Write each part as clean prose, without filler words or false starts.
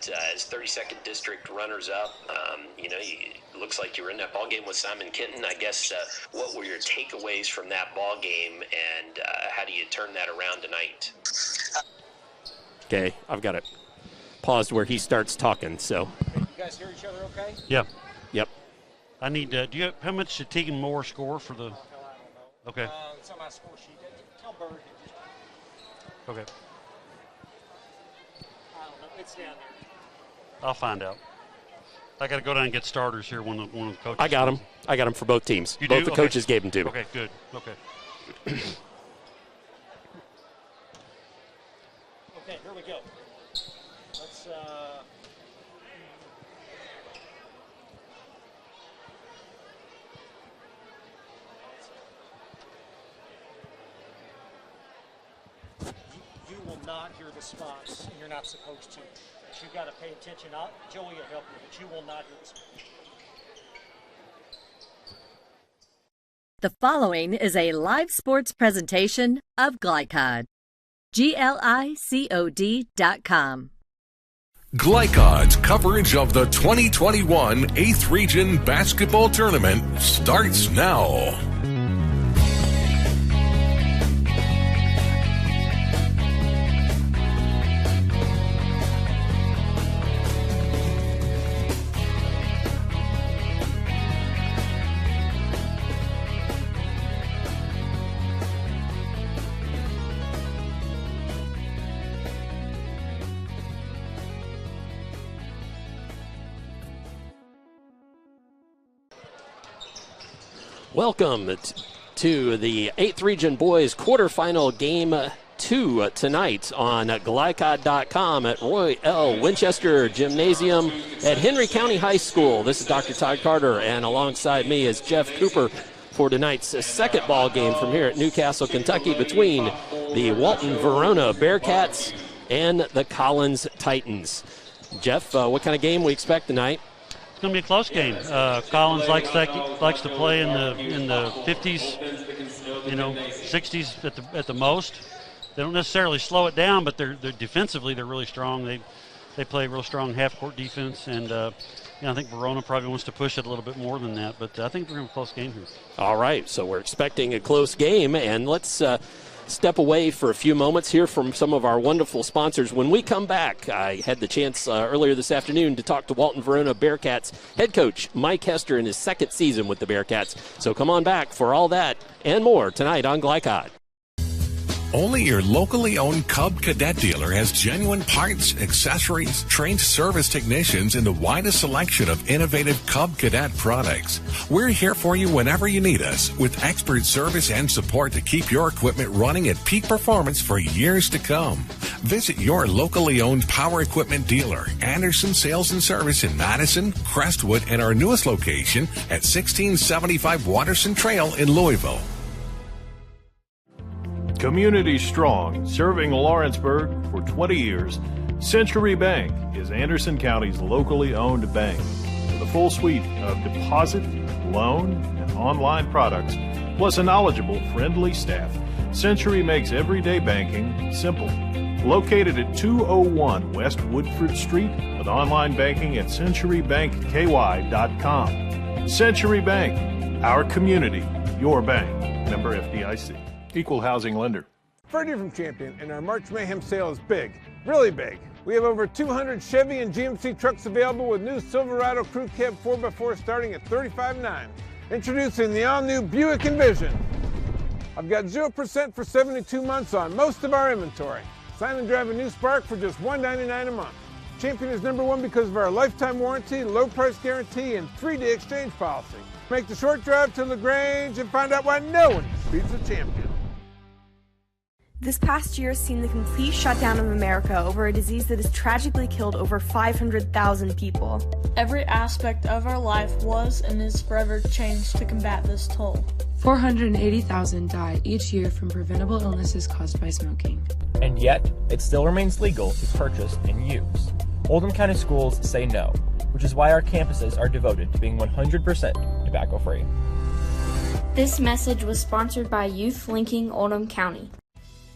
but as 32nd District runners-up, it looks like you were in that ball game with Simon Kenton. I guess what were your takeaways from that ball game, and how do you turn that around tonight? Okay, I've got it paused where he starts talking. So, you guys hear each other okay? Yeah. Yep. I need to. Do you have, how much did Tegan Moore score for the? Okay. It's on my score sheet. Tell Bird. Okay. I don't know. It's down there. I'll find out. I got to go down and get starters here. One of the coaches. I got them. I got them for both teams. You both do? the coaches gave them to me. Okay. Good. Okay. Okay. Here we go. Let's. You will not hear the spots, and you're not supposed to. But you've got to pay attention. Joey will help you, but you will not hear the spots. The following is a live sports presentation of Glycod. GLICOD.com. Glycod's coverage of the 2021 8th Region Basketball Tournament starts now. Welcome to the 8th Region Boys Quarterfinal Game 2 tonight on Glycod.com at Roy L. Winchester Gymnasium at Henry County High School. This is Dr. Todd Carter, and alongside me is Jeff Cooper for tonight's second ball game from here at Newcastle, Kentucky, between the Walton-Verona Bearcats and the Collins Titans. Jeff, what kind of game we expect tonight? It's going to be a close game. Collins likes to play in the 50s, 60s at the most. They don't necessarily slow it down, but they're defensively they're really strong. They play real strong half-court defense, and I think Verona probably wants to push it a little bit more than that. But I think we're going to have a close game here. All right, so we're expecting a close game, and let's step away for a few moments here from some of our wonderful sponsors. When we come back, I had the chance earlier this afternoon to talk to Walton-Verona Bearcats head coach Mike Hester in his second season with the Bearcats. So come on back for all that and more tonight on Glycod. Only your locally owned Cub Cadet dealer has genuine parts, accessories, trained service technicians, and the widest selection of innovative Cub Cadet products. We're here for you whenever you need us, with expert service and support to keep your equipment running at peak performance for years to come. Visit your locally owned power equipment dealer, Anderson Sales and Service in Madison, Crestwood, and our newest location at 1675 Watterson Trail in Louisville. Community strong, serving Lawrenceburg for 20 years, Century Bank is Anderson County's locally owned bank. With a full suite of deposit, loan, and online products, plus a knowledgeable, friendly staff, Century makes everyday banking simple. Located at 201 West Woodford Street, with online banking at centurybankky.com. Century Bank, our community, your bank. Member FDIC. Equal housing lender. Freddie from Champion, and our March Mayhem sale is big, really big. We have over 200 Chevy and GMC trucks available with new Silverado Crew Cab 4x4 starting at $35,900. Introducing the all-new Buick Envision. I've got 0% for 72 months on most of our inventory. Sign and drive a new Spark for just $199 a month. Champion is #1 because of our lifetime warranty, low price guarantee, and 3-day exchange policy. Make the short drive to LaGrange and find out why no one beats a Champion. This past year has seen the complete shutdown of America over a disease that has tragically killed over 500,000 people. Every aspect of our life was and is forever changed to combat this toll. 480,000 die each year from preventable illnesses caused by smoking. And yet, it still remains legal to purchase and use. Oldham County schools say no, which is why our campuses are devoted to being 100% tobacco-free. This message was sponsored by Youth Linking Oldham County.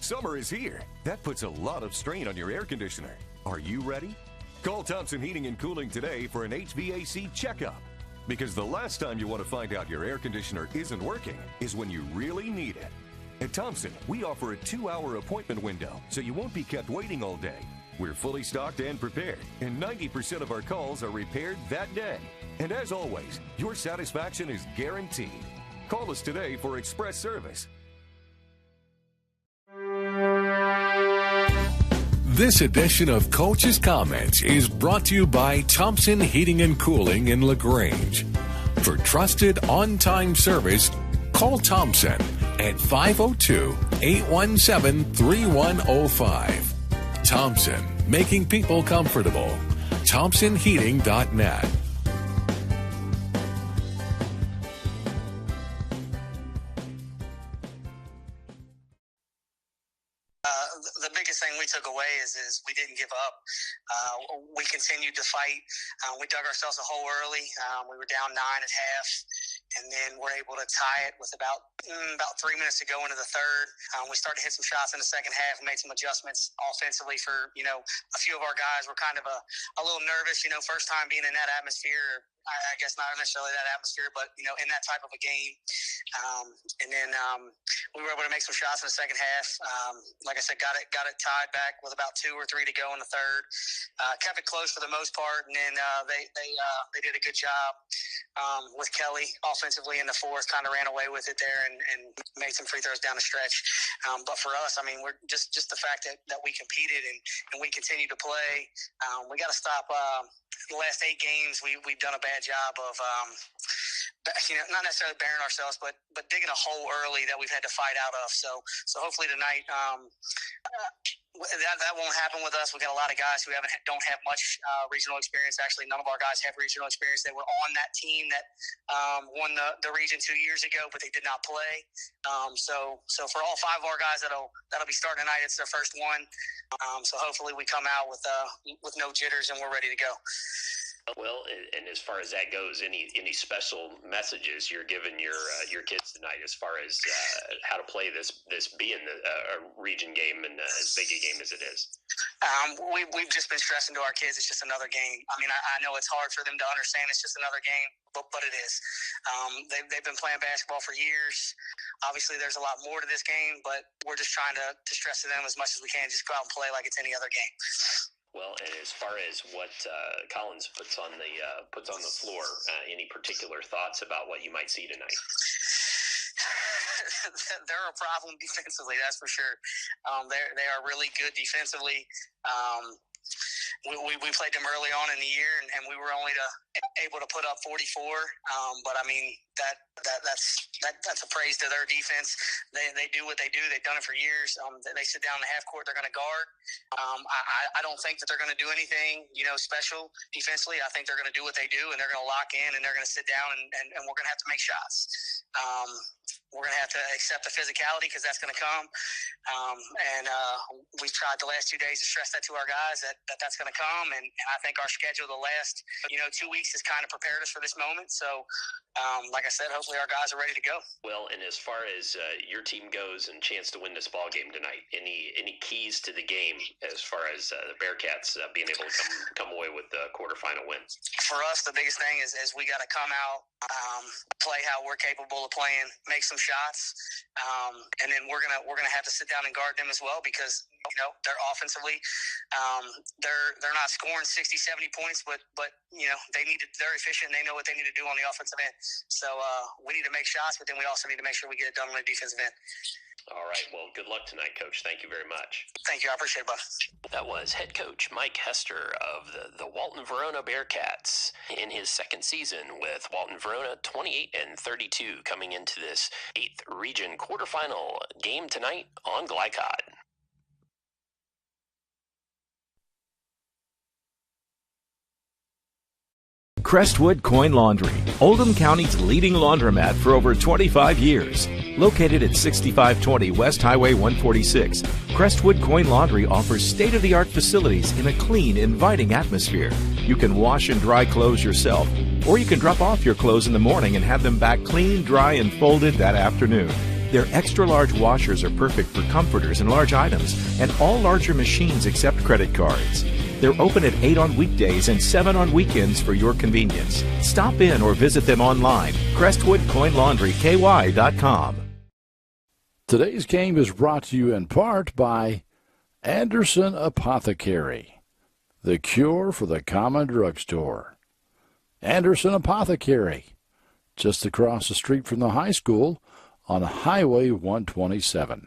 Summer is here. That puts a lot of strain on your air conditioner. Are you ready? Call Thompson Heating and Cooling today for an HVAC checkup. Because the last time you want to find out your air conditioner isn't working is when you really need it. At Thompson, we offer a 2-hour appointment window, so you won't be kept waiting all day. We're fully stocked and prepared, and 90% of our calls are repaired that day. And as always, your satisfaction is guaranteed. Call us today for express service. This edition of Coach's Comments is brought to you by Thompson Heating and Cooling in LaGrange. For trusted on-time service, call Thompson at 502-817-3105. Thompson, making people comfortable. ThompsonHeating.net. The biggest thing we took away is we didn't give up. We continued to fight. We dug ourselves a hole early. We were down 9 at half, and then we're able to tie it with about 3 minutes to go into the third. We started to hit some shots in the second half and made some adjustments offensively for, a few of our guys were kind of a little nervous, first time being in that atmosphere. I guess not necessarily that atmosphere, but, in that type of a game. And then we were able to make some shots in the second half. Like I said, got it tied back with about 2 or 3 to go in the third. Kept it close for the most part, and then they did a good job with Kelly offensively in the fourth, kind of ran away with it there and made some free throws down the stretch. But for us, we're just the fact that we competed and we continue to play. We got to stop the last 8 games, we've done a bad job of, not necessarily burying ourselves, but digging a hole early that we've had to fight out of. So hopefully tonight, that won't happen with us. We got a lot of guys who don't have much regional experience. Actually, none of our guys have regional experience. They were on that team that won the region 2 years ago, but they did not play. So for all 5 of our guys that'll be starting tonight, it's their first one. So hopefully we come out with no jitters and we're ready to go. Well, and as far as that goes, any special messages you're giving your kids tonight as far as how to play this being a region game and as big a game as it is? We've just been stressing to our kids it's just another game. I know it's hard for them to understand it's just another game, but it is. They've been playing basketball for years. Obviously, there's a lot more to this game, but we're just trying to stress to them as much as we can. Just go out and play like it's any other game. Well, and as far as what Collins puts on the floor, any particular thoughts about what you might see tonight? They're a problem defensively, that's for sure. They are really good defensively. We played them early on in the year, and we were only able to put up 44. But that's a praise to their defense. They do what they do. They've done it for years. They sit down in the half court. They're going to guard. I don't think that they're going to do anything, special defensively. I think they're going to do what they do, and they're going to lock in, and they're going to sit down, and we're going to have to make shots. We're going to have to accept the physicality because that's going to come. We've tried the last 2 days to stress that to our guys that's going to come. And I think our schedule the last, 2 weeks has kind of prepared us for this moment. So, like I said, hopefully our guys are ready to go. Well, and as far as your team goes and chance to win this ball game tonight, any keys to the game as far as the Bearcats being able to come away with the quarterfinal win? For us, the biggest thing is we got to come out, play how we're capable of playing, make some shots, and then we're gonna have to sit down and guard them as well because they're offensively they're not scoring 60, 70 points, but they're efficient and they know what they need to do on the offensive end. So we need to make shots, but then we also need to make sure we get it done on the defensive end. All right. Well, good luck tonight, Coach. Thank you very much. Thank you. I appreciate it, bud. That was head coach Mike Hester of the Walton-Verona Bearcats in his second season with Walton-Verona 28-32 coming into this 8th region quarterfinal game tonight on Glycod. Crestwood Coin Laundry, Oldham County's leading laundromat for over 25 years. Located at 6520 West Highway 146, Crestwood Coin Laundry offers state-of-the-art facilities in a clean, inviting atmosphere. You can wash and dry clothes yourself, or you can drop off your clothes in the morning and have them back clean, dry, and folded that afternoon. Their extra-large washers are perfect for comforters and large items, and all larger machines accept credit cards. They're open at 8 on weekdays and 7 on weekends for your convenience. Stop in or visit them online. CrestwoodCoinLaundryKY.com. Today's game is brought to you in part by Anderson Apothecary, the cure for the common drugstore. Anderson Apothecary, just across the street from the high school on Highway 127.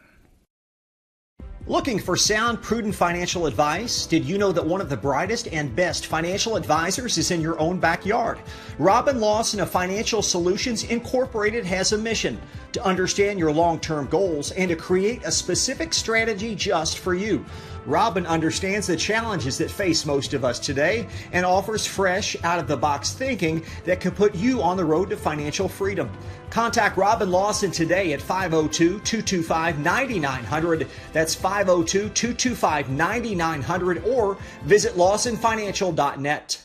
Looking for sound, prudent financial advice? Did you know that one of the brightest and best financial advisors is in your own backyard? Robin Lawson of Financial Solutions Incorporated has a mission to understand your long-term goals and to create a specific strategy just for you. Robin understands the challenges that face most of us today and offers fresh, out-of-the-box thinking that can put you on the road to financial freedom. Contact Robin Lawson today at 502-225-9900. That's 502-225-9900 or visit lawsonfinancial.net.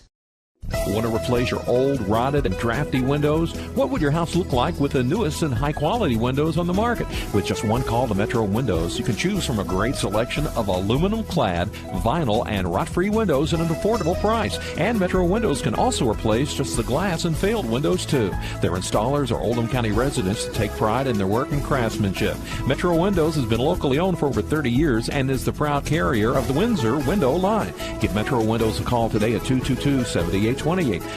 Want to replace your old, rotted, and drafty windows? What would your house look like with the newest and high-quality windows on the market? With just one call to Metro Windows, you can choose from a great selection of aluminum-clad, vinyl, and rot-free windows at an affordable price. And Metro Windows can also replace just the glass and failed windows, too. Their installers are Oldham County residents that take pride in their work and craftsmanship. Metro Windows has been locally owned for over 30 years and is the proud carrier of the Windsor window line. Give Metro Windows a call today at 222-7828.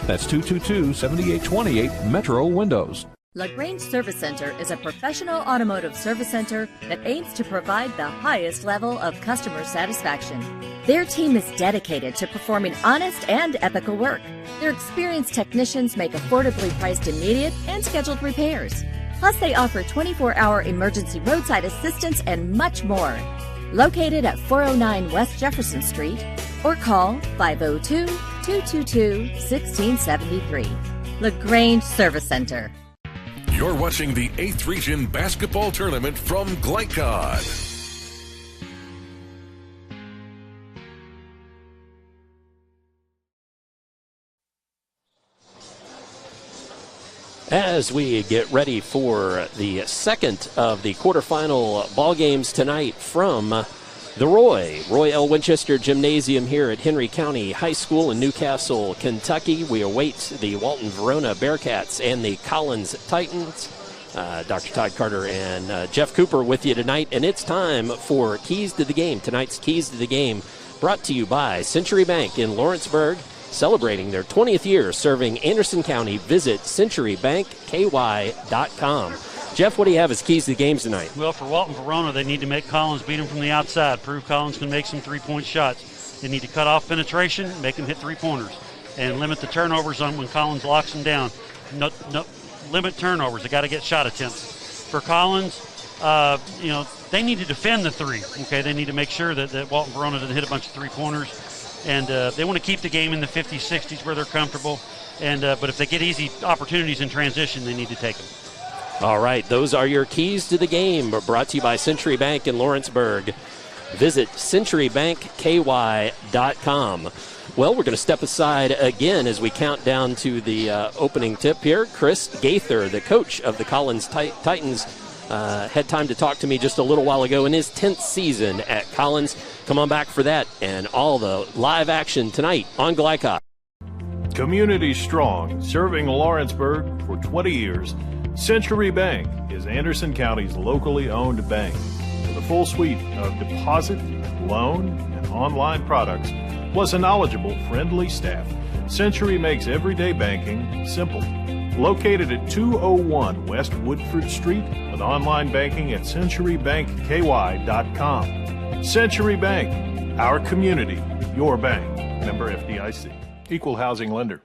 That's 222-7828 Metro Windows. LaGrange Service Center is a professional automotive service center that aims to provide the highest level of customer satisfaction. Their team is dedicated to performing honest and ethical work. Their experienced technicians make affordably priced immediate and scheduled repairs. Plus, they offer 24-hour emergency roadside assistance and much more. Located at 409 West Jefferson Street, or call 502-222-1673. LaGrange Service Center. You're watching the 8th Region Basketball Tournament from Glycod. As we get ready for the second of the quarterfinal ball games tonight from the Roy L. Winchester Gymnasium here at Henry County High School in Newcastle, Kentucky. We await the Walton-Verona Bearcats and the Collins Titans. Dr. Todd Carter and Jeff Cooper with you tonight, and it's time for Keys to the Game. Tonight's Keys to the Game brought to you by Century Bank in Lawrenceburg, celebrating their 20th year serving Anderson County. Visit centurybankky.com. Jeff, what do you have as keys to the games tonight? Well, for Walton-Verona, they need to make Collins beat them from the outside, prove Collins can make some three-point shots. They need to cut off penetration, make them hit three-pointers, and limit the turnovers on when Collins locks them down. No, limit turnovers. They got to get shot attempts. For Collins, they need to defend the three. Okay, they need to make sure that Walton-Verona doesn't hit a bunch of three-pointers, and they want to keep the game in the 50s, 60s where they're comfortable. And but if they get easy opportunities in transition, they need to take them. All right, those are your keys to the game, brought to you by Century Bank in Lawrenceburg. Visit centurybankky.com. Well, we're going to step aside again as we count down to the opening tip here. Chris Gaither, the coach of the Collins Titans, had time to talk to me just a little while ago in his 10th season at Collins. Come on back for that and all the live action tonight on Glycod. Community strong, serving Lawrenceburg for 20 years. Century Bank is Anderson County's locally owned bank. With a full suite of deposit, loan, and online products, plus a knowledgeable, friendly staff, Century makes everyday banking simple. Located at 201 West Woodford Street with online banking at centurybankky.com. Century Bank, our community, your bank. Member FDIC. Equal housing lender.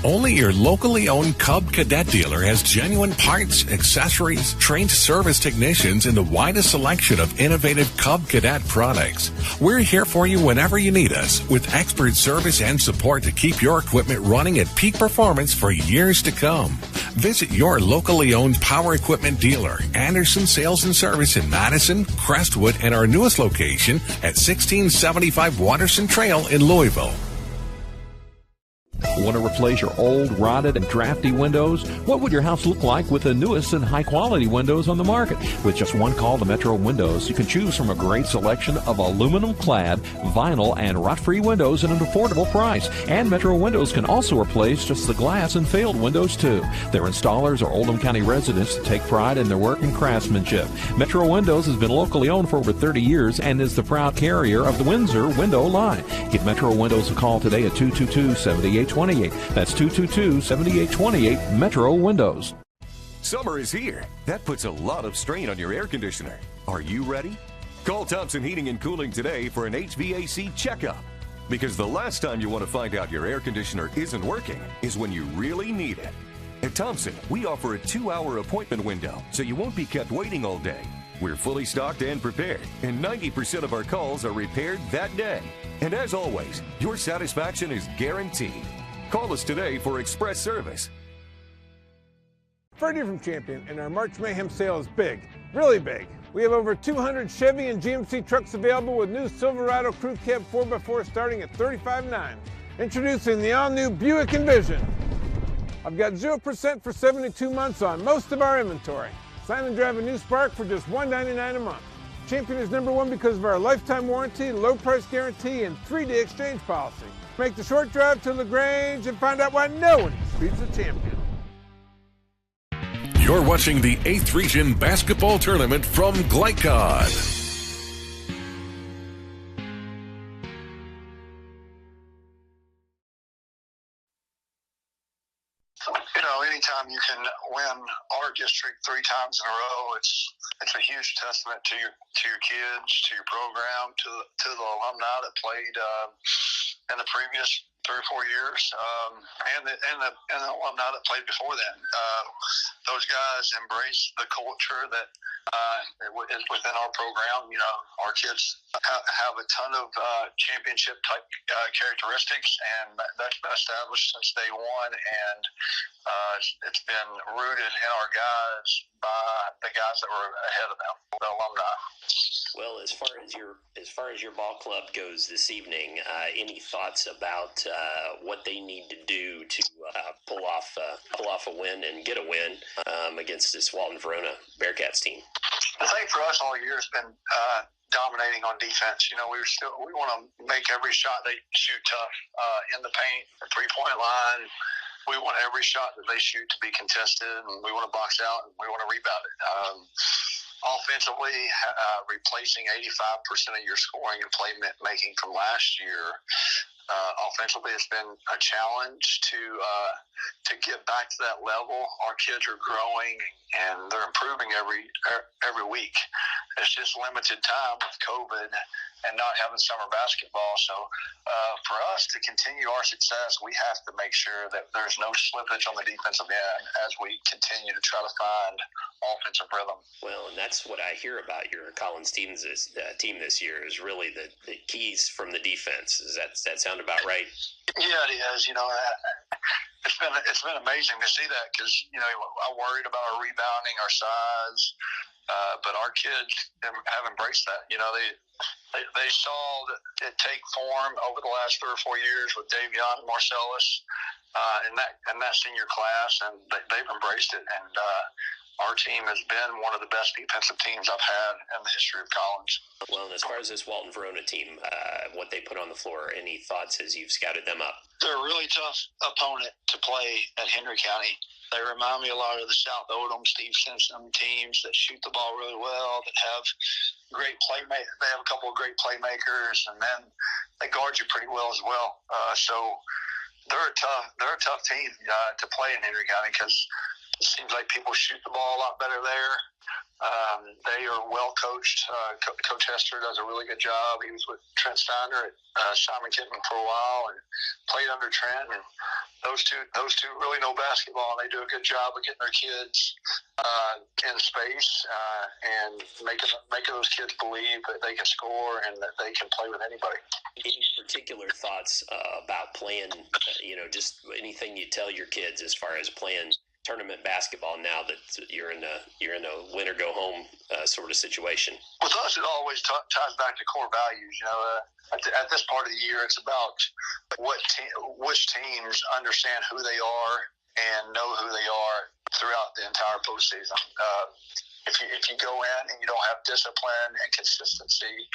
Only your locally owned Cub Cadet dealer has genuine parts, accessories, trained service technicians, and the widest selection of innovative Cub Cadet products. We're here for you whenever you need us, with expert service and support to keep your equipment running at peak performance for years to come. Visit your locally owned power equipment dealer, Anderson Sales and Service in Madison, Crestwood, and our newest location at 1675 Waterson Trail in Louisville. Want to replace your old, rotted, and drafty windows? What would your house look like with the newest and high-quality windows on the market? With just one call to Metro Windows, you can choose from a great selection of aluminum-clad, vinyl, and rot-free windows at an affordable price. And Metro Windows can also replace just the glass and failed windows, too. Their installers are Oldham County residents that take pride in their work and craftsmanship. Metro Windows has been locally owned for over 30 years and is the proud carrier of the Windsor window line. Give Metro Windows a call today at 222-7828. That's 222-7828, Metro Windows. Summer is here. That puts a lot of strain on your air conditioner. Are you ready? Call Thompson Heating and Cooling today for an HVAC checkup. Because the last time you want to find out your air conditioner isn't working is when you really need it. At Thompson, we offer a 2-hour appointment window, so you won't be kept waiting all day. We're fully stocked and prepared, and 90% of our calls are repaired that day. And as always, your satisfaction is guaranteed. Call us today for express service. Freddie from Champion, and our March Mayhem sale is big, really big. We have over 200 Chevy and GMC trucks available with new Silverado Crew Cab 4x4 starting at $35,900. Introducing the all-new Buick Envision. I've got 0% for 72 months on most of our inventory. Sign and drive a new Spark for just $199 a month. Champion is #1 because of our lifetime warranty, low price guarantee, and 3-day exchange policy. Make the short drive to LaGrange and find out why no one beats a Champion. You're watching the 8th Region Basketball Tournament from Glycod. You know, anytime you can win our district 3 times in a row, it's a huge testament to your kids, to your program, to the alumni that played in the previous 3 or 4 years, and the alumni that played before then. Those guys embrace the culture that is within our program. You know, our kids have a ton of championship type characteristics, and that's been established since day one. And it's been rooted in our guys by the guys that were ahead of them, the alumni. Well, as far as your ball club goes this evening, any thoughts about what they need to do to pull off a win and get a win against this Walton-Verona Bearcats team? The thing for us all year has been dominating on defense. You know, we want to make every shot they shoot tough in the paint, the 3-point line. We want every shot that they shoot to be contested, and we want to box out, and we want to rebound it. Offensively, replacing 85% of your scoring and playmaking from last year. Offensively, it's been a challenge to get back to that level. Our kids are growing and they're improving every week. It's just limited time with COVID and not having summer basketball. So for us to continue our success, we have to make sure that there's no slippage on the defensive end as we continue to try to find offensive rhythm. Well, and that's what I hear about your Collins team this year is really the keys from the defense. Does that sound about right? Yeah, it is. You know, it's been amazing to see that because, you know, I worried about our rebounding, our size, but our kids have embraced that. You know, they saw it take form over the last 3 or 4 years with Davion and Marcellus in that senior class, and they've embraced it. And our team has been one of the best defensive teams I've had in the history of Collins. Well, and as far as this Walton-Verona team, what they put on the floor, any thoughts as you've scouted them up? They're a really tough opponent to play at Henry County. They remind me a lot of the South Oldham, Steve Simpson teams that shoot the ball really well, that have great playmakers. They have a couple of great playmakers, and then they guard you pretty well as well. So they're a tough team to play in Henry County because it seems like people shoot the ball a lot better there. They are well coached. Coach Hester does a really good job. He was with Trent Steiner at Simon Kitten for a while and played under Trent. And those two really know basketball, and they do a good job of getting their kids in space and making those kids believe that they can score and that they can play with anybody. Any particular thoughts about playing? You know, just anything you tell your kids as far as playing tournament basketball now that you're in a win or go home sort of situation? With us, it always ties back to core values. At this part of the year, it's about which teams understand who they are and know who they are throughout the entire postseason. If you go in and you don't have discipline and consistency,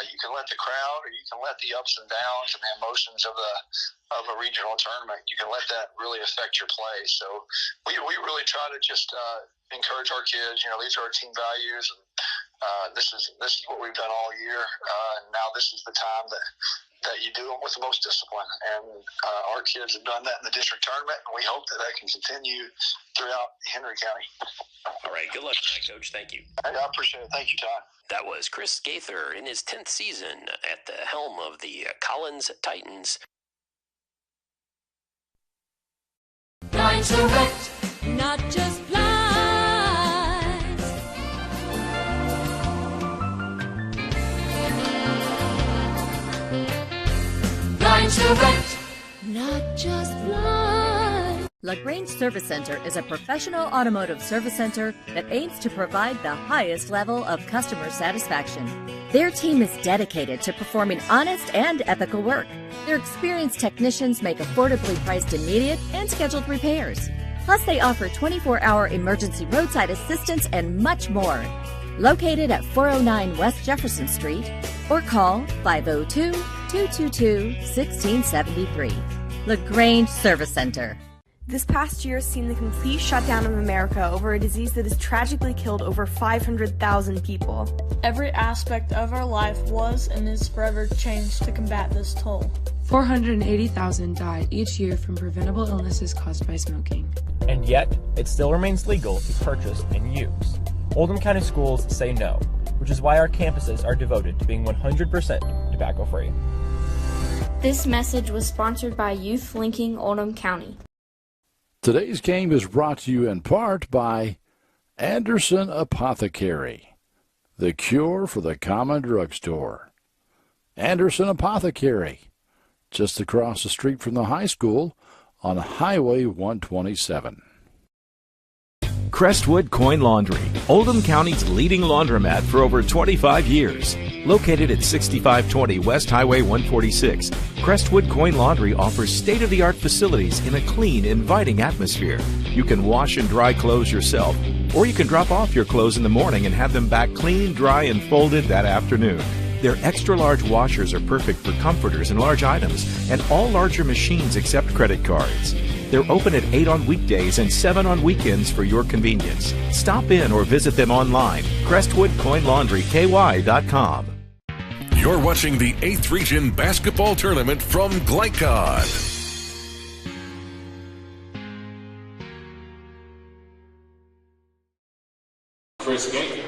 you can let the crowd, or you can let the ups and downs and the emotions of a regional tournament, you can let that really affect your play. So we really try to just encourage our kids. These are our team values, and this is what we've done all year. And now this is the time that you do them with the most discipline. And our kids have done that in the district tournament, and we hope that can continue throughout Henry County. All right, good luck tonight, Coach. Thank you. I appreciate it. Thank you, Todd. That was Chris Gaither in his 10th season at the helm of the Collins Titans. Blinds Direct, not just blinds. Blinds Direct, not just blinds. LaGrange Service Center is a professional automotive service center that aims to provide the highest level of customer satisfaction. Their team is dedicated to performing honest and ethical work. Their experienced technicians make affordably priced immediate and scheduled repairs. Plus, they offer 24-hour emergency roadside assistance and much more. Located at 409 West Jefferson Street, or call 502-222-1673. LaGrange Service Center. This past year has seen the complete shutdown of America over a disease that has tragically killed over 500,000 people. Every aspect of our life was and is forever changed to combat this toll. 480,000 die each year from preventable illnesses caused by smoking. And yet, it still remains legal to purchase and use. Oldham County Schools say no, which is why our campuses are devoted to being 100% tobacco-free. This message was sponsored by Youth Linking Oldham County. Today's game is brought to you in part by Anderson Apothecary, the cure for the common drugstore. Anderson Apothecary, just across the street from the high school on Highway 127. Crestwood Coin Laundry, Oldham County's leading laundromat for over 25 years. Located at 6520 West Highway 146, Crestwood Coin Laundry offers state-of-the-art facilities in a clean, inviting atmosphere. You can wash and dry clothes yourself, or you can drop off your clothes in the morning and have them back clean, dry, and folded that afternoon. Their extra-large washers are perfect for comforters and large items, and all larger machines accept credit cards. They're open at 8 on weekdays and 7 on weekends for your convenience. Stop in or visit them online, CrestwoodCoinLaundryKY.com. You're watching the 8th Region Basketball Tournament from Glycod. First game.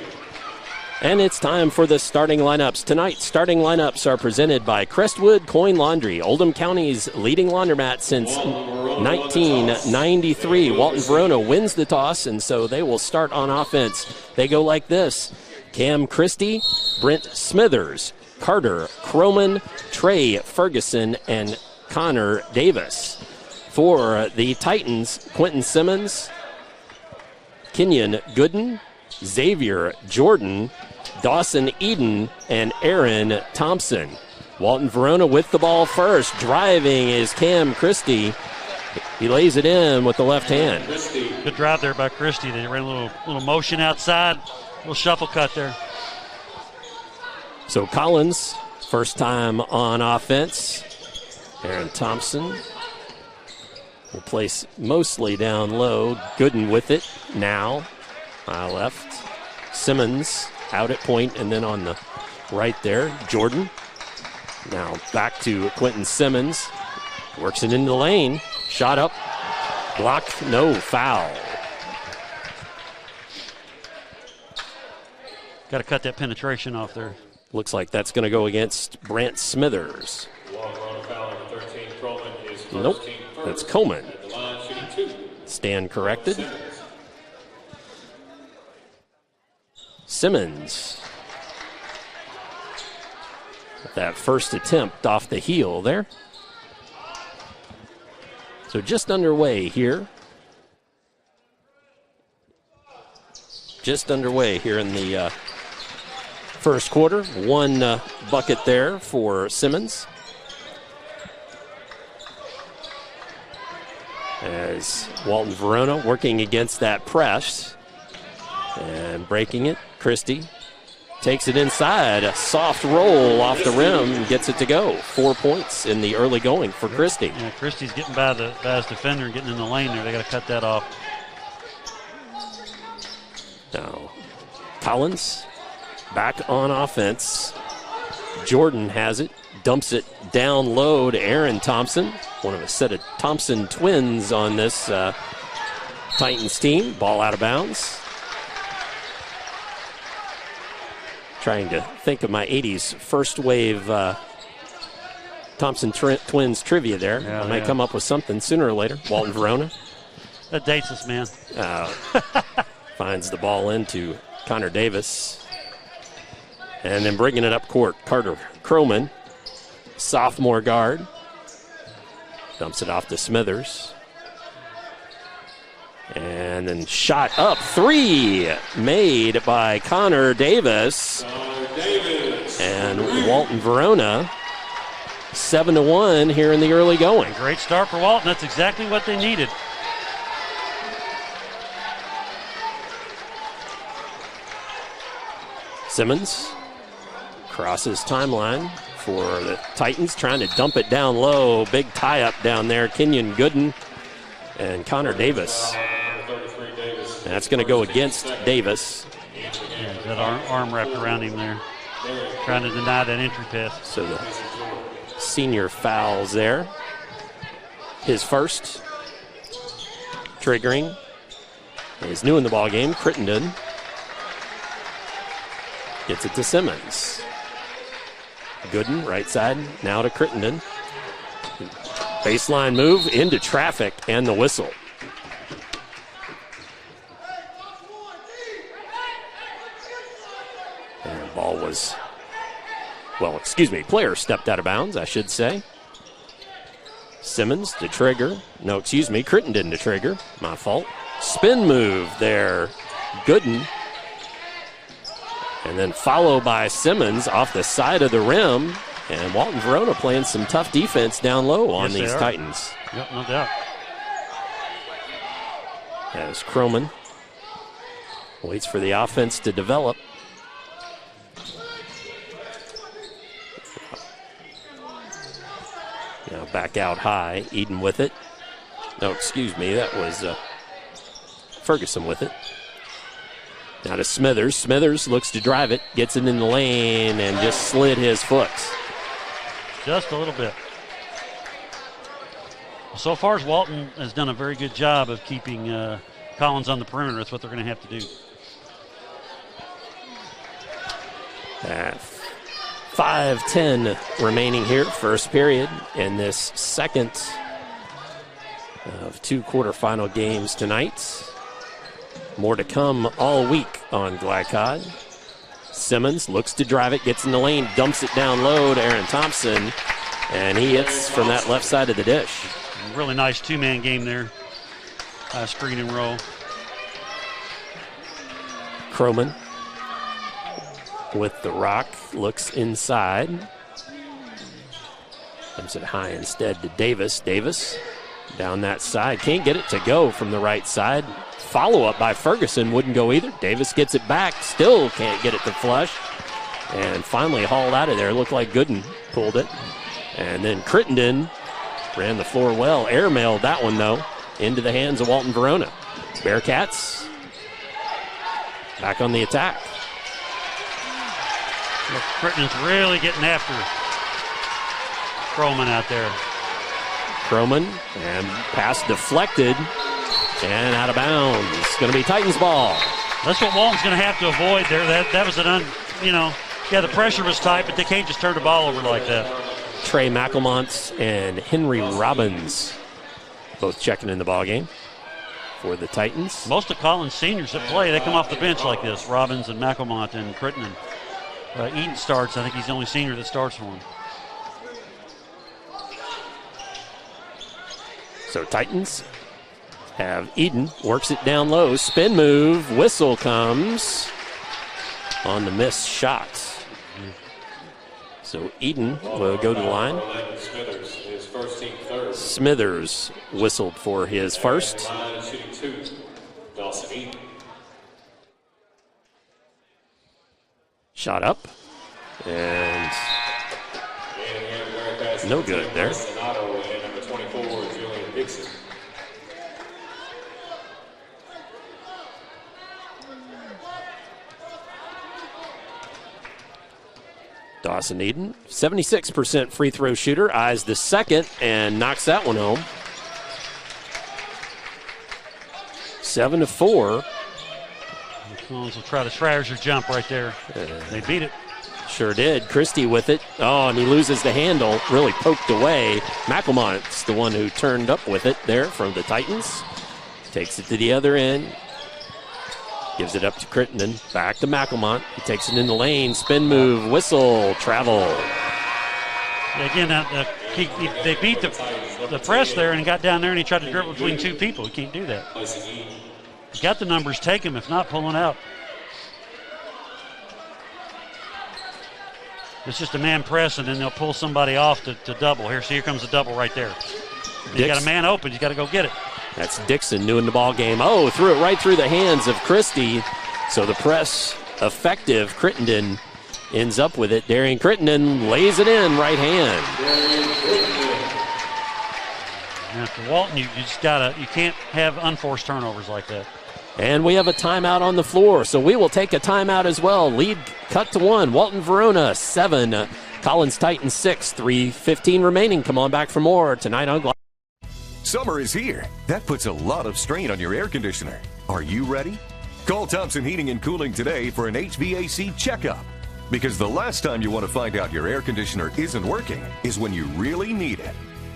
And it's time for the starting lineups. Tonight's starting lineups are presented by Crestwood Coin Laundry, Oldham County's leading laundromat since 1993. Walton-Verona wins the toss, and so they will start on offense. They go like this: Cam Christie, Brent Smithers, Carter Croman, Trey Ferguson, and Connor Davis. For the Titans, Quentin Simmons, Kenyon Gooden, Xavier Jordan, Dawson Eden, and Aaron Thompson. Walton-Verona with the ball first. Driving is Cam Christie. He lays it in with the left hand. Good drive there by Christie. They ran a little motion outside, little shuffle cut there. So Collins, first time on offense. Aaron Thompson will place mostly down low. Gooden with it now. Left. Simmons out at point, and then on the right there, Jordan. Now back to Quentin Simmons. Works it into the lane. Shot up. Blocked. No foul. Got to cut that penetration off there. Looks like that's going to go against Brant Smithers. Nope. That's Coleman. Stand corrected. Simmons. With that first attempt off the heel there. So just underway here. just underway here in the first quarter. One bucket there for Simmons. As Walton-Verona working against that press and breaking it. Christie takes it inside. A soft roll off the rim and gets it to go. 4 points in the early going for Christie. Yeah, Christie's getting by his defender and getting in the lane there. They got to cut that off. Now, Collins back on offense. Jordan has it, dumps it down low to Aaron Thompson, one of a set of Thompson twins on this Titans team. Ball out of bounds. Trying to think of my 80s first wave Thompson twins trivia there. I might come up with something sooner or later. Walton-Verona. That dates us, man. Finds the ball into Connor Davis. And then bringing it up court, Carter Croman, sophomore guard. Dumps it off to Smithers. And then shot up. 3 made by Connor Davis. And Walton-Verona 7-1 here in the early going. Great start for Walton. That's exactly what they needed. Simmons crosses timeline for the Titans, trying to dump it down low. Big tie-up down there. Kenyon Gooden and Connor Davis. And that's going to go against Davis. Yeah, that arm wrapped around him there, trying to deny that entry pass. So the senior fouls there. His first. Triggering is new in the ball game. Crittenden gets it to Simmons. Gooden, right side, now to Crittenden. Baseline move into traffic and the whistle. And the ball was, player stepped out of bounds, I should say. Simmons to trigger. Crittenden to trigger. My fault. Spin move there. Gooden. And then followed by Simmons off the side of the rim. And Walton-Verona playing some tough defense down low on these Titans. Yep, no doubt. As Croman waits for the offense to develop. Now back out high. Eden with it. That was Ferguson with it. Now to Smithers. Smithers looks to drive it, gets it in the lane, and just slid his foot. Just a little bit. So far, Walton has done a very good job of keeping Collins on the perimeter. That's what they're going to have to do. 5:10 remaining here, first period, in this second of 2 quarterfinal games tonight. More to come all week on Glycod. Simmons looks to drive it, gets in the lane, dumps it down low to Aaron Thompson, and he hits from that left side of the dish. Really nice two-man game there. Screen and roll. Croman with the rock, looks inside. Dumps it high instead to Davis. Davis down that side, can't get it to go from the right side. Follow-up by Ferguson wouldn't go either. Davis gets it back, still can't get it to flush. And finally hauled out of there. Looked like Gooden pulled it. And then Crittenden ran the floor well. Airmailed that one, though, into the hands of Walton-Verona. Bearcats back on the attack. Well, Crittenden's really getting after Croman out there. Croman, and pass deflected and out of bounds. It's going to be Titans ball. That's what Walton's going to have to avoid there. That was the pressure was tight, but they can't just turn the ball over like that. Trey McElmont and Henry Robbins both checking in the ball game for the Titans. Most of Collins' seniors that play, they come off the bench like this. Robbins and McElmont and Crittenden. Eden starts. I think he's the only senior that starts for him. So Titans have Eden, works it down low, spin move, whistle comes on the missed shot. So Eden will go to the line. Smithers whistled for his first. Shot up, and no good there. Dawson Eden, 76% free throw shooter, eyes the second and knocks that one home. 7-4. The Collins will try the Schreier jump right there. They beat it. Sure did. Christie with it. Oh, and he loses the handle. Really poked away. McElmont's the one who turned up with it there from the Titans. Takes it to the other end. Gives it up to Crittenden. Back to McElmont. He takes it in the lane. Spin move. Whistle. Travel. Yeah, again, they beat the press there, and he got down there and he tried to dribble between two people. He can't do that. He got the numbers. Take him. If not, pull him out. It's just a man press, and then they'll pull somebody off to double. Here comes the double right there. You got a man open. You got to go get it. That's Dixon doing the ball game. Oh, threw it right through the hands of Christie. So the press effective. Crittenden ends up with it. Darian Crittenden lays it in, right hand. Now for Walton, you can't have unforced turnovers like that. And we have a timeout on the floor, so we will take a timeout as well. Lead cut to 1. Walton-Verona 7, Collins Titans 6. 3:15 remaining. Come on back for more tonight on Glock. Summer is here. That puts a lot of strain on your air conditioner. Are you ready? Call Thompson Heating and Cooling today for an HVAC checkup. Because the last time you want to find out your air conditioner isn't working is when you really need it.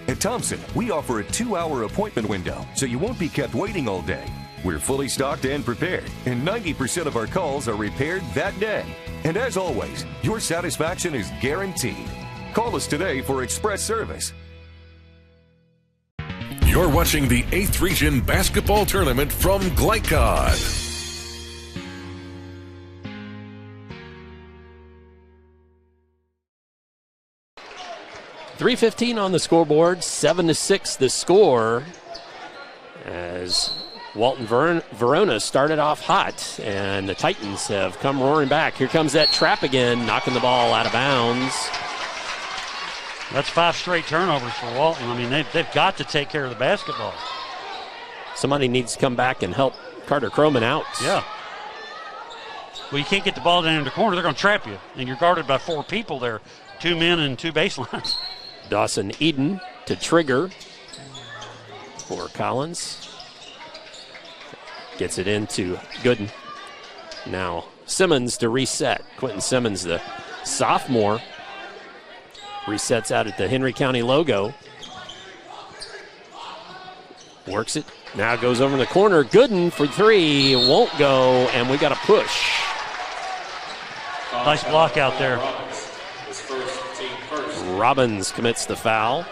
At Thompson, we offer a 2-hour appointment window, so you won't be kept waiting all day. We're fully stocked and prepared, and 90% of our calls are repaired that day. And as always, your satisfaction is guaranteed. Call us today for express service. You're watching the 8th Region Basketball Tournament from Glycod. .315 on the scoreboard, 7-6 the score, as Walton-Verona started off hot, and the Titans have come roaring back. Here comes that trap again, knocking the ball out of bounds. That's 5 straight turnovers for Walton. I mean, they've got to take care of the basketball. Somebody needs to come back and help Carter Croman out. Yeah. Well, you can't get the ball down in the corner. They're going to trap you, and you're guarded by 4 people there, 2 men and 2 baselines. Dawson Eden to trigger for Collins. Gets it into Gooden. Now Simmons to reset. Quentin Simmons, the sophomore, resets out at the Henry County logo. Works it. Now goes over in the corner. Gooden for 3. Won't go, and we got a push. Nice block out there. Robbins commits the foul.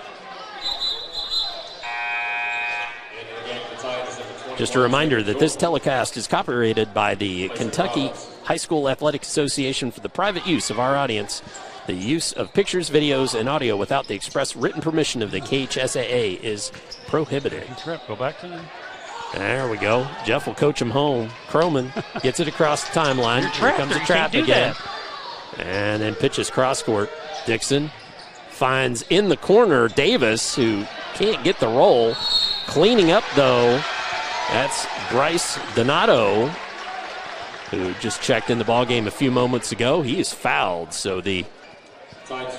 Just a reminder that this telecast is copyrighted by the Kentucky High School Athletic Association for the private use of our audience. The use of pictures, videos, and audio without the express written permission of the KHSAA is prohibited. Go back to them. There we go. Jeff will coach him home. Croman gets it across the timeline. Here comes the trap again. And then pitches cross court. Dixon finds in the corner Davis, who can't get the roll. Cleaning up, though, that's Bryce Donato, who just checked in the ballgame a few moments ago. He is fouled, so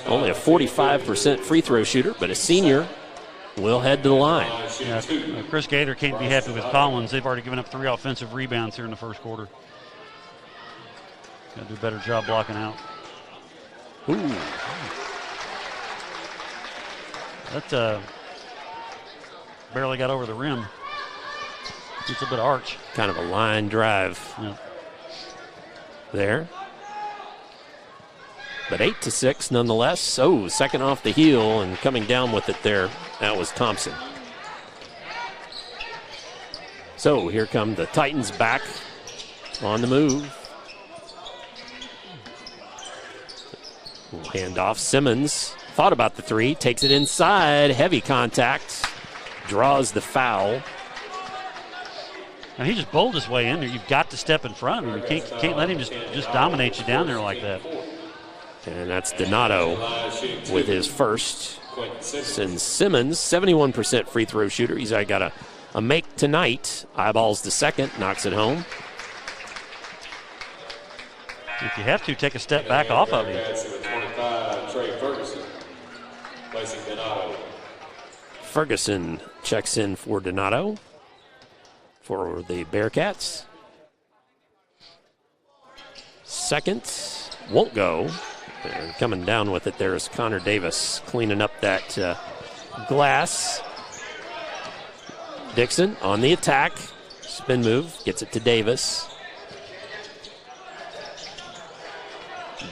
only a 45% free throw shooter, but a senior will head to the line. Yeah, Chris Gator can't be happy with Collins. They've already given up 3 offensive rebounds here in the first quarter. Got to do a better job blocking out. Ooh. That barely got over the rim. It's a bit of arch. Kind of a line drive there. But 8-6 nonetheless. So second off the heel and coming down with it there, that was Thompson. So here come the Titans back on the move. Hand off. Simmons thought about the three, takes it inside, heavy contact, draws the foul. Now he just bowled his way in there. You've got to step in front of him. You can't let him just dominate you down there like that. And that's Donato with his first. Since Simmons, 71% free throw shooter. He's got a make tonight. Eyeballs the second, knocks it home. If you have to, take a step back off of him. Ferguson checks in for Donato for the Bearcats. Second won't go. And coming down with it there is Connor Davis cleaning up that glass. Dixon on the attack. Spin move, gets it to Davis.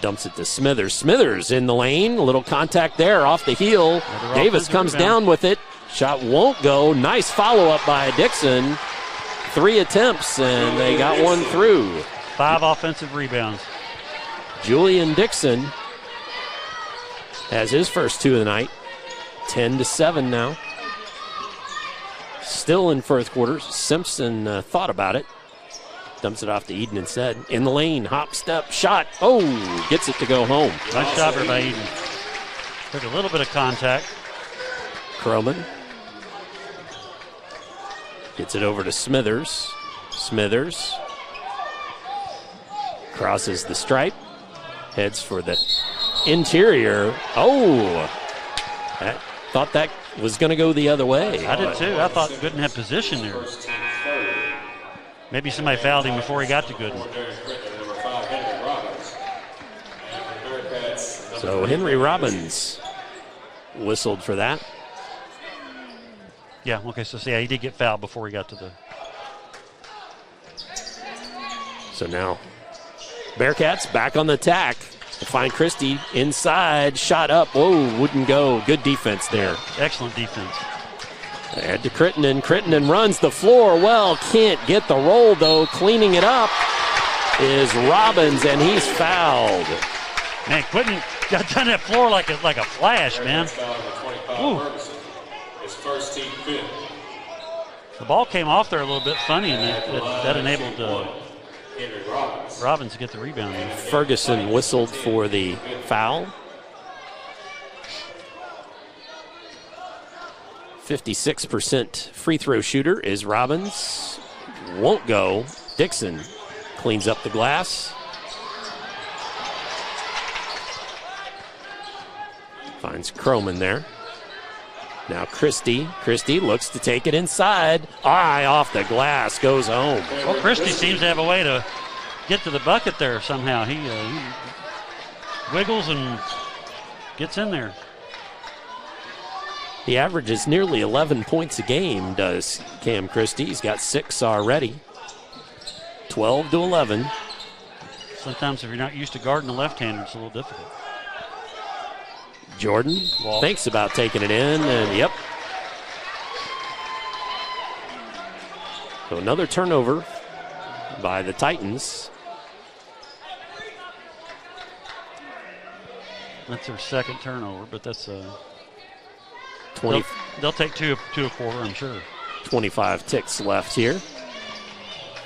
Dumps it to Smithers. Smithers in the lane. A little contact there off the heel. Davis comes down with it. Shot won't go. Nice follow-up by Dixon. 3 attempts, and they got one through. 5 offensive rebounds. Julian Dixon has his first 2 of the night. 10-7 now. Still in first quarter. Simpson thought about it. Dumps it off to Eden instead. In the lane, hop, step, shot. Oh, gets it to go home. Nice shot by Eden. Took a little bit of contact. Croman gets it over to Smithers. Smithers crosses the stripe. Heads for the interior. Oh, I thought that was going to go the other way. I did too. I thought Gooden had position there. Maybe somebody fouled him before he got to Gooden. So Henry Robbins whistled for that. Yeah, okay, so yeah, he did get fouled before he got to the... So now Bearcats back on the attack. To find Christie inside, shot up. Whoa, wouldn't go. Good defense there. Excellent defense. Add to Crittenden. Crittenden runs the floor well. Can't get the roll, though. Cleaning it up is Robbins, and he's fouled. Man, Quinton got down that floor like a flash, man. Ooh. The ball came off there a little bit funny, and that enabled Robbins to get the rebound. Ferguson whistled for the foul. 56% free throw shooter is Robbins. Won't go. Dixon cleans up the glass. Finds Croman there. Now Christie. Christie looks to take it inside. Eye off the glass. Goes home. Well, Christie seems to have a way to get to the bucket there somehow. He wiggles and gets in there. He averages nearly 11 points a game, does Cam Christie. He's got 6 already. 12-11. Sometimes if you're not used to guarding a left-hander, it's a little difficult. Jordan thinks about taking it in, and yep. So another turnover by the Titans. That's their second turnover, but that's 20. They'll take two a quarter, I'm sure. 25 ticks left here.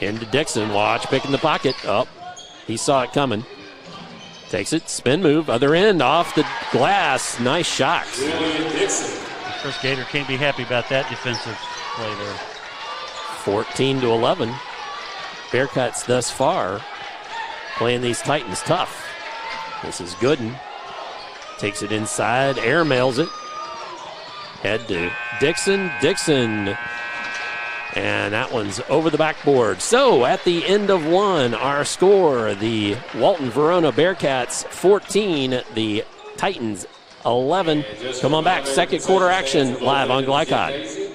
Into Dixon. Watch, picking the pocket. Up. He saw it coming. Takes it, spin move, other end, off the glass. Nice shot. Chris Gator can't be happy about that defensive play there. 14-11. Bearcats thus far playing these Titans tough. This is Gooden. Takes it inside, airmails it. Head to Dixon. Dixon. And that one's over the backboard. So at the end of one, our score, the Walton-Verona Bearcats 14, the Titans 11. Come on back, second quarter action live on Glycod.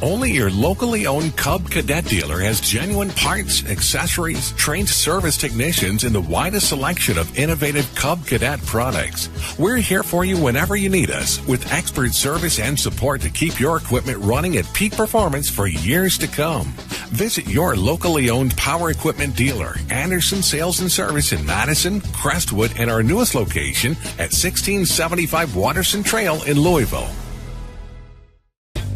Only your locally owned Cub Cadet dealer has genuine parts, accessories, trained service technicians, and the widest selection of innovative Cub Cadet products. We're here for you whenever you need us, with expert service and support to keep your equipment running at peak performance for years to come. Visit your locally owned power equipment dealer, Anderson Sales and Service in Madison, Crestwood, and our newest location at 1675 Watterson Trail in Louisville.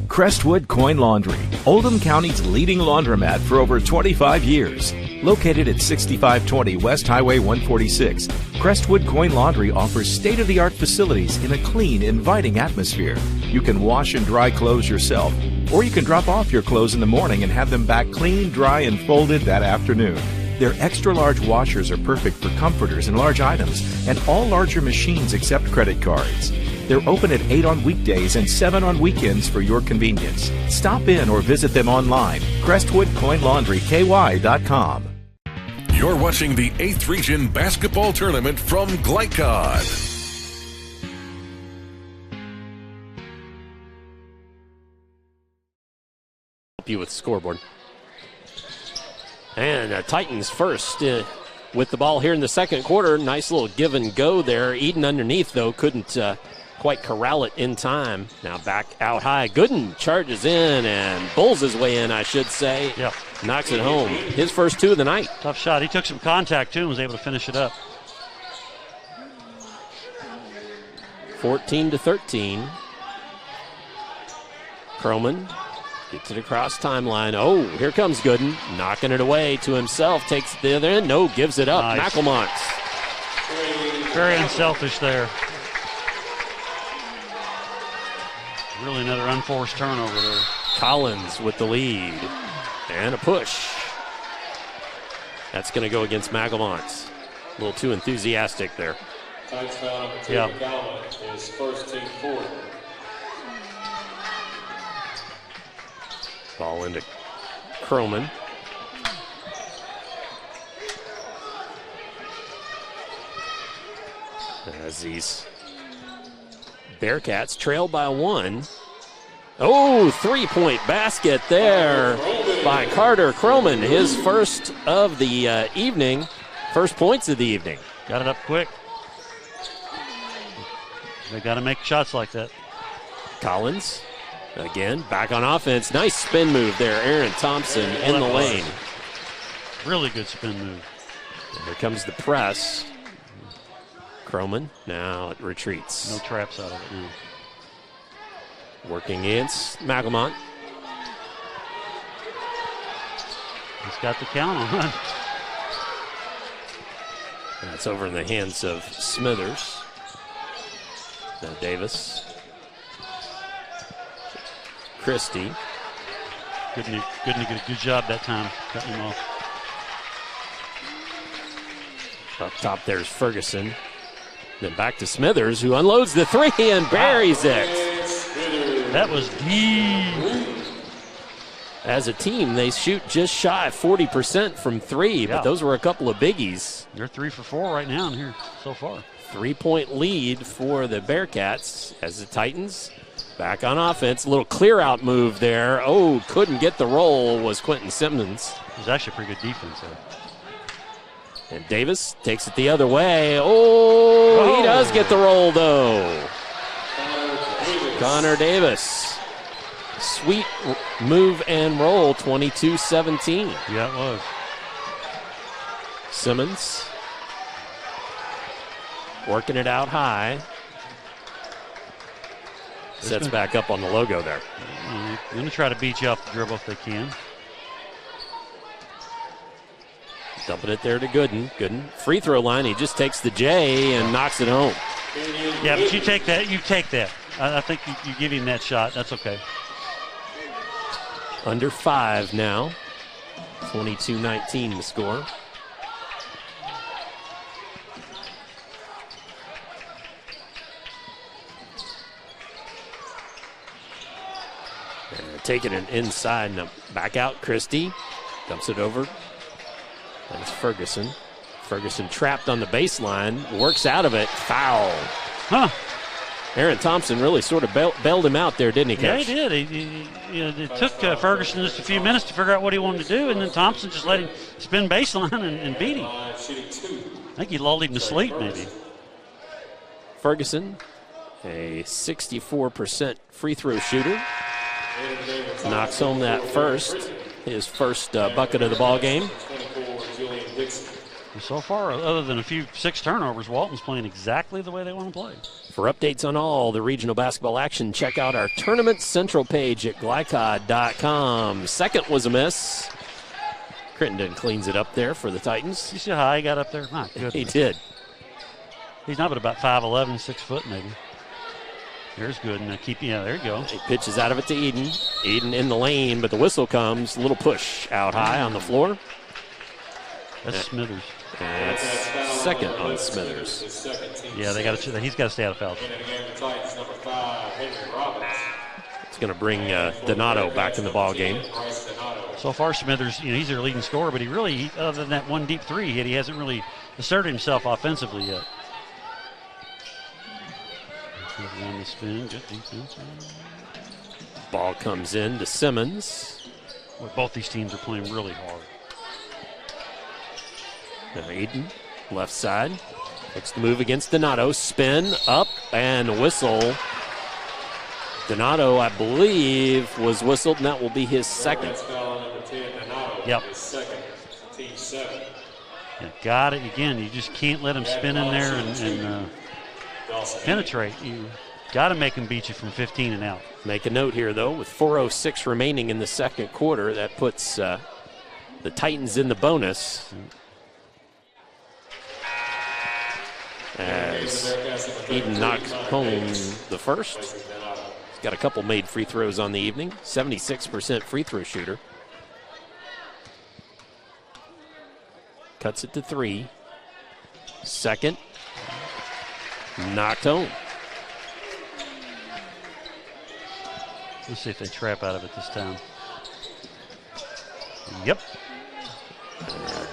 Crestwood Coin Laundry, Oldham County's leading laundromat for over 25 years. Located at 6520 West Highway 146, Crestwood Coin Laundry offers state-of-the-art facilities in a clean, inviting atmosphere. You can wash and dry clothes yourself, or you can drop off your clothes in the morning and have them back clean, dry, and folded that afternoon. Their extra-large washers are perfect for comforters and large items, and all larger machines accept credit cards. They're open at 8 on weekdays and 7 on weekends for your convenience. Stop in or visit them online, CrestwoodCoinLaundryKY.com. You're watching the 8th Region Basketball Tournament from Glycod. Help you with the scoreboard. And Titans first with the ball here in the second quarter. Nice little give and go there. Eden underneath, though, couldn't quite corral it in time. Now back out high. Gooden charges in and bowls his way in, I should say. Yep. Knocks it home. His first two of the night. Tough shot. He took some contact, too, and was able to finish it up. 14-13. Croman gets it across timeline. Oh, here comes Gooden. Knocking it away to himself. Takes it the other end. No, gives it up. Nice. McElmont. Very unselfish there. Really another unforced turnover there. Collins with the lead. And a push. That's going to go against McElmont. A little too enthusiastic there. Times foul, yeah. His first team foul. Ball into Croman. As these Bearcats trail by one. Oh, three-point basket there by Carter Croman. His first of the evening. First points of the evening. Got it up quick. They got to make shots like that. Collins, again, back on offense. Nice spin move there. Aaron Thompson in the lane. Really good spin move. And here comes the press. Croman, now it retreats. No traps out of it. No. Working against McElmont. He's got the count on. That's over in the hands of Smithers. Now Davis. Christie. Couldn't get a good job that time, cutting him off. Up top there's Ferguson. Then back to Smithers, who unloads the three and buries it. That was deep. As a team, they shoot just shy of 40% from three, but those were a couple of biggies. They're 3 for 4 right now in here so far. 3-point lead for the Bearcats as the Titans back on offense. A little clear-out move there. Oh, couldn't get the roll was Quentin Simmons. It was actually a pretty good defense there. And Davis takes it the other way. Oh, he does get the roll, though. Connor Davis. Sweet move and roll, 22-17. Yeah, it was. Simmons working it out high. Sets back up on the logo there. They're going to try to beat you off the dribble if they can. Dumping it there to Gooden. Gooden, free throw line. He just takes the J and knocks it home. Yeah, but you take that. You take that. I think you give him that shot. That's okay. Under 5 now. 22-19 the score. And taking it inside. Now back out Christie. Dumps it over. That's Ferguson. Ferguson trapped on the baseline. Works out of it. Foul. Huh. Aaron Thompson really sort of bailed him out there, didn't he, Coach? Yeah, he did. It took Ferguson just a few minutes to figure out what he wanted to do, and then Thompson just let him spin baseline and beat him. I think he lulled him to sleep, maybe. Ferguson, a 64% free throw shooter, knocks home that his first bucket of the ball game. So far, other than a few 6 turnovers, Walton's playing exactly the way they want to play. For updates on all the regional basketball action, check out our Tournament Central page at glycod.com. Second was a miss. Crittenden cleans it up there for the Titans. You see how high he got up there? My goodness. He did. He's not but about 5'11", 6 foot maybe. There's good. And there you go. He pitches out of it to Eden. Eden in the lane, but the whistle comes. A little push out high on the floor. That's Smithers. That's second on Smithers. Yeah, he's got to stay out of foul. It's going to bring Donato back in the ball game. So far, Smithers, he's their leading scorer, but he other than that one deep three he hasn't really asserted himself offensively yet. On the spin, good defense. Ball comes in to Simmons. Well, both these teams are playing really hard. Now Eden, left side. Looks to move against Donato. Spin, up, and whistle. Donato, I believe, was whistled, and that will be his second. Yep. Got it. Again, you just can't let him spin in there and penetrate. You got to make him beat you from 15 and out. Make a note here, though, with 4:06 remaining in the second quarter, that puts the Titans in the bonus. As Eden knocks home the first. He's got a couple made free throws on the evening. 76% free throw shooter. Cuts it to 3. Second. Knocked home. Let's see if they trap out of it this time. Yep.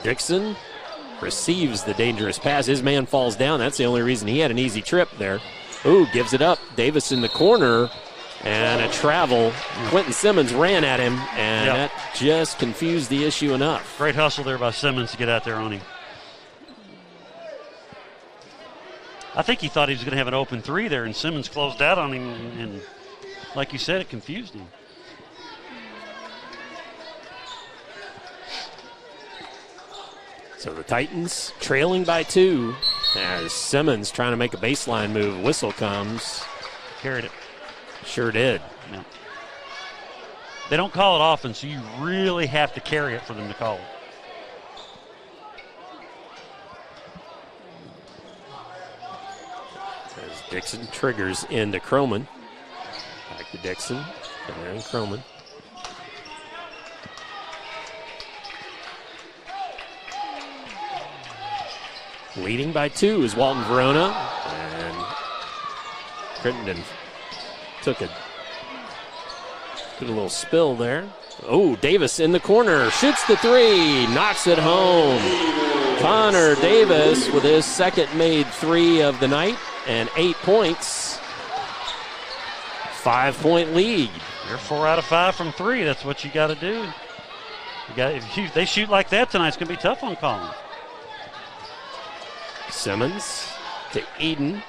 Dixon receives the dangerous pass. His man falls down. That's the only reason he had an easy trip there. Ooh, gives it up. Davis in the corner. And a travel. Quentin Simmons ran at him, and that just confused the issue enough. Great hustle there by Simmons to get out there on him. I think he thought he was going to have an open three there, and Simmons closed out on him, and like you said, it confused him. So the Titans trailing by 2 as Simmons trying to make a baseline move. Whistle comes. Carried it. Sure did. Yeah. They don't call it often, so you really have to carry it for them to call it. As Dixon triggers into Croman. Back to Dixon and Croman. Leading by 2 is Walton-Verona, and Crittenden took a little spill there. Oh, Davis in the corner, shoots the 3, knocks it home. Connor Davis with his second made 3 of the night and 8 points. 5-point lead. You're 4 out of 5 from 3. That's what you got to do. If they shoot like that tonight, it's going to be tough on Collins. Simmons to Eden.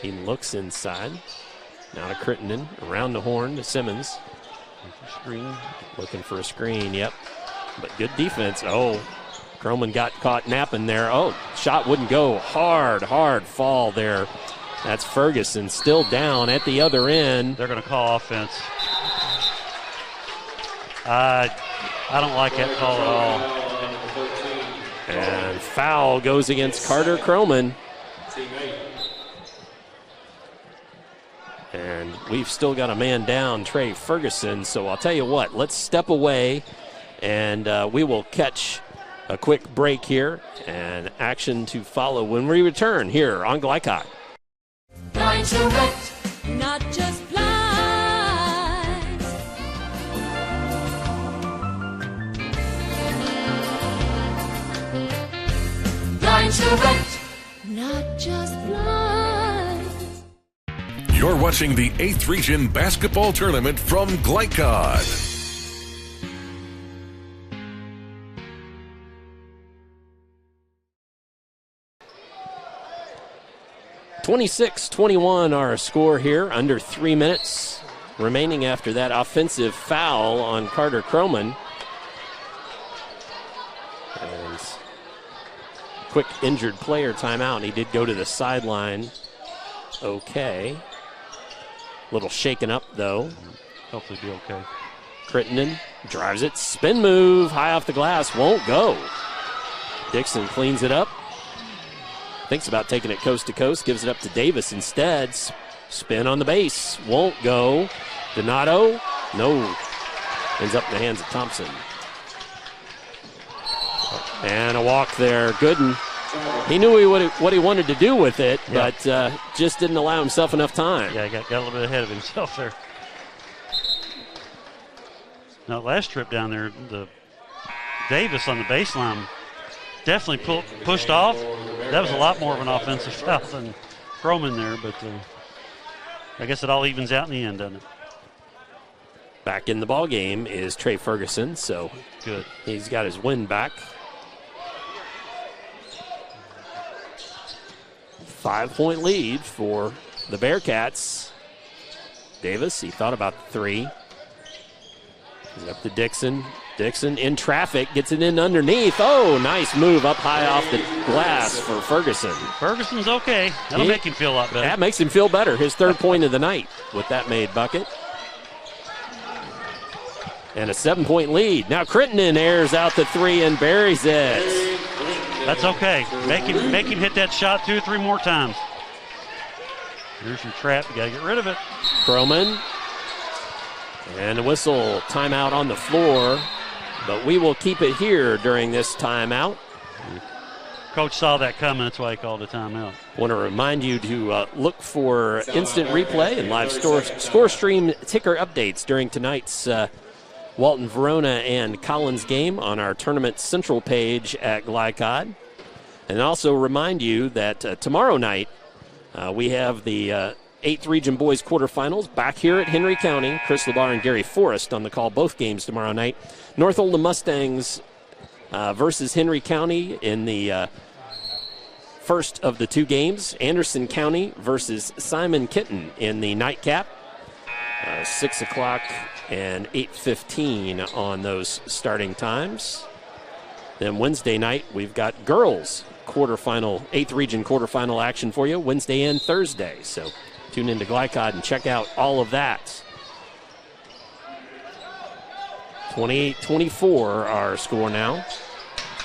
Eden looks inside. Now to Crittenden. Around the horn to Simmons. Looking for a screen, yep. But good defense. Oh, Croman got caught napping there. Oh, shot wouldn't go. Hard fall there. That's Ferguson still down at the other end. They're going to call offense. I don't like that call at all. And foul goes against Carter Croman. And we've still got a man down, Trey Ferguson. So I'll tell you what, let's step away and we will catch a quick break here and action to follow when we return here on Glycod. Not just blind. Blind to rent. Not just blind. watching the 8th Region Basketball Tournament from Glycod. 26-21 our score here, under 3 minutes remaining after that offensive foul on Carter Croman. And quick injured player timeout. He did go to the sideline. Okay. Little shaken up though. Hopefully be okay. Crittenden drives it, spin move, high off the glass, won't go. Dixon cleans it up. Thinks about taking it coast to coast, gives it up to Davis instead. Spin on the base, won't go. Donato, no. Ends up in the hands of Thompson. And a walk there, Gooden. He knew what he wanted to do with it, but just didn't allow himself enough time. Yeah, got a little bit ahead of himself there. Now, last trip down there, the Davis on the baseline definitely pushed off. That was a lot more of an offensive foul than Croman there, but I guess it all evens out in the end, doesn't it? Back in the ball game is Trey Ferguson, so good. He's got his win back. 5-point lead for the Bearcats. Davis, he thought about the three. He's up to Dixon. Dixon in traffic, gets it in underneath. Oh, nice move up high off the glass for Ferguson. Ferguson's okay. That'll make him feel a lot better. That makes him feel better. His third point of the night with that made bucket. And a 7-point lead. Now Crittenden airs out the three and buries it. That's okay. Make him hit that shot 2 or 3 more times. Here's your trap. You got to get rid of it. Croman. And a whistle, timeout on the floor. But we will keep it here during this timeout. Coach saw that coming. That's why he called a timeout. Want to remind you to look for instant replay and live score stream ticker updates during tonight's Walton-Verona and Collins game on our Tournament Central page at Glycod. And also remind you that tomorrow night we have the 8th Region Boys quarterfinals back here at Henry County. Chris LeBar and Gary Forrest on the call both games tomorrow night. North Oldham Mustangs versus Henry County in the first of the 2 games. Anderson County versus Simon Kitten in the nightcap. 6 o'clock and 8:15 on those starting times. Then Wednesday night, we've got girls quarterfinal, 8th Region quarterfinal action for you Wednesday and Thursday. So tune into Glycod and check out all of that. 28-24 our score now.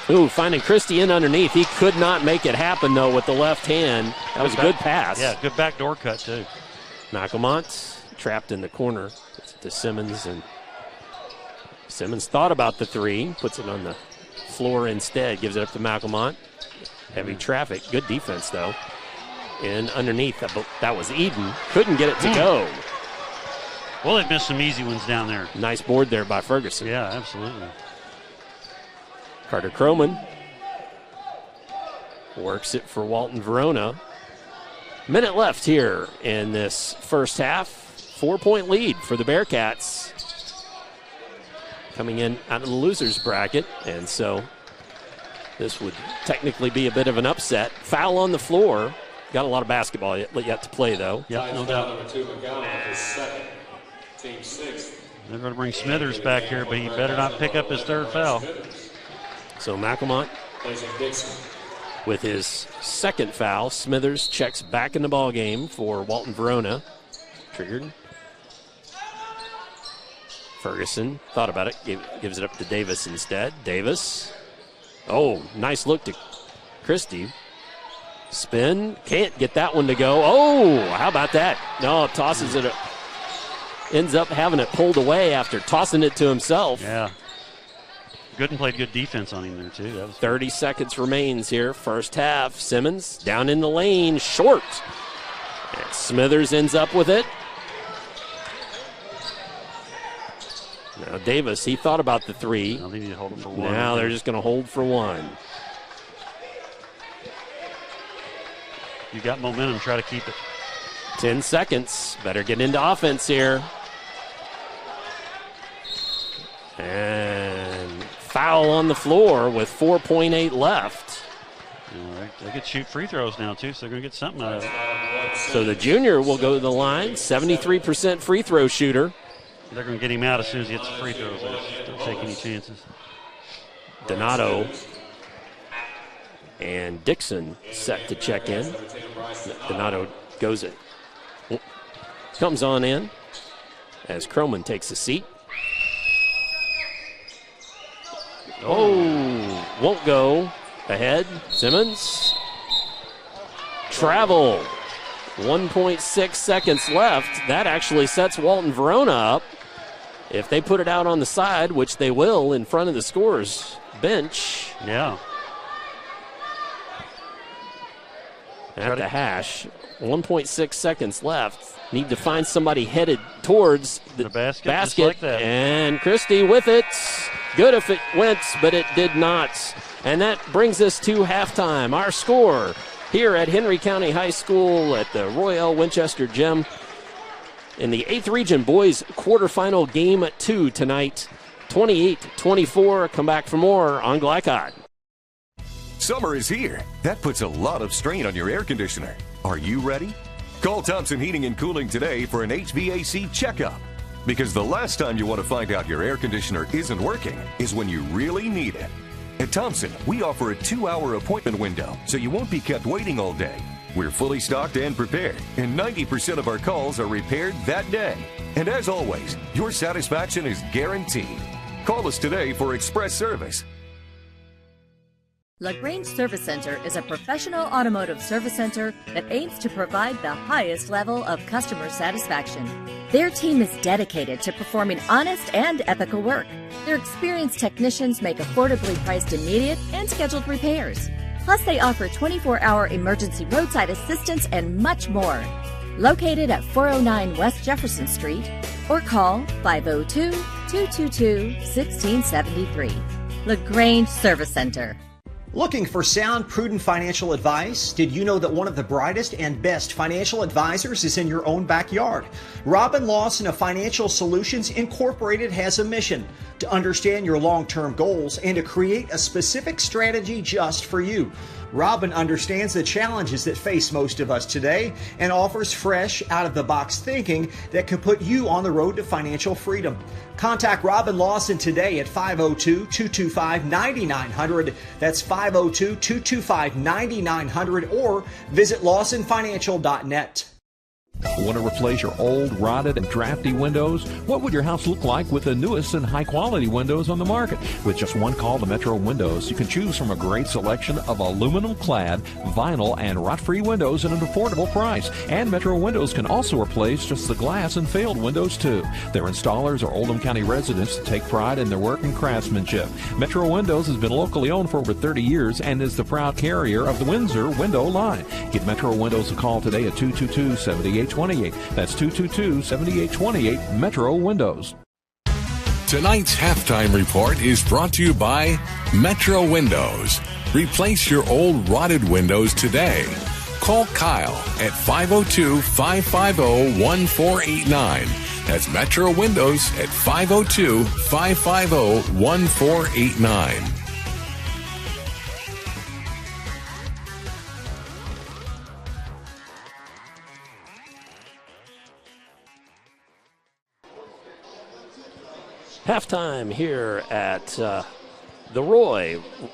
Ooh, finding Christie in underneath. He could not make it happen, though, with the left hand. That was a good pass. Yeah, good backdoor cut, too. McElmont trapped in the corner to Simmons, and Simmons thought about the three, puts it on the floor instead, gives it up to McElmont. Heavy traffic, good defense, though. And underneath, that was Eden. Couldn't get it to go. Well, they've missed some easy ones down there. Nice board there by Ferguson. Yeah, absolutely. Carter Croman works it for Walton-Verona. Minute left here in this first half. 4-point lead for the Bearcats. Coming in out of the loser's bracket, and so this would technically be a bit of an upset. Foul on the floor. Got a lot of basketball yet to play, though. Yep, no doubt. Number 2, McGowan, is second. Team 6th. They're going to bring Smithers back here, but he better not pick up his third foul. So McElmont with his second foul. Smithers checks back in the ball game for Walton-Verona. Triggered. Ferguson thought about it, gives it up to Davis instead. Davis. Oh, nice look to Christie. Spin, can't get that one to go. Oh, how about that? No, tosses it. Ends up having it pulled away after tossing it to himself. Yeah. Gooden played good defense on him there, too. That was 30 seconds remains here, first half. Simmons down in the lane, short. And Smithers ends up with it. Now Davis, he thought about the three. Now they need to hold it for one. Now they're just going to hold for one. You got momentum, try to keep it. 10 seconds. Better get into offense here. And foul on the floor with 4.8 left. They could shoot free throws now, too, so they're going to get something out of it. So the junior will go to the line, 73% free throw shooter. They're going to get him out as soon as he hits the free throws. They just don't take any chances. Donato and Dixon set to check in. Donato goes it. Comes on in as Croman takes a seat. Oh, won't go. Ahead, Simmons. Travel. 1.6 seconds left. That actually sets Walton-Verona up. If they put it out on the side, which they will in front of the scorers bench. Yeah. At the hash. 1.6 seconds left. Need to find somebody headed towards the basket. Just like that. And Christie with it. Good if it went, but it did not. And that brings us to halftime. Our score here at Henry County High School at the Royal Winchester Gym in the 8th Region Boys Quarterfinal Game 2 tonight. 28-24. Come back for more on Glycod. Summer is here. That puts a lot of strain on your air conditioner. Are you ready? Call Thompson Heating and Cooling today for an HVAC checkup. Because the last time you want to find out your air conditioner isn't working is when you really need it. At Thompson, we offer a 2-hour appointment window, so you won't be kept waiting all day. We're fully stocked and prepared, and 90% of our calls are repaired that day. And as always, your satisfaction is guaranteed. Call us today for express service. LaGrange Service Center is a professional automotive service center that aims to provide the highest level of customer satisfaction. Their team is dedicated to performing honest and ethical work. Their experienced technicians make affordably priced immediate and scheduled repairs. Plus, they offer 24-hour emergency roadside assistance and much more. Located at 409 West Jefferson Street, or call 502-222-1673. LaGrange Service Center. Looking for sound, prudent financial advice? Did you know that one of the brightest and best financial advisors is in your own backyard? Robin Lawson of Financial Solutions Incorporated has a mission to understand your long-term goals and to create a specific strategy just for you. Robin understands the challenges that face most of us today and offers fresh, out-of-the-box thinking that can put you on the road to financial freedom. Contact Robin Lawson today at 502-225-9900. That's 502-225-9900 or visit lawsonfinancial.net. Want to replace your old, rotted, and drafty windows? What would your house look like with the newest and high-quality windows on the market? With just one call to Metro Windows, you can choose from a great selection of aluminum-clad, vinyl, and rot-free windows at an affordable price. And Metro Windows can also replace just the glass and failed windows, too. Their installers are Oldham County residents that take pride in their work and craftsmanship. Metro Windows has been locally owned for over 30 years and is the proud carrier of the Windsor window line. Give Metro Windows a call today at 222-7828. That's 222-7828 Metro Windows. Tonight's halftime report is brought to you by Metro Windows. Replace your old rotted windows today. Call Kyle at 502-550-1489. That's Metro Windows at 502-550-1489. Halftime here at the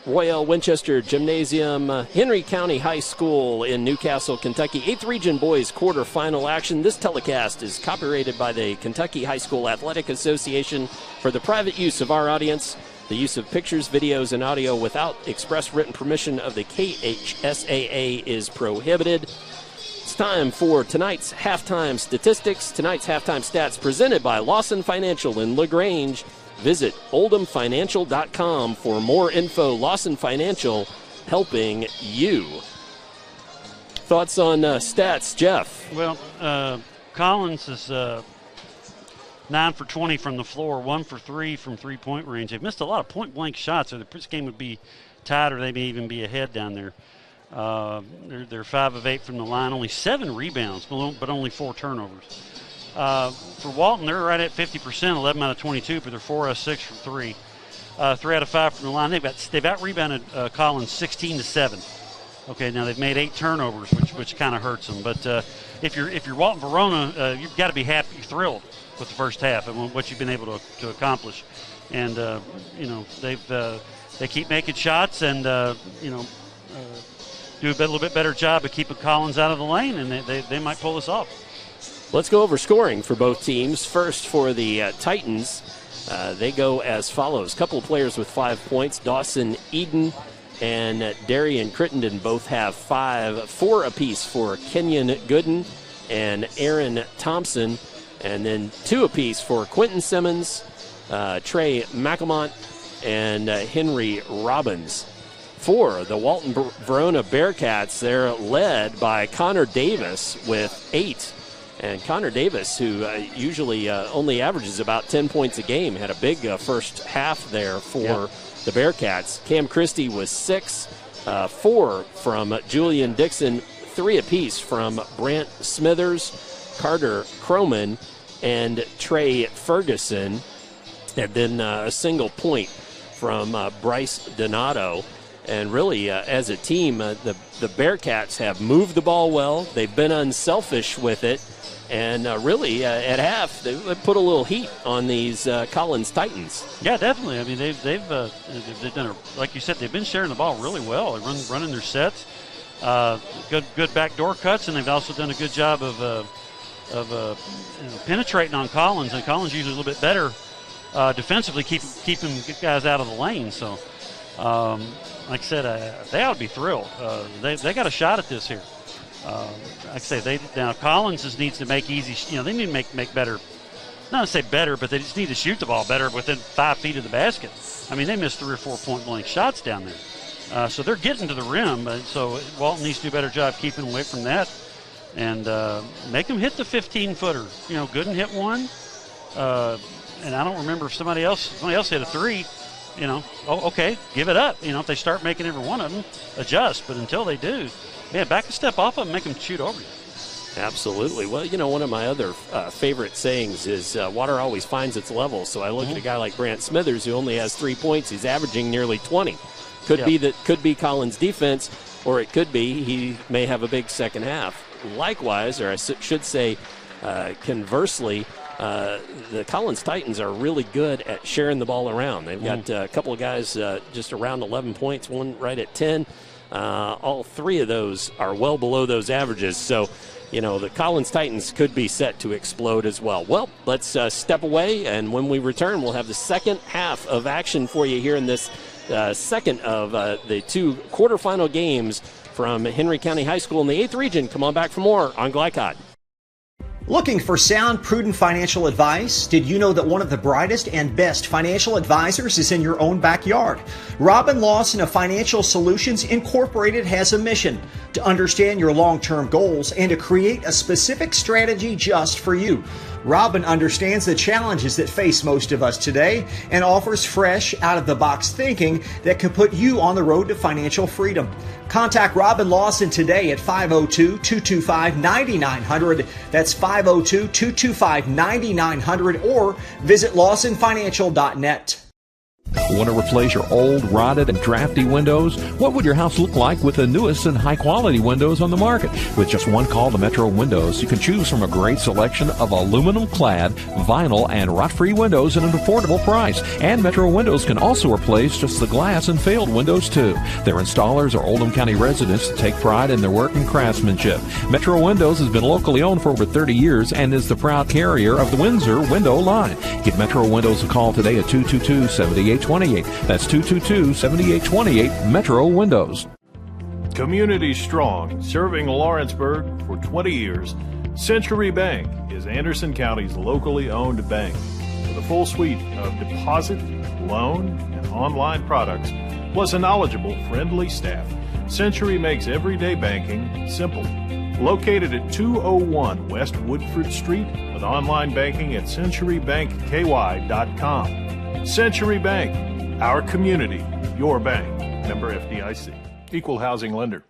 Royal Winchester Gymnasium, Henry County High School in Newcastle, Kentucky. 8th Region Boys quarterfinal action. This telecast is copyrighted by the Kentucky High School Athletic Association for the private use of our audience. The use of pictures, videos, and audio without express written permission of the KHSAA is prohibited. It's time for tonight's halftime statistics. Tonight's halftime stats presented by Lawson Financial in LaGrange. Visit oldhamfinancial.com for more info. Lawson Financial, helping you. Thoughts on stats, Jeff? Well, Collins is 9 for 20 from the floor, 1 for 3 from three-point range. They've missed a lot of point-blank shots, so this game would be tied or they may even be ahead down there. They're 5 of 8 from the line, only 7 rebounds, but only 4 turnovers. For Walton, they're right at 50%, 11 out of 22, but they're 4 out of 6 from 3. 3 out of 5 from the line. They've out-rebounded Collins 16-7. Okay, now they've made 8 turnovers, which kind of hurts them. But if you're Walton-Verona, you've got to be happy, thrilled with the first half and what you've been able to accomplish. And they keep making shots and do a little bit better job of keeping Collins out of the lane, and they might pull this off. Let's go over scoring for both teams. First for the Titans, they go as follows. Couple of players with 5 points. Dawson Eden and Darian Crittenden both have 4 apiece for Kenyon Gooden and Aaron Thompson, and then 2 apiece for Quentin Simmons, Trey McAmont, and Henry Robbins. For the Walton-Verona Bearcats, they're led by Connor Davis with 8. And Connor Davis, who usually only averages about 10 points a game, had a big first half there for the Bearcats. Cam Christie was 6, 4 from Julian Dixon, 3 apiece from Brant Smithers, Carter Croman, and Trey Ferguson. And then a single point from Bryce Donato. And really, as a team, the Bearcats have moved the ball well. They've been unselfish with it. And really, at half, they put a little heat on these Collins Titans. Yeah, definitely. I mean, they've done like you said, they've been sharing the ball really well. They're running their sets, good backdoor cuts, and they've also done a good job of penetrating on Collins. And Collins usually a little bit better defensively, keeping guys out of the lane. So, like I said, they ought to be thrilled. They got a shot at this here. Like I say, now Collins needs to make easy. They need to make better. Not to say better, but they just need to shoot the ball better within 5 feet of the basket. I mean, they missed 3 or 4 point blank shots down there, so they're getting to the rim. So Walton needs to do a better job keeping away from that, and make them hit the 15-footer. Gooden hit one, and I don't remember if somebody else hit a 3. Okay, give it up. If they start making every one of them, adjust. But until they do, back a step off them and make them shoot over you. Absolutely. Well, one of my other favorite sayings is water always finds its level. So I look at a guy like Brant Smithers, who only has 3 points. He's averaging nearly 20. Could be Collins' defense, or it could be he may have a big second half. Likewise, or I should say conversely, the Collins Titans are really good at sharing the ball around. They've got a couple of guys just around 11 points, one right at 10. All 3 of those are well below those averages. So, the Collins Titans could be set to explode as well. Well, let's step away, and when we return, we'll have the second half of action for you here in this second of the 2 quarterfinal games from Henry County High School in the 8th region. Come on back for more on Glycod. Looking for sound, prudent financial advice? Did you know that one of the brightest and best financial advisors is in your own backyard? Robin Lawson of Financial Solutions Incorporated has a mission to understand your long-term goals and to create a specific strategy just for you. Robin understands the challenges that face most of us today and offers fresh, out-of-the-box thinking that can put you on the road to financial freedom. Contact Robin Lawson today at 502-225-9900. That's 502-225-9900, or visit lawsonfinancial.net. Want to replace your old, rotted, and drafty windows? What would your house look like with the newest and high-quality windows on the market? With just one call to Metro Windows, you can choose from a great selection of aluminum-clad, vinyl, and rot-free windows at an affordable price. And Metro Windows can also replace just the glass and failed windows, too. Their installers are Oldham County residents that take pride in their work and craftsmanship. Metro Windows has been locally owned for over 30 years and is the proud carrier of the Windsor window line. Give Metro Windows a call today at 222-7828. That's 222-7828, Metro Windows. Community strong, serving Lawrenceburg for 20 years, Century Bank is Anderson County's locally owned bank. With a full suite of deposit, loan, and online products, plus a knowledgeable, friendly staff, Century makes everyday banking simple. Located at 201 West Woodford Street, with online banking at centurybankky.com. Century Bank, our community, your bank. Member FDIC. Equal housing lender.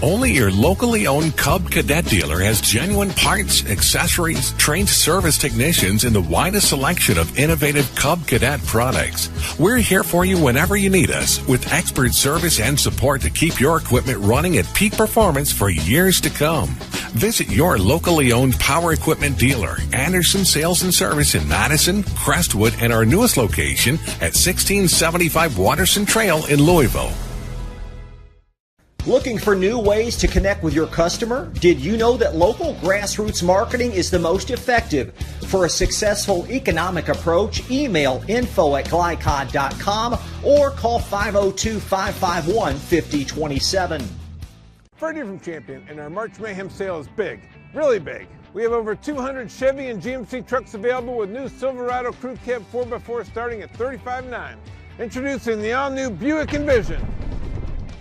Only your locally owned Cub Cadet dealer has genuine parts, accessories, trained service technicians, and the widest selection of innovative Cub Cadet products. We're here for you whenever you need us, with expert service and support to keep your equipment running at peak performance for years to come. Visit your locally owned power equipment dealer, Anderson Sales and Service in Madison, Crestwood, and our newest location at 1675 Waterson Trail in Louisville. Looking for new ways to connect with your customer? Did you know that local grassroots marketing is the most effective? For a successful economic approach, email info@glycod.com or call 502-551-5027. Ferdy from Champion, and our March Mayhem sale is big, really big. We have over 200 Chevy and GMC trucks available with new Silverado Crew Cab 4x4 starting at $35,900. Introducing the all-new Buick Envision.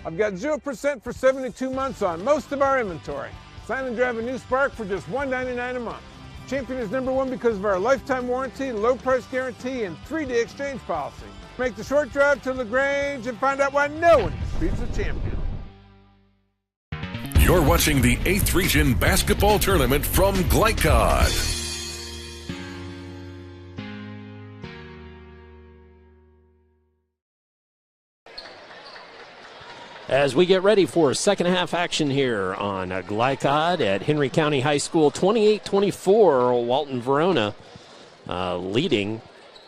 I've got 0% for 72 months on most of our inventory. Sign and drive a new Spark for just $199 a month. Champion is #1 because of our lifetime warranty, low price guarantee, and 3-day exchange policy. Make the short drive to LaGrange and find out why no one beats a Champion. You're watching the 8th Region Basketball Tournament from Glycod. As we get ready for second half action here on Glycod at Henry County High School, 28-24, Walton-Verona leading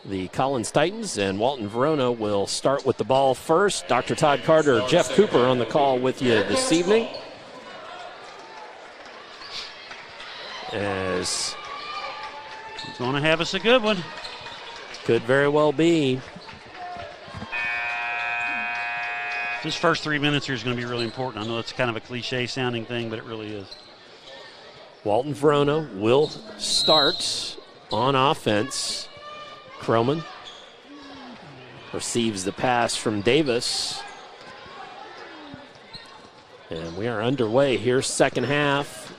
the Collins Titans, and Walton-Verona will start with the ball first. Dr. Todd Carter, Jeff Cooper on the call with you this evening. As he's going to have us a good one. Could very well be. This first 3 minutes here is going to be really important. I know it's kind of a cliche sounding thing, but it really is. Walton-Verona will start on offense. Croman receives the pass from Davis. And we are underway here, second half.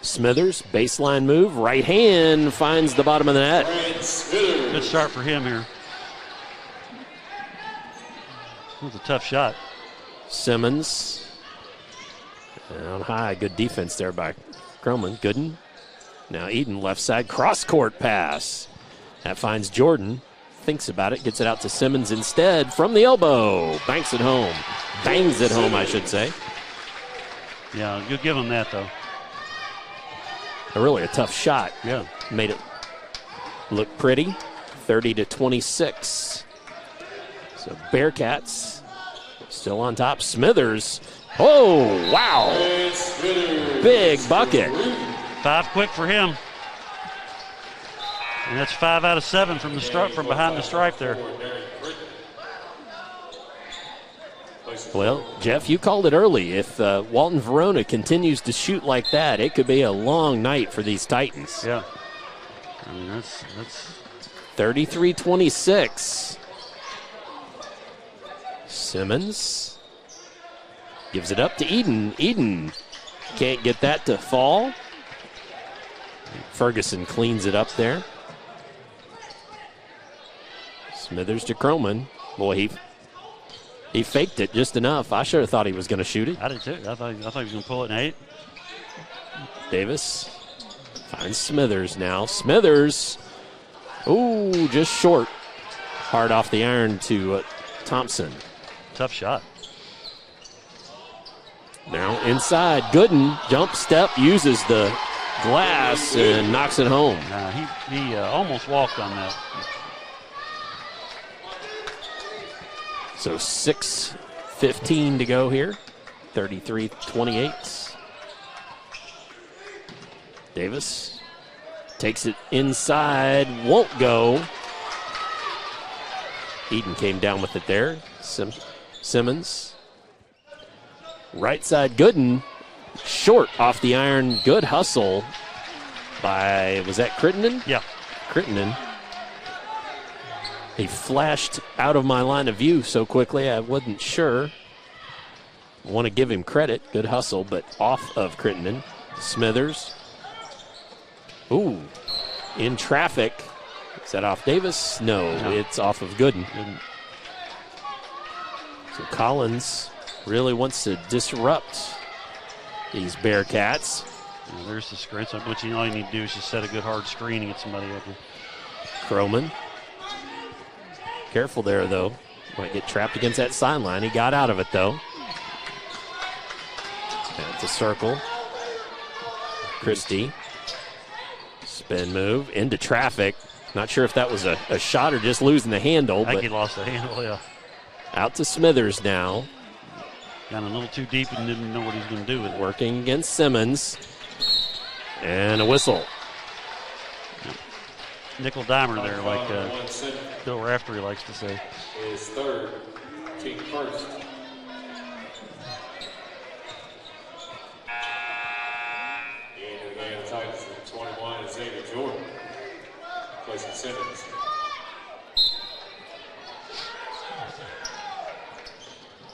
Smithers, baseline move, right hand, finds the bottom of the net. Good start for him here. That was a tough shot. Simmons down high, good defense there by Croman. Gooden. Now Eden, left side, cross-court pass. That finds Jordan, thinks about it, gets it out to Simmons instead from the elbow. Banks it home. Bangs it home, I should say. Yeah, you'll give him that, though. Really a tough shot. Yeah. Made it look pretty. 30-26. So Bearcats still on top. Smithers. Oh, wow. Big bucket. 5 quick for him. And that's 5 out of 7 from the from behind the stripe there. Well, Jeff, you called it early. If Walton-Verona continues to shoot like that, it could be a long night for these Titans. Yeah. I mean, that's 33-26. Simmons gives it up to Eden. Eden can't get that to fall. Ferguson cleans it up there. Smithers to Croman. Boy, he faked it just enough. I sure have thought he was going to shoot it. I did too. I thought he was going to pull it in 8. Davis finds Smithers now. Smithers, ooh, just short. Hard off the iron to Thompson. Tough shot. Now inside, Gooden, jump step, uses the glass and knocks it home. He almost walked on that. So 6:15 to go here. 33-28. Davis takes it inside, won't go. Eden came down with it there. Simmons. Right side, Gooden. Short off the iron. Good hustle by, was that Crittenden? Yeah. Crittenden. He flashed out of my line of view so quickly I wasn't sure. Want to give him credit. Good hustle, but off of Crittenden. Smithers. Ooh. In traffic. Is that off Davis? No, it's off of Gooden. So Collins really wants to disrupt these Bearcats. There's the screen, so all you need to do is just set a good hard screen and get somebody open. Croman. Careful there, though. Might get trapped against that sideline. He got out of it, though. That's a circle. Christie. Spin move into traffic. Not sure if that was a shot or just losing the handle. I think he lost the handle, yeah. Out to Smithers now. Got a little too deep and didn't know what he was going to do with it. Working against Simmons. And a whistle. Nickel dimer there, like Bill Raftery likes to say. Is third, team first. And again, the Titans at 21 is Xavier Jordan. Placing Simmons.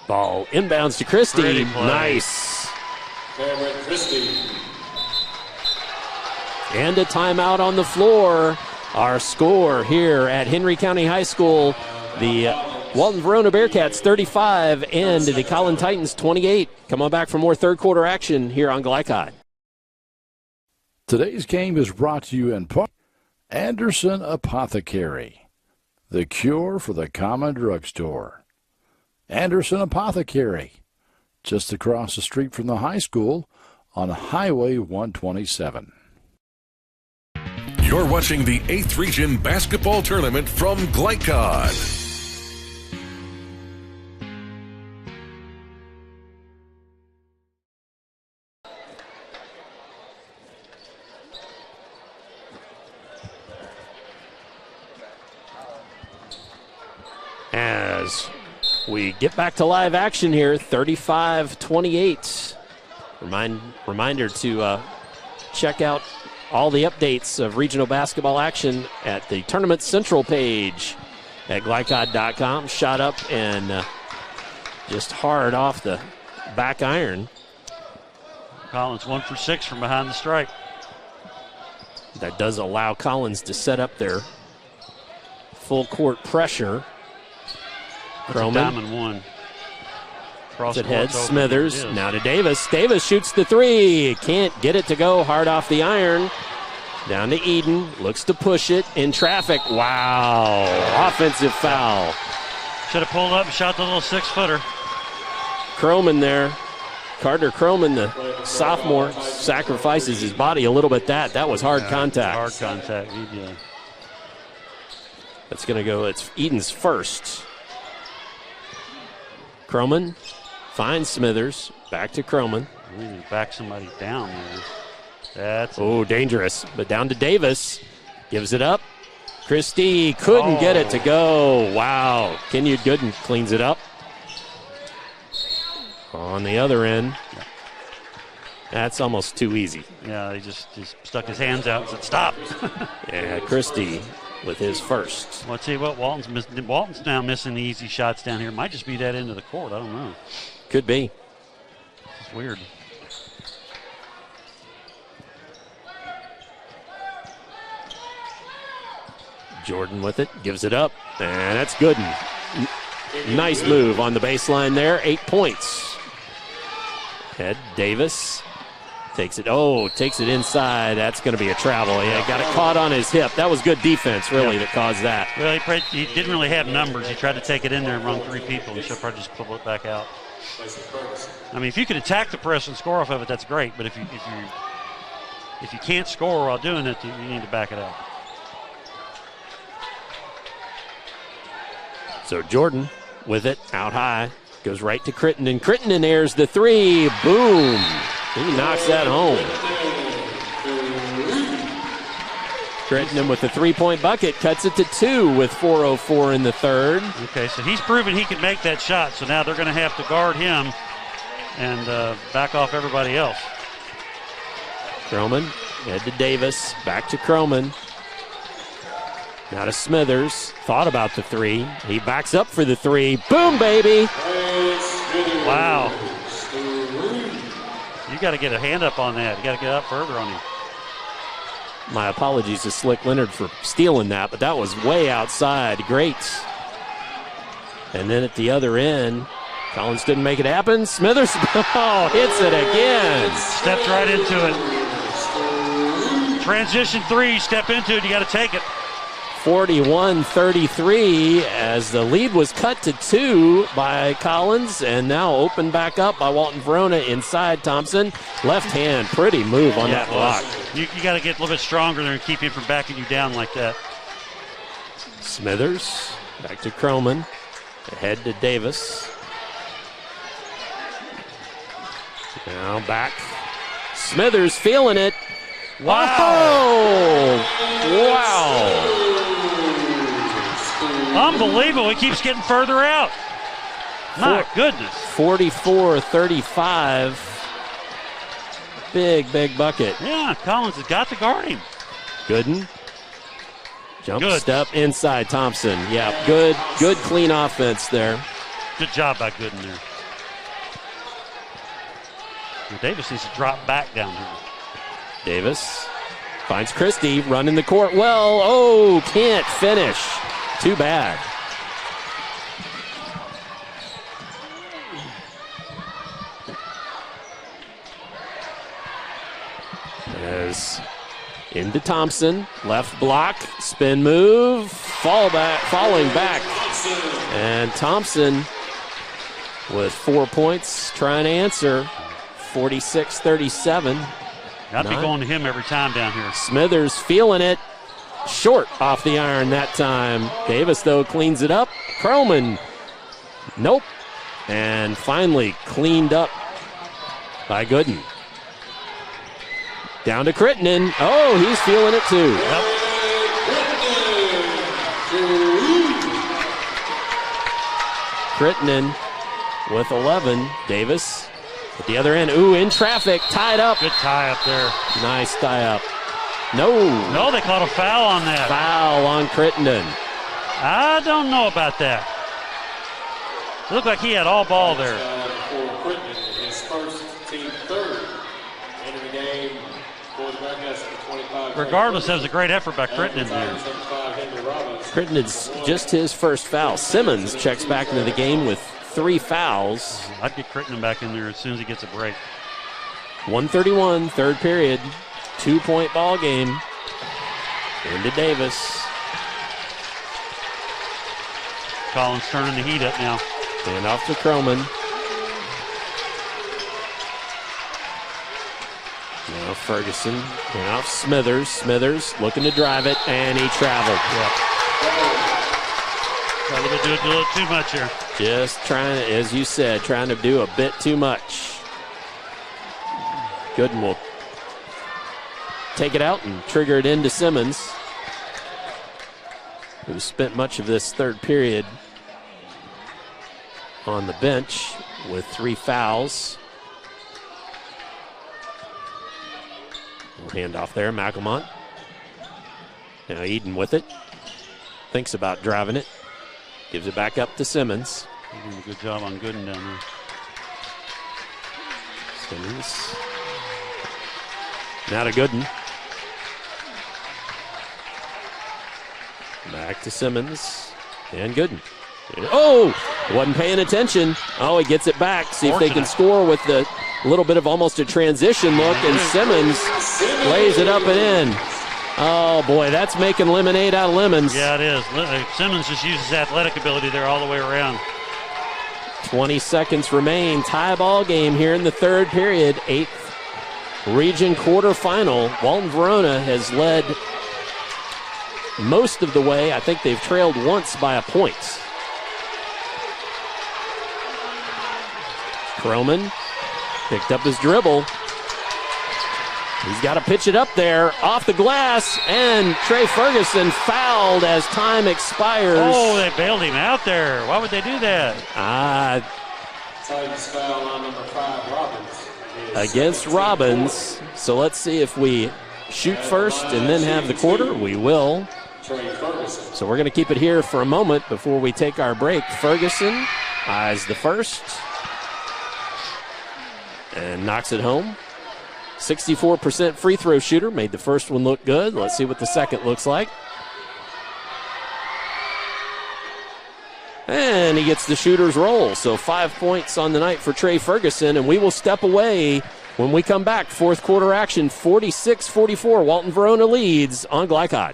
Ball inbounds to Christie. Nice. Cameron Christie. And a timeout on the floor. Our score here at Henry County High School, the Walton-Verona Bearcats 35 and the Collin Titans 28. Come on back for more third quarter action here on Glycod. Today's game is brought to you in part Anderson Apothecary, the cure for the common drugstore. Anderson Apothecary, just across the street from the high school on Highway 127. You're watching the 8th Region Basketball Tournament from Glycod. As we get back to live action here, 35-28. Reminder to check out all the updates of regional basketball action at the Tournament Central page at glycod.com. Shot up and just hard off the back iron. Collins 1 for 6 from behind the stripe. That does allow Collins to set up their full court pressure. Croman. Diamond one. It heads Smithers. Now to Davis. Davis shoots the three. Can't get it to go. Hard off the iron. Down to Eden. Looks to push it in traffic. Wow. Offensive foul. Should have pulled up and shot the little 6-footer. Croman there. Carter Croman, the sophomore, sacrifices his body a little bit. That was hard contact. Hard contact. Yeah. That's going to go. It's Eden's first. Croman finds Smithers. Back to Croman. Back somebody down there. That's dangerous. But down to Davis. Gives it up. Christie couldn't get it to go. Wow. Kenyon Gooden cleans it up. On the other end. That's almost too easy. Yeah, he just stuck his hands out and said, stop. Yeah, Christie with his first. Well, I'll tell you what, Walton's now missing the easy shots down here. Might just be that end of the court. I don't know. Could be. It's weird. Jordan with it, gives it up, and that's Gooden. Nice move on the baseline there, 8 points. Ed Davis takes it inside. That's going to be a travel. Yeah, got it caught on his hip. That was good defense, really, that caused that. Well, he didn't really have numbers. He tried to take it in there and run 3 people. He should probably just pull it back out. I mean, if you could attack the press and score off of it, that's great. But if you can't score while doing it, you need to back it out. So Jordan with it out high. Goes right to Crittenden. Crittenden airs the three. Boom. He knocks that home. Crittenden with the 3-point bucket. Cuts it to 2 with 4:04 in the third. Okay, so he's proven he can make that shot. So now they're going to have to guard him and back off everybody else. Croman, head to Davis. Back to Croman. Now to Smithers. Thought about the three. He backs up for the three. Boom, baby. Wow. You got to get a hand up on that. You got to get up further on him. My apologies to Slick Leonard for stealing that, but that was way outside. Great. And then at the other end, Collins didn't make it happen. Smithers hits it again. Steps right into it. Transition three, step into it, you got to take it. 41-33 as the lead was cut to 2 by Collins and now opened back up by Walton-Verona inside Thompson. Left hand, pretty move on that block. You got to get a little bit stronger there and keep him from backing you down like that. Smithers back to Croman. Ahead to Davis. Now back. Smithers feeling it. Wow. Oh, wow. Unbelievable. He keeps getting further out. My goodness. 44-35. Big bucket. Yeah, Collins has got to guard him. Gooden. Jump step inside Thompson. Yeah, good clean offense there. Good job by Gooden there. Now Davis needs to drop back down here. Davis finds Christie running the court well. Oh, can't finish. Too bad. As into Thompson, left block, spin move, falling back. And Thompson with 4 points, trying to answer. 46-37. Got to be going to him every time down here. Smithers feeling it. Short off the iron that time. Davis, though, cleans it up. Croman, nope. And finally cleaned up by Gooden. Down to Crittenden. Oh, he's feeling it too. Yep. Crittenden with 11. Davis at the other end. Ooh, in traffic, tied up. Good tie up there. Nice tie up. No, they caught a foul on that. Foul on Crittenden. I don't know about that. It looked like he had all ball there. For Crittenden, his first team third into the game. Regardless, that was a great effort by Crittenden there. Crittenden's just his first foul. Simmons checks back into the game with 3 fouls. I'd get Crittenden back in there as soon as he gets a break. 1:31, third period. 2-point ball game. Into Davis. Collins turning the heat up now. And off to Croman. Now Ferguson. And off Smithers. Smithers looking to drive it, and he traveled. Yep. Trying to do a little too much here. Just trying to, as you said, trying to do a bit too much. Gooden will take it out and trigger it into Simmons, who spent much of this third period on the bench with 3 fouls. Hand off there, McElmont. Now Eden with it. Thinks about driving it. Gives it back up to Simmons. He's doing a good job on Gooden down there. Simmons. Now to Gooden. Back to Simmons and Gooden. Oh, wasn't paying attention. Oh, he gets it back. See if they can score with the little bit of almost a transition look, and Simmons lays it up and in. Oh, boy, that's making lemonade out of lemons. Yeah, it is. Simmons just uses athletic ability there all the way around. 20 seconds remain. Tie ball game here in the third period. 8th region quarterfinal. Walton-Verona has led most of the way. I think they've trailed once by a point. Croman picked up his dribble. He's got to pitch it up there off the glass, and Trey Ferguson fouled as time expires. Oh, they bailed him out there. Why would they do that? Titans foul on number 5, Robbins. Against Robbins. So let's see if we shoot first and then have the quarter. We will. So we're going to keep it here for a moment before we take our break. Ferguson eyes the first and knocks it home. 64% free throw shooter. Made the first one look good. Let's see what the second looks like. And he gets the shooter's roll. So 5 points on the night for Trey Ferguson, and we will step away when we come back. Fourth quarter action, 46-44. Walton-Verona leads on Glycod.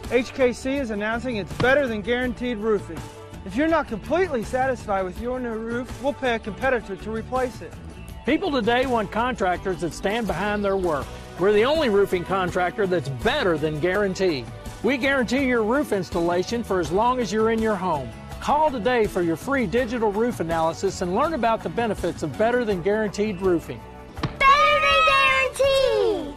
HKC is announcing it's better than guaranteed roofing. If you're not completely satisfied with your new roof, we'll pay a competitor to replace it. People today want contractors that stand behind their work. We're the only roofing contractor that's better than guaranteed. We guarantee your roof installation for as long as you're in your home. Call today for your free digital roof analysis and learn about the benefits of better than guaranteed roofing. Better than guaranteed!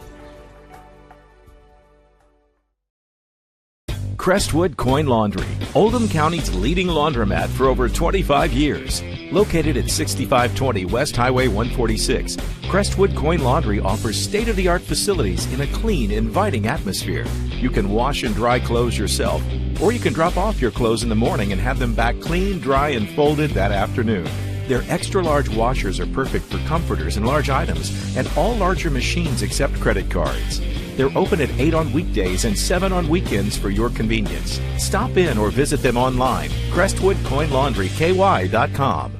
Crestwood Coin Laundry, Oldham County's leading laundromat for over 25 years. Located at 6520 West Highway 146, Crestwood Coin Laundry offers state-of-the-art facilities in a clean, inviting atmosphere. You can wash and dry clothes yourself, or you can drop off your clothes in the morning and have them back clean, dry, and folded that afternoon. Their extra-large washers are perfect for comforters and large items, and all larger machines accept credit cards. They're open at 8 on weekdays and 7 on weekends for your convenience. Stop in or visit them online, CrestwoodCoinLaundryKY.com.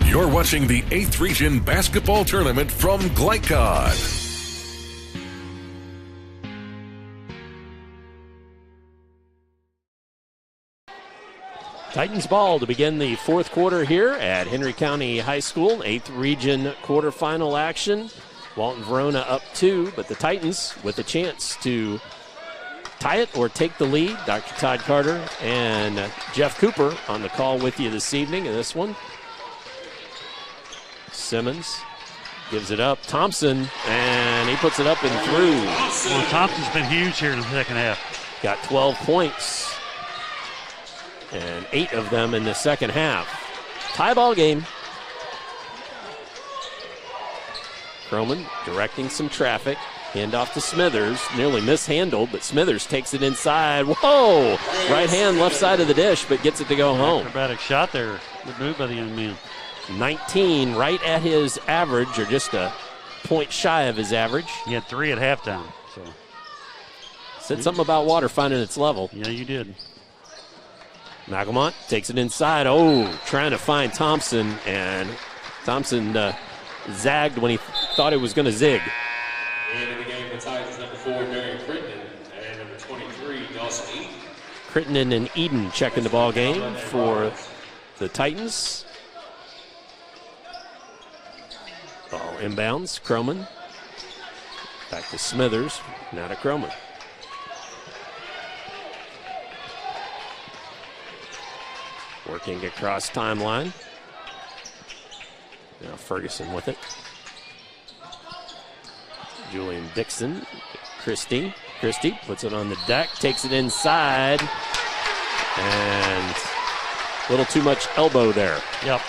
You're watching the 8th Region Basketball Tournament from Glycod. Titans ball to begin the fourth quarter here at Henry County High School. 8th Region quarterfinal action. Walton-Verona up 2, but the Titans with a chance to tie it or take the lead. Dr. Todd Carter and Jeff Cooper on the call with you this evening in this one. Simmons gives it up. Thompson, and he puts it up and through. Well, Thompson's been huge here in the second half. Got 12 points, and 8 of them in the second half. Tie ball game. Croman directing some traffic. Hand off to Smithers. Nearly mishandled, but Smithers takes it inside. Whoa! Right hand, left side of the dish, but gets it to go home. Acrobatic shot there. Good move by the young man. 19, right at his average, or just a point shy of his average. He had 3 at halftime. So said something about water finding its level. Yeah, you did. McElmont takes it inside. Oh, trying to find Thompson, and Thompson zagged when he thought it was going to zig. And in the game, the Titans, number 4, Marion Crittenden, and number 23, Dawson Eden. Crittenden and Eden checking the ball game for the Titans. Ball inbounds. Croman. Back to Smithers. Now to Croman. Working across timeline. Now Ferguson with it. Julian Dixon. Christie puts it on the deck, takes it inside, and a little too much elbow there. Yep.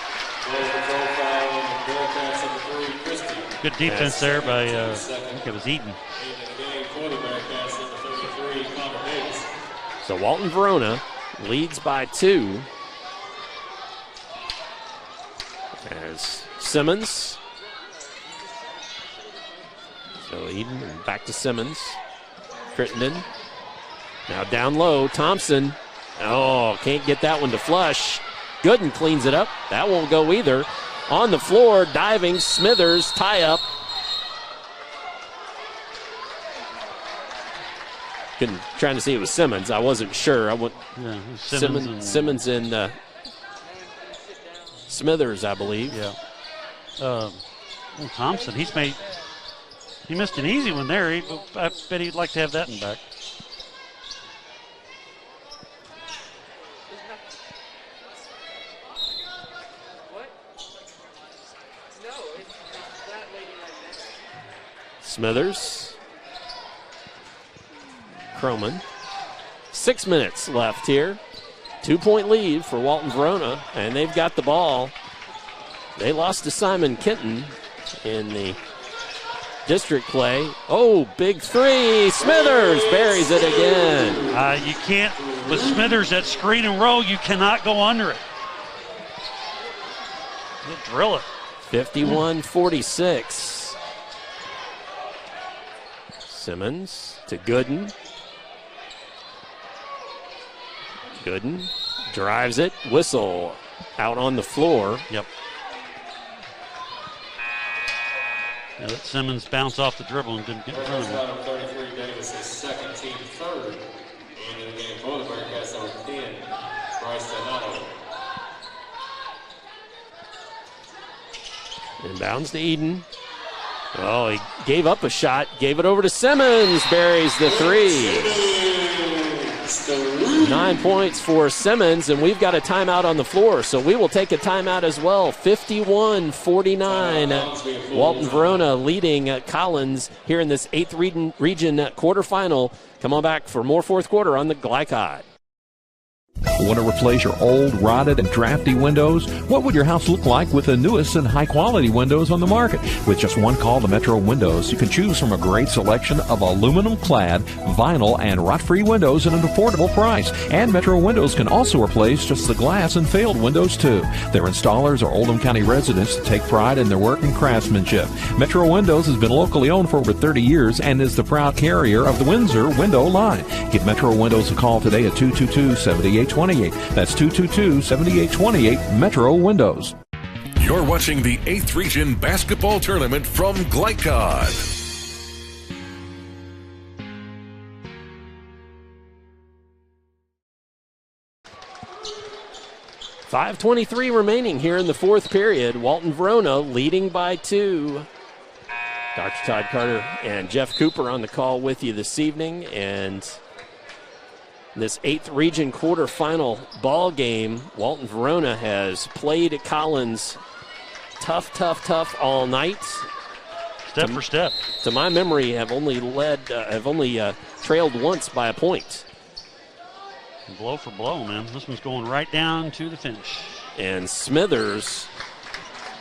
Good defense there by, I think it was Eaton. So Walton-Verona leads by 2. As Simmons. So Eden and back to Simmons. Crittenden. Now down low. Thompson. Oh, can't get that one to flush. Gooden cleans it up. That won't go either. On the floor, diving. Smithers, tie up. Trying to see it was Simmons. I wasn't sure. I went Simmons and Smithers, I believe. Yeah. Thompson, he missed an easy one there. I bet he'd like to have that in back. Smithers. Croman. 6 minutes left here. 2-point lead for Walton-Verona, and they've got the ball. They lost to Simon Kenton in the district play. Oh, big three. Smithers buries it again. You can't, with Smithers at screen and roll, you cannot go under it. You'll drill it. 51-46. Simmons to Gooden. Gooden drives it. Whistle out on the floor. Yep. Let Simmons bounce off the dribble and didn't get in front of him. Number 33, Davis' second, team third. And in the game for the Bearcats, number 10, Bryce Donato. Inbounds to Eden. Oh, he gave up a shot, gave it over to Simmons, buries the three. 9 points for Simmons, and we've got a timeout on the floor, so we will take a timeout as well. 51-49, Walton-Verona leading Collins here in this 8th region quarterfinal. Come on back for more fourth quarter on the Glycod. Want to replace your old, rotted, and drafty windows? What would your house look like with the newest and high-quality windows on the market? With just one call to Metro Windows, you can choose from a great selection of aluminum-clad, vinyl, and rot-free windows at an affordable price. And Metro Windows can also replace just the glass and failed windows, too. Their installers are Oldham County residents that take pride in their work and craftsmanship. Metro Windows has been locally owned for over 30 years and is the proud carrier of the Windsor window line. Give Metro Windows a call today at 222-7828. That's 222-7828 Metro Windows. You're watching the 8th Region Basketball Tournament from Glycod. .523 remaining here in the fourth period. Walton-Verona leading by 2. Dr. Todd Carter and Jeff Cooper on the call with you this evening, and this 8th region quarterfinal ball game, Walton-Verona has played Collins tough all night. Step for step. To my memory, have only trailed once by a point. Blow for blow, man. This one's going right down to the finish. And Smithers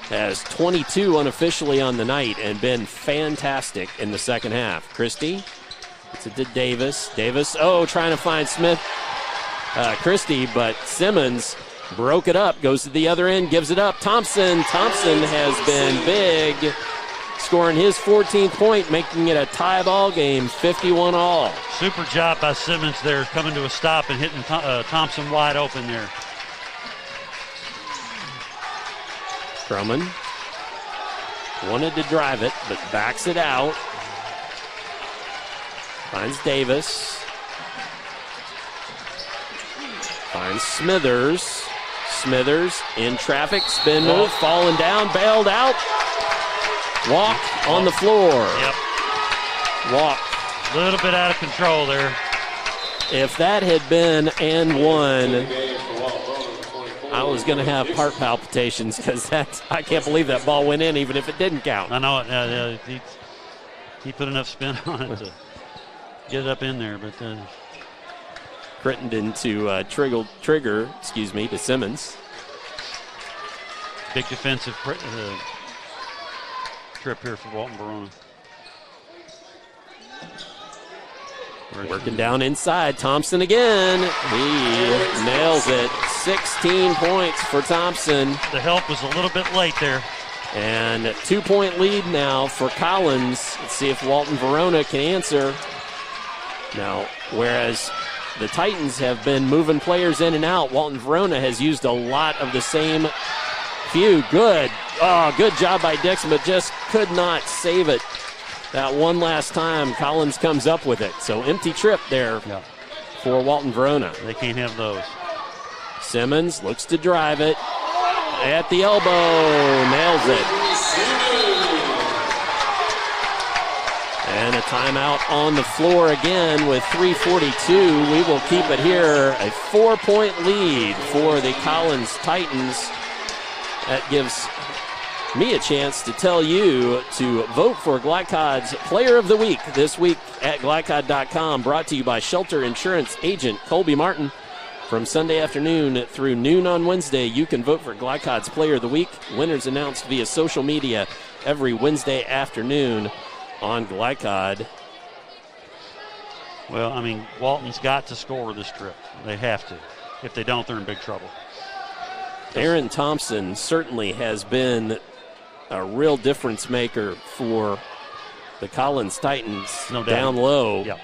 has 22 unofficially on the night and been fantastic in the second half. Christie. It's to Davis. Davis, trying to find Christie, but Simmons broke it up, goes to the other end, gives it up. Thompson has been big, scoring his 14th point, making it a tie ball game, 51 all. Super job by Simmons there, coming to a stop and hitting Thompson wide open there. Drummond wanted to drive it, but backs it out. Finds Davis. Finds Smithers. Smithers in traffic. Spin move. Falling down. Bailed out. Walk on the floor. Yep. Walk. A little bit out of control there. If that had been and one, I was going to have heart palpitations because I can't believe that ball went in even if it didn't count. I know it. He put enough spin on it to get it up in there, but Crittenden to trigger to Simmons. Big defensive trip here for Walton-Verona. Working down inside, Thompson again. He nails it. 16 points for Thompson. The help was a little bit late there. And a 2-point lead now for Collins. Let's see if Walton-Verona can answer. Now, whereas the Titans have been moving players in and out, Walton-Verona has used a lot of the same few. Good job by Dixon, but just could not save it. That one last time, Collins comes up with it. So empty trip there for Walton-Verona. They can't have those. Simmons looks to drive it. At the elbow, nails it. And a timeout on the floor again with 3:42. We will keep it here. A 4-point lead for the Collins Titans. That gives me a chance to tell you to vote for Glycod's Player of the Week this week at Glycod.com. Brought to you by Shelter Insurance Agent Colby Martin. From Sunday afternoon through noon on Wednesday, you can vote for Glycod's Player of the Week. Winners announced via social media every Wednesday afternoon on Glycod. Well, I mean, Walton's got to score this trip. They have to. If they don't, they're in big trouble. Aaron Thompson certainly has been a real difference maker for the Collins Titans. No doubt. Down low. Yep.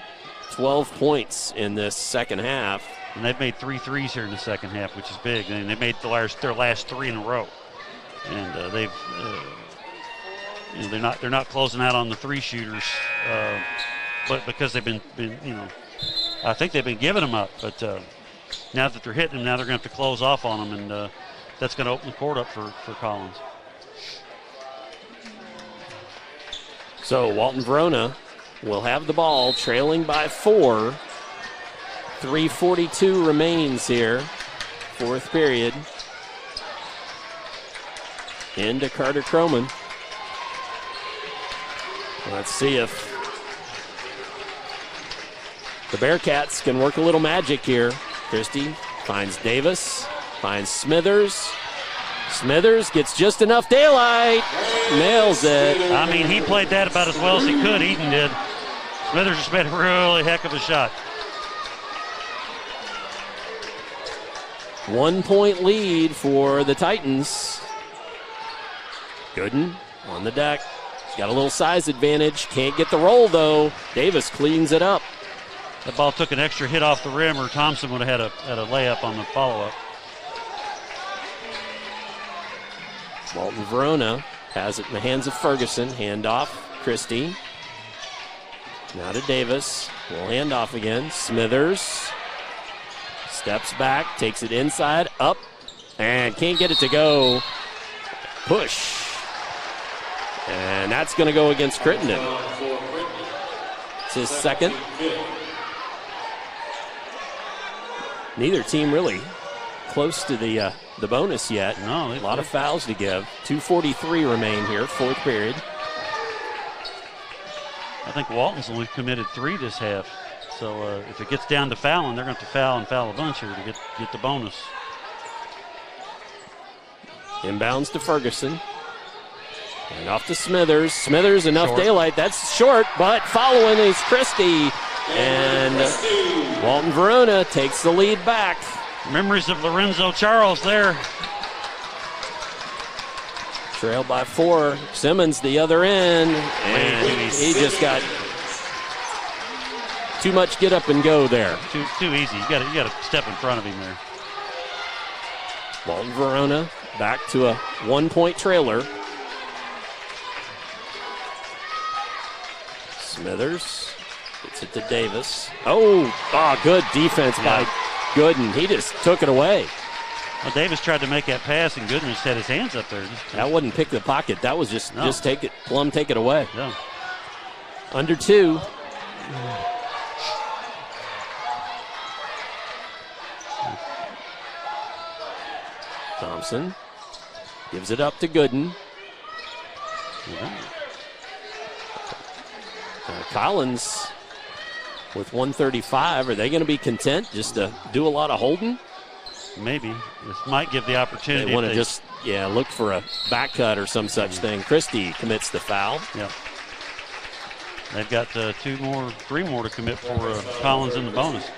12 points in this second half. And they've made 3 threes here in the second half, which is big. And they made their last 3 in a row. And they're not closing out on the 3 shooters, but because they've been I think they've been giving them up. But now that they're hitting them, now they're going to have to close off on them, and that's going to open the court up for Collins. So Walton-Verona will have the ball, trailing by 4. 3:42 remains here, fourth period. Into Carter Croman. Let's see if the Bearcats can work a little magic here. Christie finds Davis, finds Smithers. Smithers gets just enough daylight, nails it. I mean, he played that about as well as he could. Eden did. Smithers just made a really heck of a shot. 1 point lead for the Titans. Gooden on the deck. He's got a little size advantage. Can't get the roll, though. Davis cleans it up. That ball took an extra hit off the rim, or Thompson would have had a layup on the follow-up. Walton-Verona has it in the hands of Ferguson. Handoff, Christie. Now to Davis. Will hand off again. Smithers steps back, takes it inside, up, and can't get it to go. Push. And that's going to go against Crittenden. It's his second. Neither team really close to the bonus yet. No, a lot of fouls to give. 2:43 remain here, fourth period. I think Walton's only committed 3 this half. So if it gets down to fouling, they're going to have to foul and foul a bunch here to get the bonus. Inbounds to Ferguson. And off to Smithers. Smithers, enough Short. daylight. That's short, but following is Christie. And Walton-Verona takes the lead back. Memories of Lorenzo Charles there. Trailed by 4. Simmons the other end. And he just got too much get up and go there. Too easy. You got to step in front of him there. Walton-Verona back to a 1-point trailer. Smithers gets it to Davis. Oh, good defense by Gooden. He just took it away. Well, Davis tried to make that pass, and Gooden just had his hands up there. That wasn't pick the pocket. That was just take it, plumb take it away. Yeah. Under 2. Thompson gives it up to Gooden. Collins with 135. Are they going to be content just to do a lot of holding? Maybe. This might give the opportunity. They want to just look for a back cut or some such thing. Christie commits the foul. Yeah. They've got 3 more to commit for Collins in the bonus.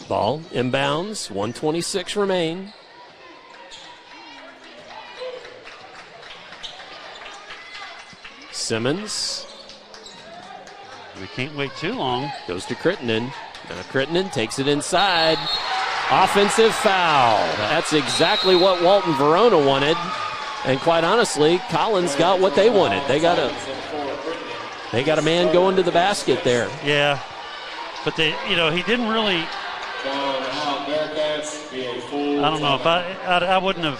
Ball inbounds. 1:26 remain. Simmons. We can't wait too long. Goes to Crittenden. Crittenden takes it inside. Offensive foul. That's exactly what Walton-Verona wanted. And quite honestly, Collins got what they wanted. They got a man going to the basket there. Yeah. But he didn't really. I don't know if I wouldn't have.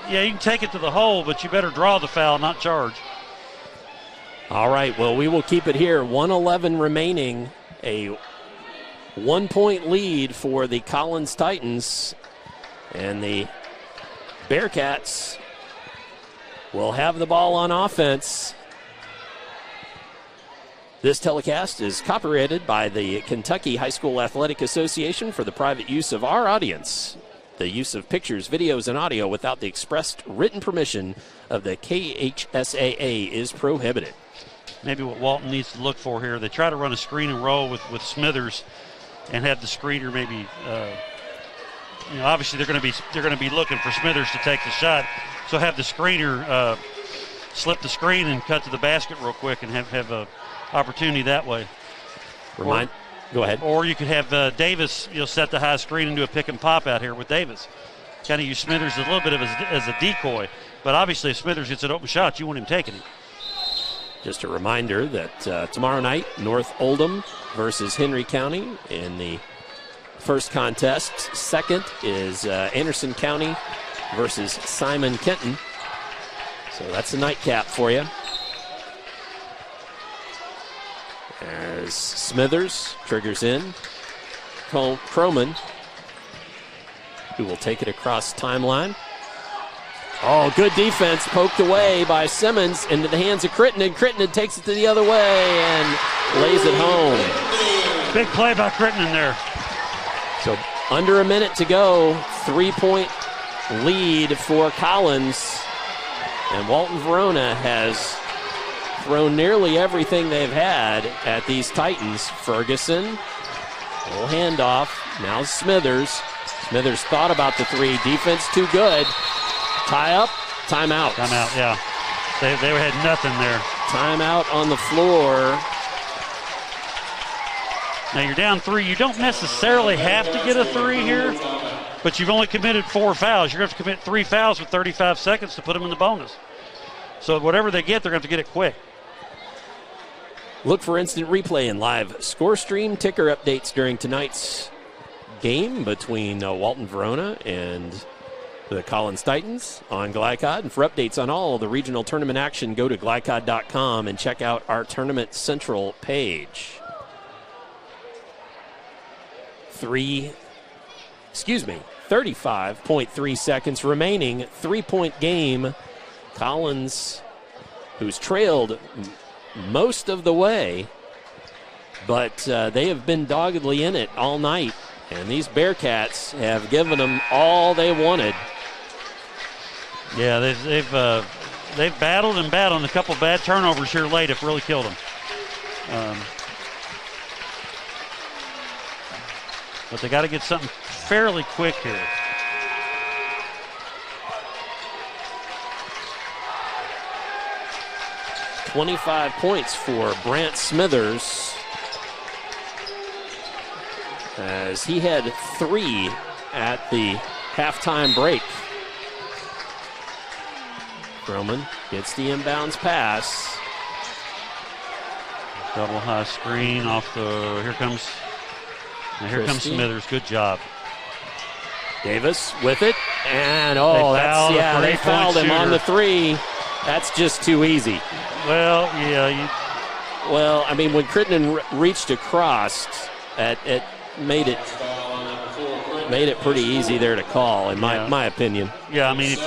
Yeah, you can take it to the hole, but you better draw the foul, not charge. All right, well, we will keep it here. 1:11 remaining. A 1-point lead for the Collins Titans. And the Bearcats will have the ball on offense. This telecast is copyrighted by the Kentucky High School Athletic Association for the private use of our audience. The use of pictures, videos, and audio without the expressed written permission of the KHSAA is prohibited. Maybe what Walton needs to look for here, they try to run a screen and roll with Smithers and have the screener maybe obviously they're going to be looking for Smithers to take the shot. So have the screener slip the screen and cut to the basket real quick and have a opportunity that way. Go ahead. Or you could have Davis, set the high screen and do a pick and pop out here with Davis. Kind of use Smithers a little bit as a decoy. But obviously if Smithers gets an open shot, you want him taking it. Just a reminder that tomorrow night, North Oldham versus Henry County in the first contest. Second is Anderson County versus Simon Kenton. So that's a nightcap for you. As Smithers triggers in. Croman, who will take it across timeline. Oh, good defense, poked away by Simmons into the hands of Crittenden. Crittenden takes it to the other way and lays it home. Big play by Crittenden there. So under a minute to go, 3-point lead for Collins. And Walton-Verona has thrown nearly everything they've had at these Titans. Ferguson, little handoff. Now Smithers. Smithers thought about the three. Defense too good. Tie up, timeout. Timeout, yeah. They had nothing there. Timeout on the floor. Now you're down 3. You don't necessarily have to get a 3 here, but you've only committed 4 fouls. You're going to have to commit 3 fouls with 35 seconds to put them in the bonus. So whatever they get, they're going to have to get it quick. Look for instant replay and live score stream ticker updates during tonight's game between Walton-Verona and the Collins Titans on Glycod. And for updates on all of the regional tournament action, go to glycod.com and check out our Tournament Central page. 35.3 seconds remaining. 3-point game. Collins, who's trailed most of the way, but they have been doggedly in it all night. And these Bearcats have given them all they wanted. Yeah, they've battled and battled, and a couple bad turnovers here late have really killed them. But they got to get something fairly quick here. $25 points for Brant Smithers, as he had 3 at the halftime break. Croman gets the inbounds pass. Double high screen off the, here comes Smithers. Good job. Davis with it, and they fouled him on the 3. That's just too easy. Well, yeah. Well, I mean, when Crittenden reached across, it made it pretty easy there to call, in my opinion. Yeah, I mean,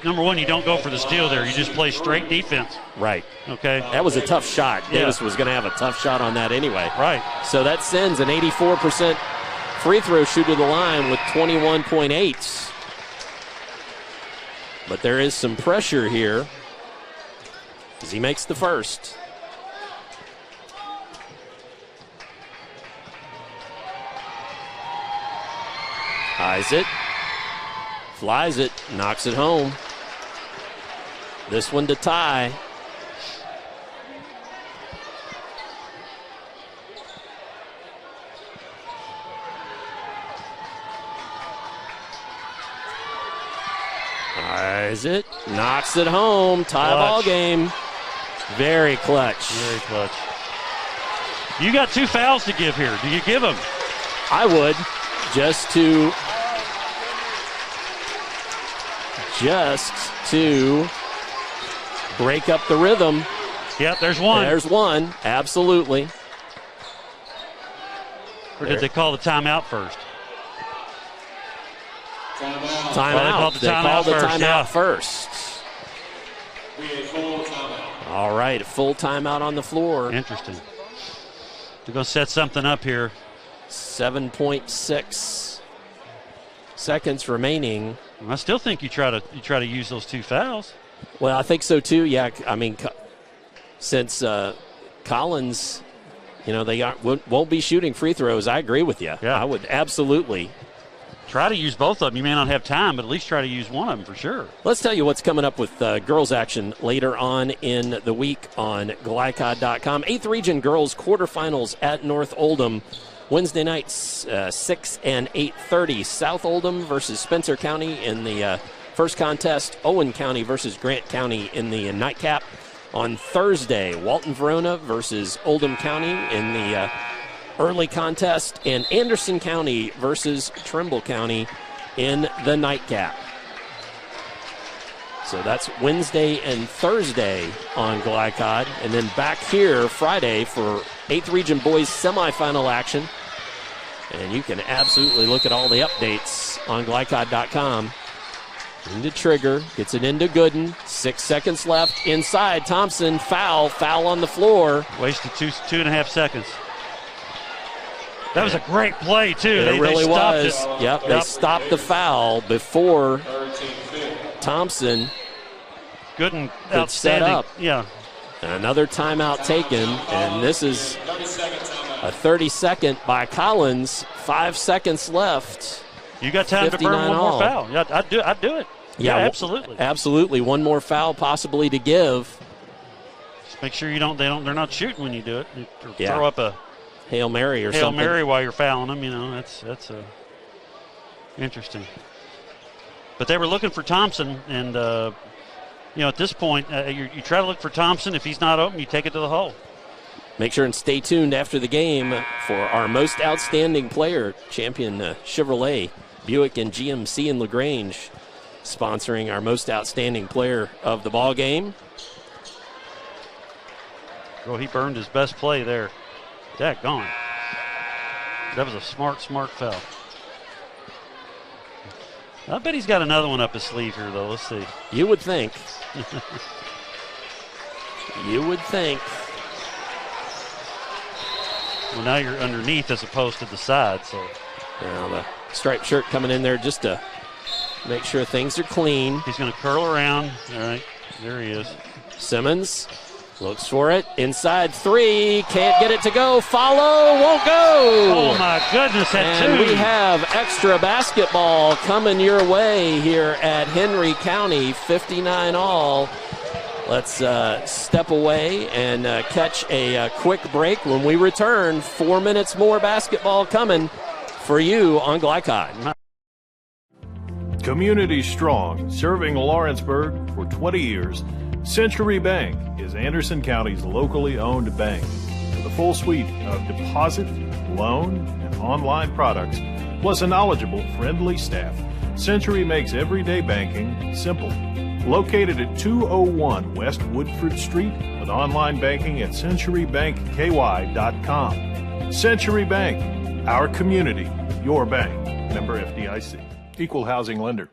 number one, you don't go for the steal there. You just play straight defense. Right. Okay. That was a tough shot. Davis was going to have a tough shot on that anyway. Right. So that sends an 84% free throw shoot to the line with 21.8. But there is some pressure here as he makes the first. Eyes it, flies it, knocks it home. This one to tie. Eyes it, knocks it home. Tie ball game. Very clutch. Very clutch. You got 2 fouls to give here. Do you give them? I would, just to break up the rhythm. Yep, there's one. There's one, absolutely. Or did they call the timeout first? Timeout. They called the timeout first. All right, a full timeout on the floor. Interesting. They're going to set something up here. 7.6 seconds remaining. I still think you try to use those 2 fouls. Well, I think so too. Yeah, I mean, since Collins, they won't be shooting free throws. I agree with you. Yeah. I would absolutely Try to use both of them. You may not have time, but at least try to use one of them for sure. Let's tell you what's coming up with girls action later on in the week on Glycod.com. 8th Region Girls Quarterfinals at North Oldham. Wednesday nights, 6 and 8:30. South Oldham versus Spencer County in the first contest. Owen County versus Grant County in the nightcap. On Thursday, Walton-Verona versus Oldham County in the early contest, and Anderson County versus Trimble County in the nightcap. So that's Wednesday and Thursday on Glycod, and then back here Friday for 8th Region Boys semifinal action. And you can absolutely look at all the updates on Glycod.com. Into Trigger, gets it into Gooden. 6 seconds left. Inside, Thompson, foul on the floor. Wasted 2.5 seconds. That was a great play, too. It really was. Yep, they stopped the foul before Thompson Gooden could set up. Yeah. And another timeout taken, and this is a 30-second by Collins. 5 seconds left. You got time to burn one more foul. Yeah, I'd do it. Yeah, absolutely. Absolutely. One more foul possibly to give. Just make sure they're not shooting when you do it. Or throw up a Hail Mary or something. Hail Mary while you're fouling them, that's interesting. But they were looking for Thompson, and at this point, you try to look for Thompson. If he's not open, you take it to the hole. Make sure and stay tuned after the game for our most outstanding player, champion Chevrolet, Buick, and GMC in LaGrange, sponsoring our most outstanding player of the ball game. Well, he burned his best play there. Daggone. That was a smart foul. I bet he's got another one up his sleeve here, though. Let's see. You would think. You would think. Well, now you're underneath as opposed to the side, so. Now the striped shirt coming in there just to make sure things are clean. He's going to curl around. All right, there he is. Simmons looks for it. Inside three. Can't get it to go. Follow. Won't go. Oh, my goodness. And we have extra basketball coming your way here at Henry County. 59 all. Let's step away and catch a quick break. When we return, 4 minutes more basketball coming for you on Glycod. Community strong, serving Lawrenceburg for 20 years, Century Bank is Anderson County's locally owned bank. With a full suite of deposit, loan, and online products, plus a knowledgeable, friendly staff, Century makes everyday banking simple. Located at 201 West Woodford Street with online banking at centurybankky.com. Century Bank, our community, your bank. Member FDIC. Equal housing lender.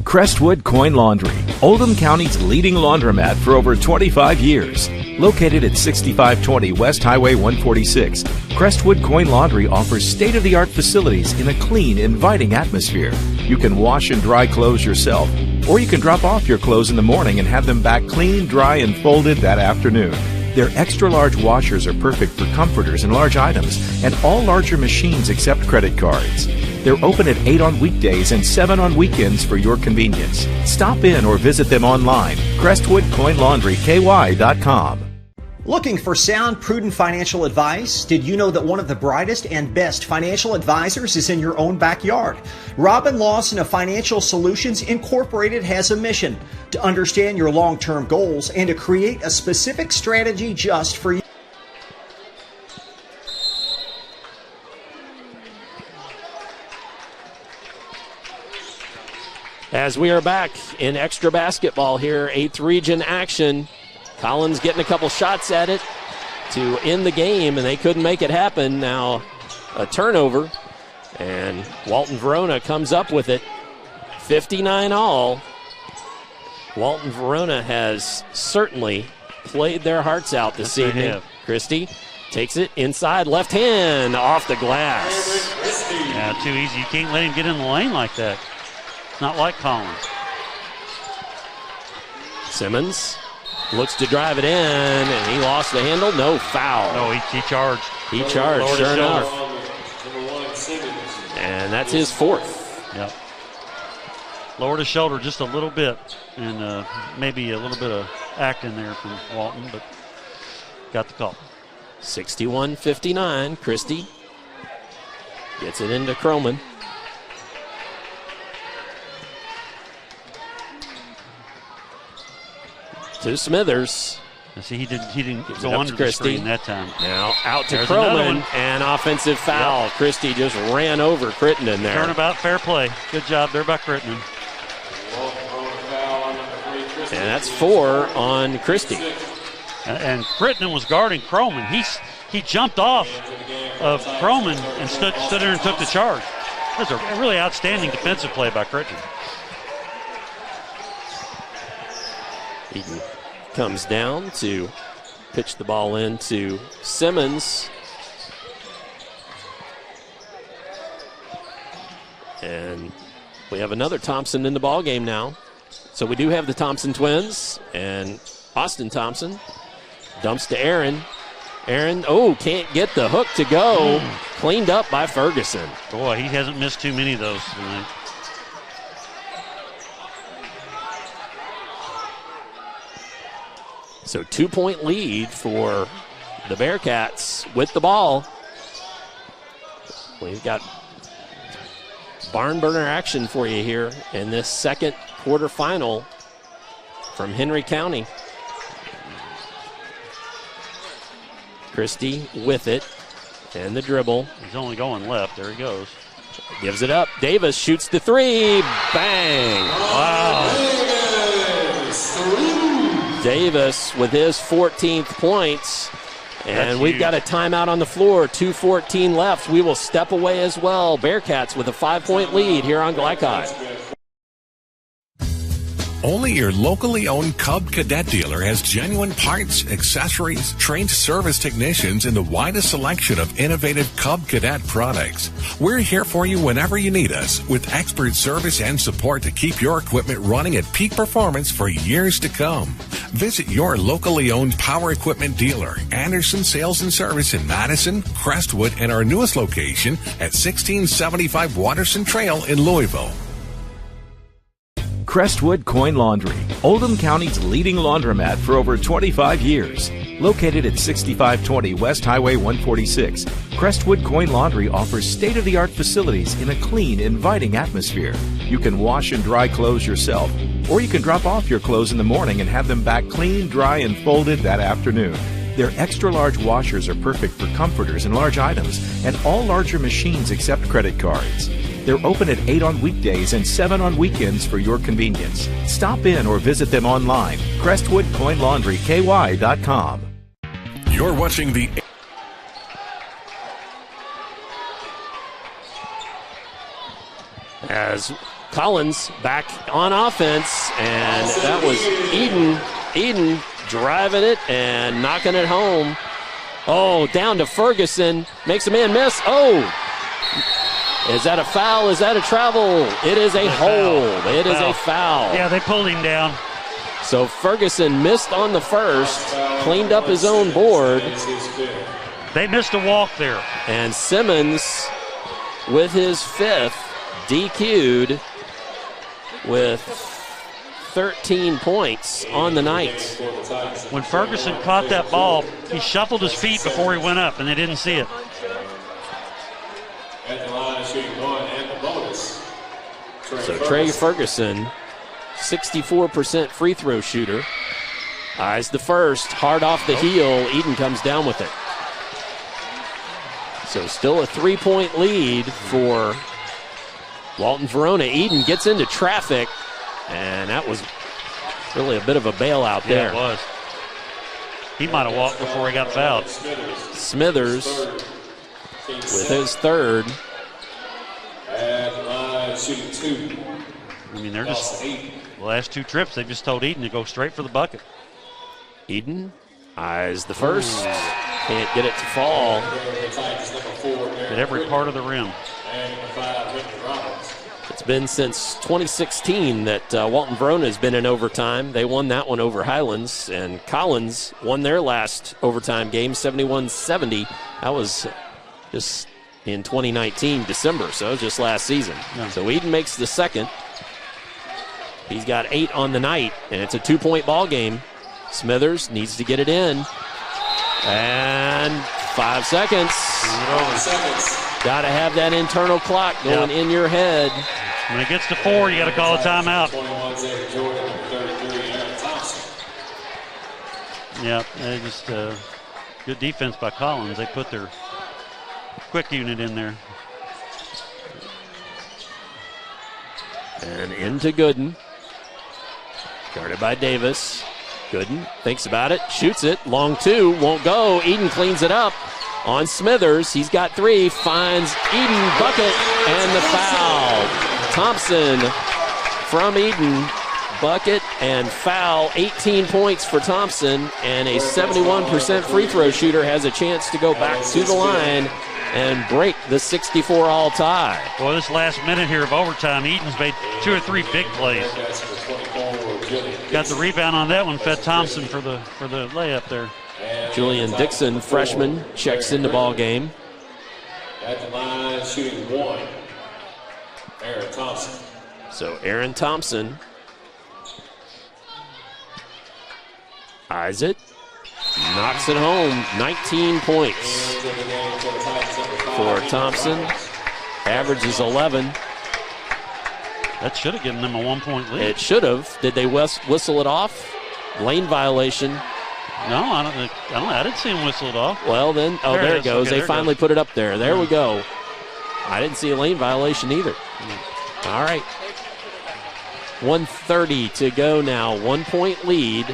Crestwood Coin Laundry, Oldham County's leading laundromat for over 25 years. Located at 6520 West Highway 146, Crestwood Coin Laundry offers state-of-the-art facilities in a clean, inviting atmosphere. You can wash and dry clothes yourself, or you can drop off your clothes in the morning and have them back clean, dry, and folded that afternoon. Their extra-large washers are perfect for comforters and large items, and all larger machines accept credit cards. They're open at 8 on weekdays and 7 on weekends for your convenience. Stop in or visit them online, CrestwoodCoinLaundryKY.com. Looking for sound, prudent financial advice? Did you know that one of the brightest and best financial advisors is in your own backyard? Robin Lawson of Financial Solutions Incorporated has a mission to understand your long-term goals and to create a specific strategy just for you. As we are back in extra basketball here, 8th Region action. Collins getting a couple shots at it to end the game, and they couldn't make it happen. Now a turnover, and Walton-Verona comes up with it. 59 all. Walton-Verona has certainly played their hearts out this evening. Christie takes it inside, left hand, off the glass. Yeah, too easy. You can't let him get in the lane like that. It's not like Collins. Simmons looks to drive it in, and he lost the handle. No foul. No, he charged. He charged, sure enough. And that's his fourth. Yep. Lowered his shoulder just a little bit, and maybe a little bit of acting there from Walton, but got the call. 61-59. Christie gets it into Croman. To Smithers. See, he didn't go up under to the Christie screen that time. Now out to There's another Croman, one. and offensive foul. Yep. Christie just ran over Crittenden there. Turnabout, fair play. Good job there by Crittenden. And that's 4 on Christie. And Crittenden was guarding Croman. He jumped off of Croman and stood there and took the charge. That's a really outstanding defensive play by Crittenden. Eden comes down to pitch the ball into Simmons. And we have another Thompson in the ball game now. So we do have the Thompson twins, and Austin Thompson dumps to Aaron. Aaron, can't get the hook to go. Cleaned up by Ferguson. Boy, he hasn't missed too many of those tonight. So 2-point lead for the Bearcats with the ball. We've got barn burner action for you here in this second quarterfinal from Henry County. Christie with it and the dribble. He's only going left. There he goes. Gives it up. Davis shoots the 3. Bang. Wow. Davis with his 14th points. And we've got a timeout on the floor. 2:14 left. We will step away as well. Bearcats with a 5-point lead here on Glycod. Only your locally owned Cub Cadet dealer has genuine parts, accessories, trained service technicians, and the widest selection of innovative Cub Cadet products. We're here for you whenever you need us, with expert service and support to keep your equipment running at peak performance for years to come. Visit your locally owned power equipment dealer, Anderson Sales and Service in Madison, Crestwood, and our newest location at 1675 Watterson Trail in Louisville. Crestwood Coin Laundry, Oldham County's leading laundromat for over 25 years. Located at 6520 West Highway 146, Crestwood Coin Laundry offers state-of-the-art facilities in a clean, inviting atmosphere. You can wash and dry clothes yourself, or you can drop off your clothes in the morning and have them back clean, dry, and folded that afternoon. Their extra-large washers are perfect for comforters and large items, and all larger machines accept credit cards. They're open at 8 on weekdays and 7 on weekends for your convenience. Stop in or visit them online, CrestwoodCoinLaundryKY.com. You're watching the... As Collins back on offense, and that was Eden. Eden driving it and knocking it home. Down to Ferguson. Makes a man miss. Is that a foul? Is that a travel? It is a hold. It is a foul. Yeah, they pulled him down. So Ferguson missed on the first, cleaned up his own board. They missed a walk there. And Simmons with his 5th, DQ'd with 13 points on the night. When Ferguson caught that ball, he shuffled his feet before he went up, and they didn't see it. At the line, shooting 1 and the bonus. So Trey Ferguson, 64% free throw shooter. Eyes the first, hard off the heel. Eden comes down with it. So still a 3-point lead for Walton-Verona. Eden gets into traffic, and that was really a bit of a bailout there. Yeah, it was. He might have walked before he got fouled. Smithers with his 3rd. At the line, shooting 2. I mean, they're just, the last 2 trips, they just told Eden to go straight for the bucket. Eden eyes the first. Can't get it to fall. At every part of the rim. It's been since 2016 that Walton-Verona has been in overtime. They won that one over Highlands, and Collins won their last overtime game, 71-70. That was just, in 2019, December, so just last season. Yeah. So Eden makes the second. He's got 8 on the night, and it's a 2-point ball game. Smithers needs to get it in. And 5 seconds. Got to have that internal clock going in your head. When it gets to 4, you got to call a timeout. Yeah, they just good defense by Collins. They put their quick unit in there. And into Gooden. Guarded by Davis. Gooden thinks about it, shoots it. Long 2, won't go. Eden cleans it up on Smithers. He's got 3, finds Eden, bucket, and the foul. Thompson from Eden, bucket and foul. 18 points for Thompson, and a 71% free throw shooter has a chance to go back to the line and break the 64-all tie. Well, this last minute here of overtime, Eden's made 2 or 3 big plays. Got the rebound on that one, fed Thompson for the layup there. Julian Dixon, freshman, checks into ball game. At the line, shooting 1. Aaron Thompson. So Aaron Thompson eyes it, knocks it home. 19 points for Thompson. Average is 11. That should have given them a 1-point lead. It should have. Did they whistle it off? Lane violation. No, I didn't see him whistle it off. Well, then, there it goes. Okay, they finally put it up there. There we go. I didn't see a lane violation either. All right. 1:30 to go now. 1-point lead.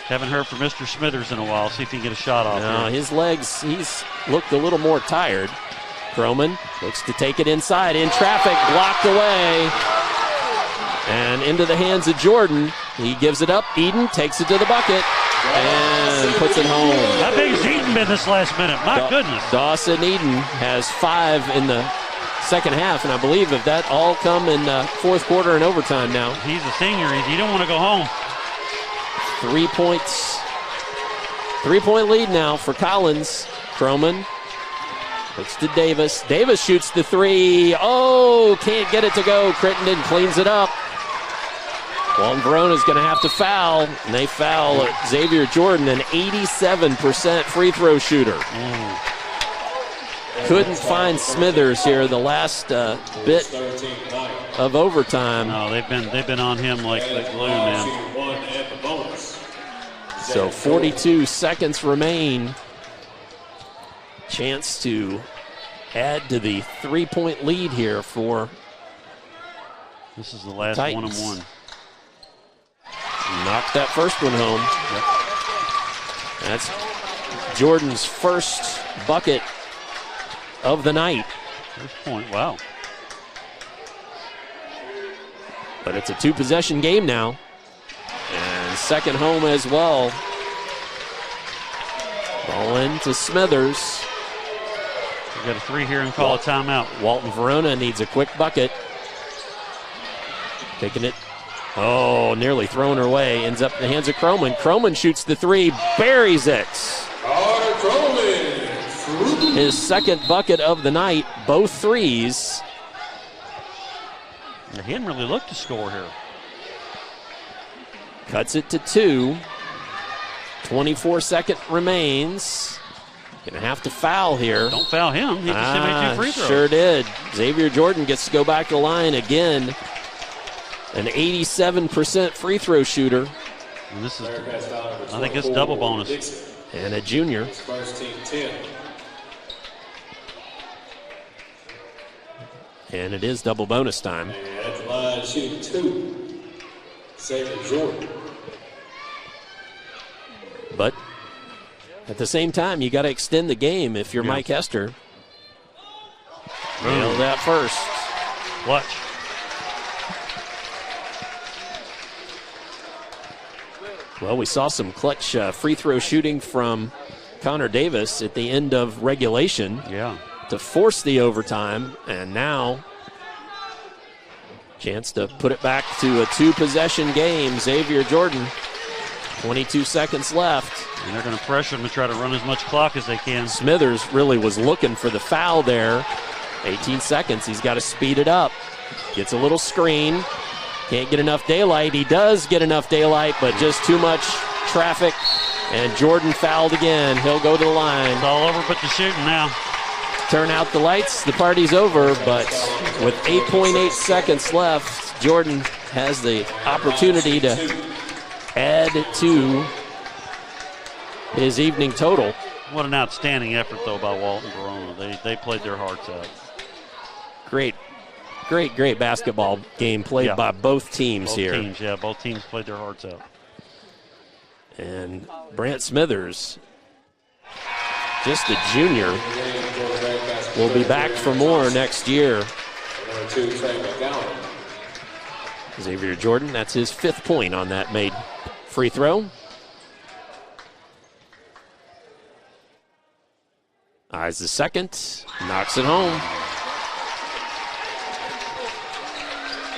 Haven't heard from Mr. Smithers in a while. See if he can get a shot off. No, his legs, he's looked a little more tired. Croman looks to take it inside. In traffic, blocked away. And into the hands of Jordan. He gives it up. Eden takes it to the bucket and puts it home. How big has Eden been this last minute? My goodness. Dawson Eden has 5 in the second half, and I believe that all come in fourth quarter and overtime now. He's a senior. You don't want to go home. 3 points. 3-point lead now for Collins. Croman looks to Davis. Davis shoots the 3. Oh, can't get it to go. Crittenden cleans it up. Walton-Verona is going to have to foul, and they foul Xavier Jordan, an 87% free throw shooter. Couldn't find Smithers here the last bit of overtime. No, they've been on him like glue, man. So 42 seconds remain. Chance to add to the 3-point lead here for this is the last Titans. 1-on-1. Knocked that first one home. Yep. That's Jordan's first bucket of the night. First point, wow. But it's a 2-possession game now. And second home as well. Ball in to Smithers. We got a 3 here and call a timeout. Walton-Verona needs a quick bucket. Taking it. Oh, nearly thrown her away. Ends up in the hands of Croman. Croman shoots the 3, buries it. His second bucket of the night, both 3s. He hadn't really looked to score here. Cuts it to 2. 24-second remains. Going to have to foul here. Don't foul him. He just made 2 free throws. Sure did. Xavier Jordan gets to go back to the line again. An 87% free throw shooter. And this is, I think it's double bonus. And a junior. First team 10. And it is double bonus time. And at the line, shooting 2. Xavier Jordan. But at the same time, you got to extend the game if you're Mike Hester. Nailed that first. Watch. Well, we saw some clutch free throw shooting from Connor Davis at the end of regulation. Yeah. To force the overtime, and now chance to put it back to a 2-possession game. Xavier Jordan 22 seconds left. And they're going to pressure him to try to run as much clock as they can. Smithers really was looking for the foul there. 18 seconds. He's got to speed it up. Gets a little screen. Can't get enough daylight. He does get enough daylight, but just too much traffic. And Jordan fouled again. He'll go to the line. It's all over but the shooting now. Turn out the lights. The party's over, but with 8.8 seconds left, Jordan has the opportunity to add to his evening total. What an outstanding effort, though, by Walton-Verona. They played their hearts out. Great basketball game played by both teams here. Both teams played their hearts out. And Brant Smithers, just a junior, will be back for more next year. Xavier Jordan, that's his 5th point on that made free throw. Eyes the second, knocks it home.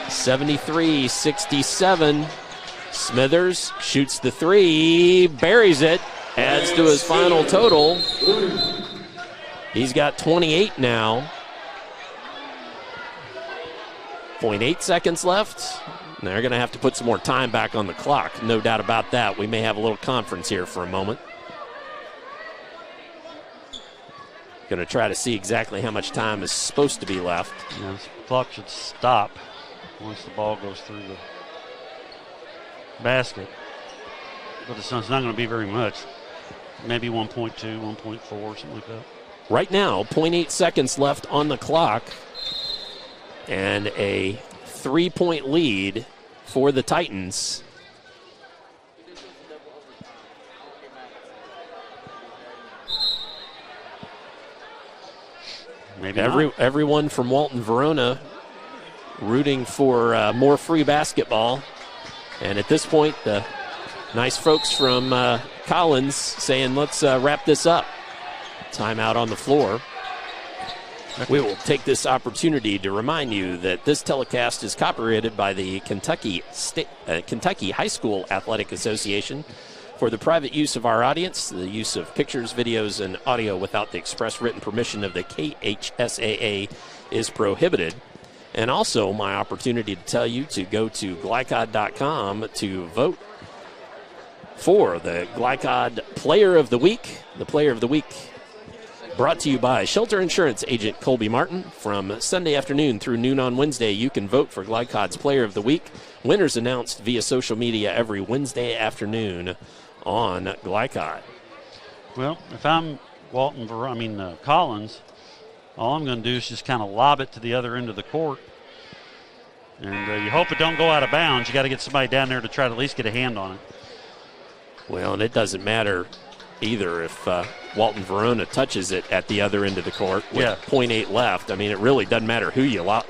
73-67. Smithers shoots the three, buries it, adds to his final total. He's got 28 now. 0.8 seconds left. They're going to have to put some more time back on the clock. No doubt about that. We may have a little conference here for a moment. Going to try to see exactly how much time is supposed to be left. Yeah, the clock should stop once the ball goes through the basket. But it's not going to be very much. Maybe 1.2, 1.4, something like that. Right now, 0.8 seconds left on the clock. And a 3-point lead for the Titans. Maybe everyone from Walton-Verona rooting for more free basketball. And at this point, the nice folks from Collins saying, let's wrap this up. Timeout on the floor. We will take this opportunity to remind you that this telecast is copyrighted by the Kentucky High School Athletic Association. For the private use of our audience, the use of pictures, videos, and audio without the express written permission of the KHSAA is prohibited. And also my opportunity to tell you to go to glycod.com to vote for the Glycod Player of the Week. The Player of the Week brought to you by Shelter Insurance Agent Colby Martin. From Sunday afternoon through noon on Wednesday, you can vote for Glycod's Player of the Week. Winners announced via social media every Wednesday afternoon on Glycod. Well, if I'm Collins, all I'm going to do is just kind of lob it to the other end of the court. And you hope it don't go out of bounds. You got to get somebody down there to try to at least get a hand on it. Well, and it doesn't matter either if Walton-Verona touches it at the other end of the court with 0.8 left. I mean, it really doesn't matter who you lob.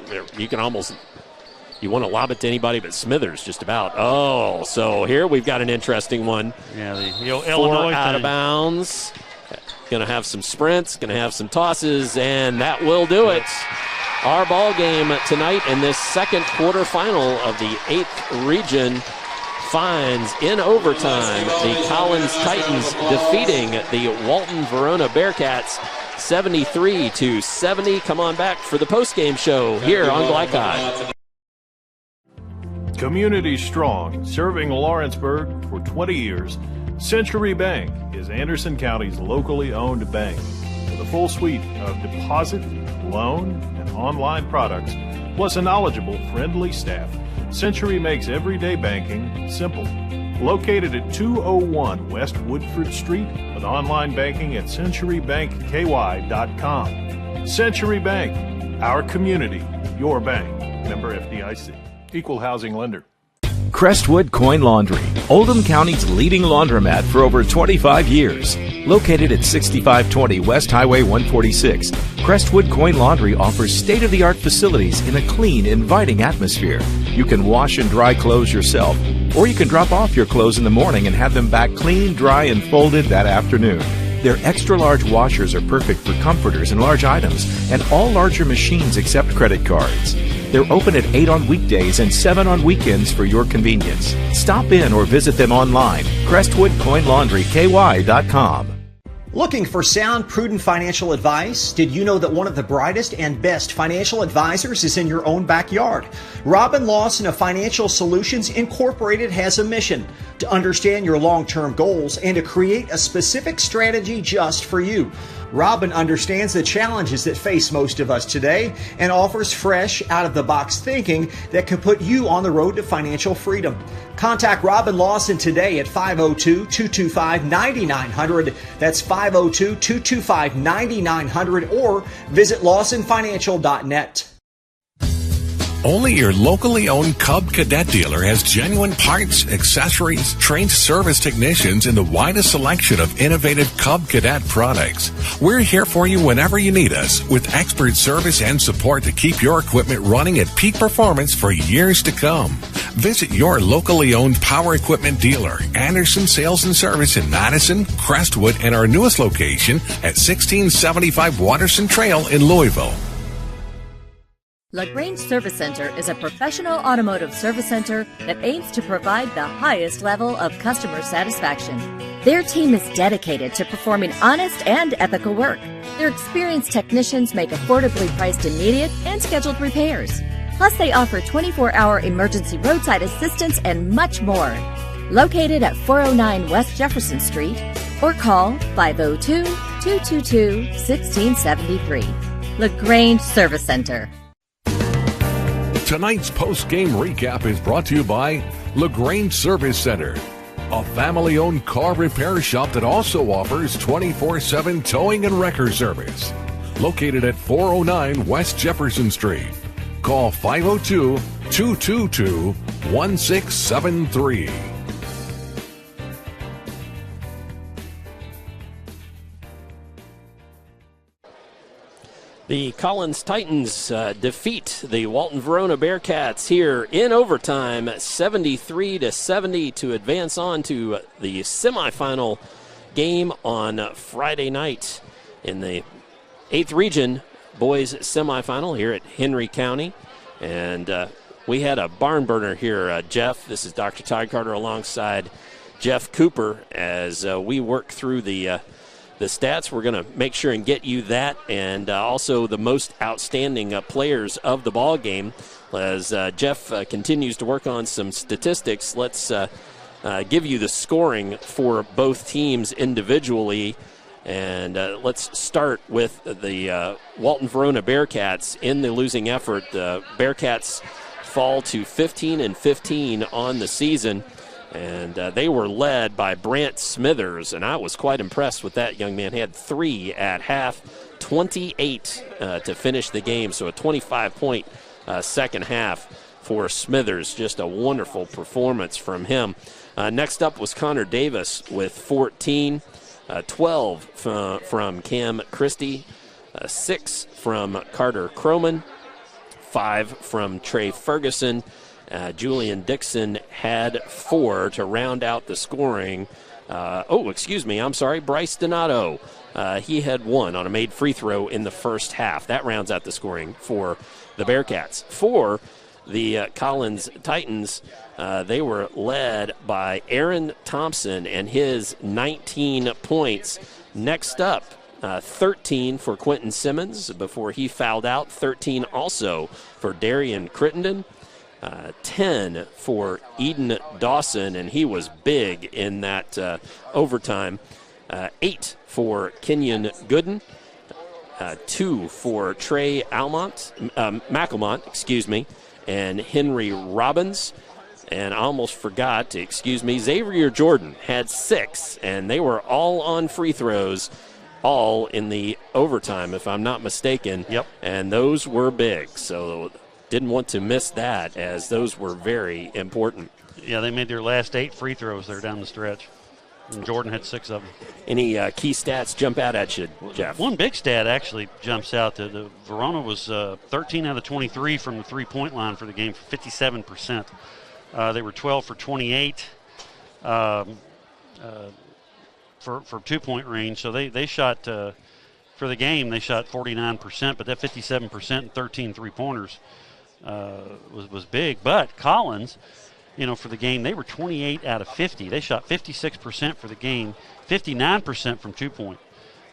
You want to lob it to anybody but Smithers, just about. Oh, so here we've got an interesting one. Yeah, the Illinois out of bounds. Going to have some sprints, going to have some tosses, and that will do it. Our ball game tonight in this second quarterfinal of the 8th region finds in overtime the Collins Titans defeating the Walton-Verona Bearcats 73-70. Come on back for the postgame show here on Glycod. Community strong, serving Lawrenceburg for 20 years, Century Bank is Anderson County's locally owned bank. With a full suite of deposit, loan, and online products, plus a knowledgeable, friendly staff, Century makes everyday banking simple. Located at 201 West Woodford Street, with online banking at centurybankky.com. Century Bank, our community, your bank. Member FDIC. Equal housing lender. Crestwood Coin Laundry, Oldham County's leading laundromat for over 25 years. Located at 6520 West Highway 146, Crestwood Coin Laundry offers state-of-the-art facilities in a clean, inviting atmosphere. You can wash and dry clothes yourself, or you can drop off your clothes in the morning and have them back clean, dry, and folded that afternoon. Their extra-large washers are perfect for comforters and large items, and all larger machines accept credit cards. They're open at 8 on weekdays and 7 on weekends for your convenience. Stop in or visit them online. CrestwoodCoinLaundryKY.com. Looking for sound, prudent financial advice? Did you know that one of the brightest and best financial advisors is in your own backyard? Robin Lawson of Financial Solutions Incorporated has a mission to understand your long-term goals and to create a specific strategy just for you. Robin understands the challenges that face most of us today and offers fresh, out-of-the-box thinking that can put you on the road to financial freedom. Contact Robin Lawson today at 502-225-9900. That's 502-225-9900 or visit lawsonfinancial.net. Only your locally owned Cub Cadet dealer has genuine parts, accessories, trained service technicians, and the widest selection of innovative Cub Cadet products. We're here for you whenever you need us, with expert service and support to keep your equipment running at peak performance for years to come. Visit your locally owned power equipment dealer, Anderson Sales and Service in Madison, Crestwood, and our newest location at 1675 Waterson Trail in Louisville. LaGrange Service Center is a professional automotive service center that aims to provide the highest level of customer satisfaction. Their team is dedicated to performing honest and ethical work. Their experienced technicians make affordably priced immediate and scheduled repairs. Plus, they offer 24-hour emergency roadside assistance and much more. Located at 409 West Jefferson Street, or call 502-222-1673. LaGrange Service Center. Tonight's post-game recap is brought to you by LaGrange Service Center, a family-owned car repair shop that also offers 24/7 towing and wrecker service. Located at 409 West Jefferson Street. Call 502-222-1673. The Collins Titans defeat the Walton-Verona Bearcats here in overtime, 73-70, to advance on to the semifinal game on Friday night in the 8th Region boys semifinal here at Henry County. And we had a barn burner here, Jeff. This is Dr. Todd Carter alongside Jeff Cooper as we work through the stats. We're going to make sure and get you that, and also the most outstanding players of the ball game. As Jeff continues to work on some statistics, let's give you the scoring for both teams individually. And let's start with the Walton-Verona Bearcats in the losing effort. The Bearcats fall to 15-15 on the season. And they were led by Brant Smithers, and I was quite impressed with that young man. He had 3 at half, 28 to finish the game, so a 25-point second half for Smithers. Just a wonderful performance from him. Next up was Connor Davis with 14, 12 from Cam Christie, 6 from Carter Croman, 5 from Trey Ferguson. Julian Dixon had 4 to round out the scoring. Bryce Donato. He had 1 on a made free throw in the first half. That rounds out the scoring for the Bearcats. For the Collins Titans, they were led by Aaron Thompson and his 19 points. Next up, 13 for Quentin Simmons before he fouled out. 13 also for Darian Crittenden. 10 for Eden Dawson, and he was big in that overtime. 8 for Kenyon Gooden. 2 for Trey McElmont, and Henry Robbins. And I almost forgot, Xavier Jordan had 6, and they were all on free throws, all in the overtime, if I'm not mistaken. Yep. And those were big, so didn't want to miss that, as those were very important. Yeah, they made their last 8 free throws there down the stretch. And Jordan had 6 of them. Any key stats jump out at you, Jeff? One big stat actually jumps out. The Verona was 13 out of 23 from the three-point line for the game for 57%. They were 12 for 28 for two-point range. So they shot, for the game, they shot 49%, but that 57% and 13 three-pointers. was big. But Collins, for the game, they were 28 out of 50. They shot 56% for the game, 59% from 2-point.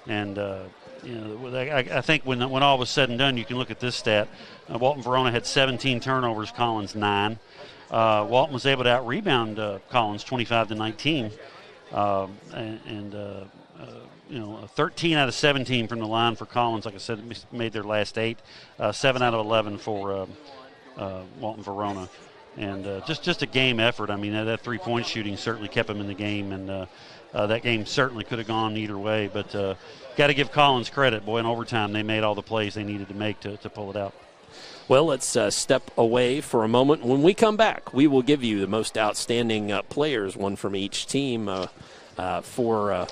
And, I think when all was said and done, you can look at this stat. Walton-Verona had 17 turnovers, Collins 9. Walton was able to out-rebound Collins 25-19. 13 out of 17 from the line for Collins. Like I said, made their last 8. 7 out of 11 for Walton-Verona. And just a game effort. I mean, that three-point shooting certainly kept them in the game, and that game certainly could have gone either way. But got to give Collins credit. Boy, in overtime, they made all the plays they needed to make to pull it out. Well, let's step away for a moment. When we come back, we will give you the most outstanding players, one from each team, for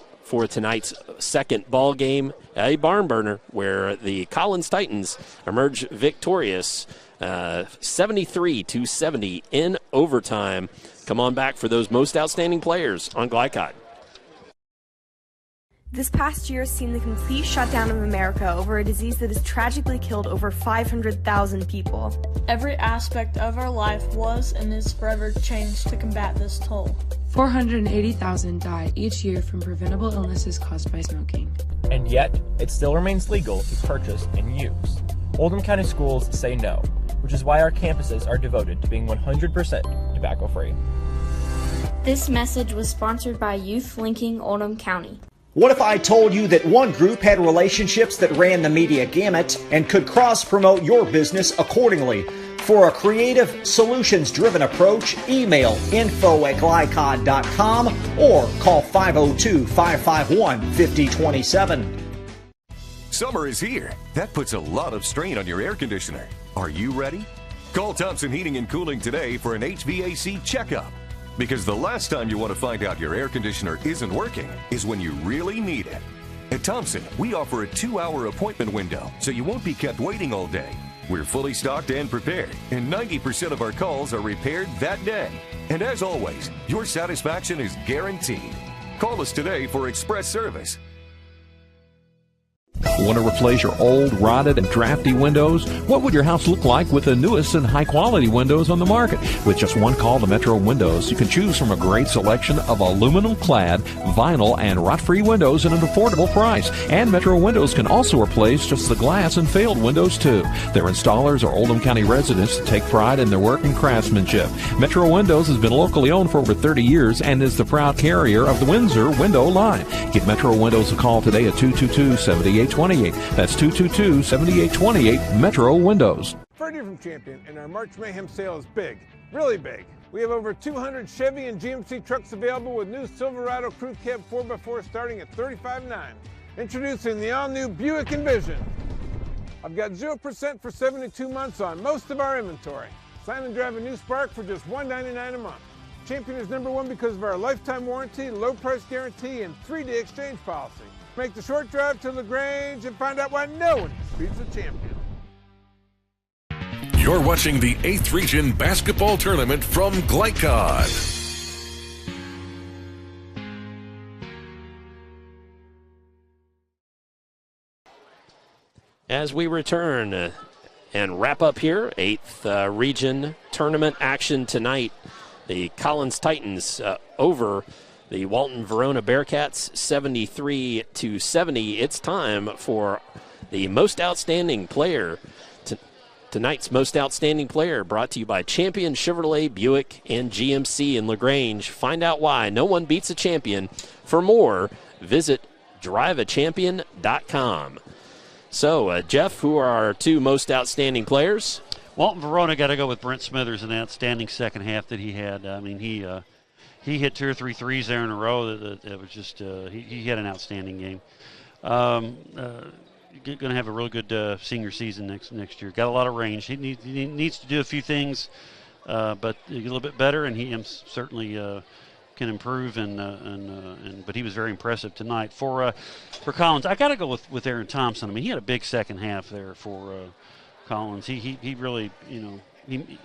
tonight's second ball game, a barn burner, where the Collins Titans emerge victorious 73-70 in overtime. Come on back for those most outstanding players on Glycod. This past year has seen the complete shutdown of America over a disease that has tragically killed over 500,000 people. Every aspect of our life was and is forever changed to combat this toll. 480,000 die each year from preventable illnesses caused by smoking. And yet, it still remains legal to purchase and use. Oldham County Schools say no, which is why our campuses are devoted to being 100% tobacco-free. This message was sponsored by Youth Linking Oldham County. What if I told you that one group had relationships that ran the media gamut and could cross-promote your business accordingly? For a creative, solutions-driven approach, email info@glycod.com or call 502-551-5027. Summer is here. That puts a lot of strain on your air conditioner. Are you ready? Call Thompson Heating and Cooling today for an HVAC checkup. Because the last time you want to find out your air conditioner isn't working is when you really need it. At Thompson, we offer a 2-hour appointment window, so you won't be kept waiting all day. We're fully stocked and prepared, and 90% of our calls are repaired that day. And as always, your satisfaction is guaranteed. Call us today for express service. Want to replace your old, rotted, and drafty windows? What would your house look like with the newest and high-quality windows on the market? With just one call to Metro Windows, you can choose from a great selection of aluminum-clad, vinyl, and rot-free windows at an affordable price. And Metro Windows can also replace just the glass and failed windows, too. Their installers are Oldham County residents that take pride in their work and craftsmanship. Metro Windows has been locally owned for over 30 years and is the proud carrier of the Windsor window line. Give Metro Windows a call today at 222-7828. That's 222-7828, Metro Windows. Ferdy from Champion, and our March Mayhem sale is big, really big. We have over 200 Chevy and GMC trucks available with new Silverado Crew Cab 4x4 starting at $35,900. Introducing the all-new Buick Envision. I've got 0% for 72 months on most of our inventory. Sign and drive a new Spark for just $199 a month. Champion is #1 because of our lifetime warranty, low price guarantee, and 3-day exchange policy. Make the short drive to LaGrange and find out why no one beats a Champion. You're watching the 8th Region Basketball Tournament from Glycod. As we return and wrap up here, 8th Region Tournament action tonight. The Collins Titans over the Walton-Verona Bearcats 73-70. It's time for the most outstanding player. Tonight's most outstanding player brought to you by Champion Chevrolet, Buick, and GMC in LaGrange. Find out why no one beats a champion. For more, visit driveachampion.com. So, Jeff, who are our two most outstanding players? Walton-Verona got to go with Brent Smithers in the outstanding second half that he had. I mean, he hit 2 or 3 threes there in a row. That was just he had an outstanding game. Going to have a really good senior season next year. Got a lot of range. He needs to do a few things, but a little bit better, and he certainly can improve. But he was very impressive tonight. For Collins, I got to go with Aaron Thompson. I mean, he had a big second half there for Collins. He really, he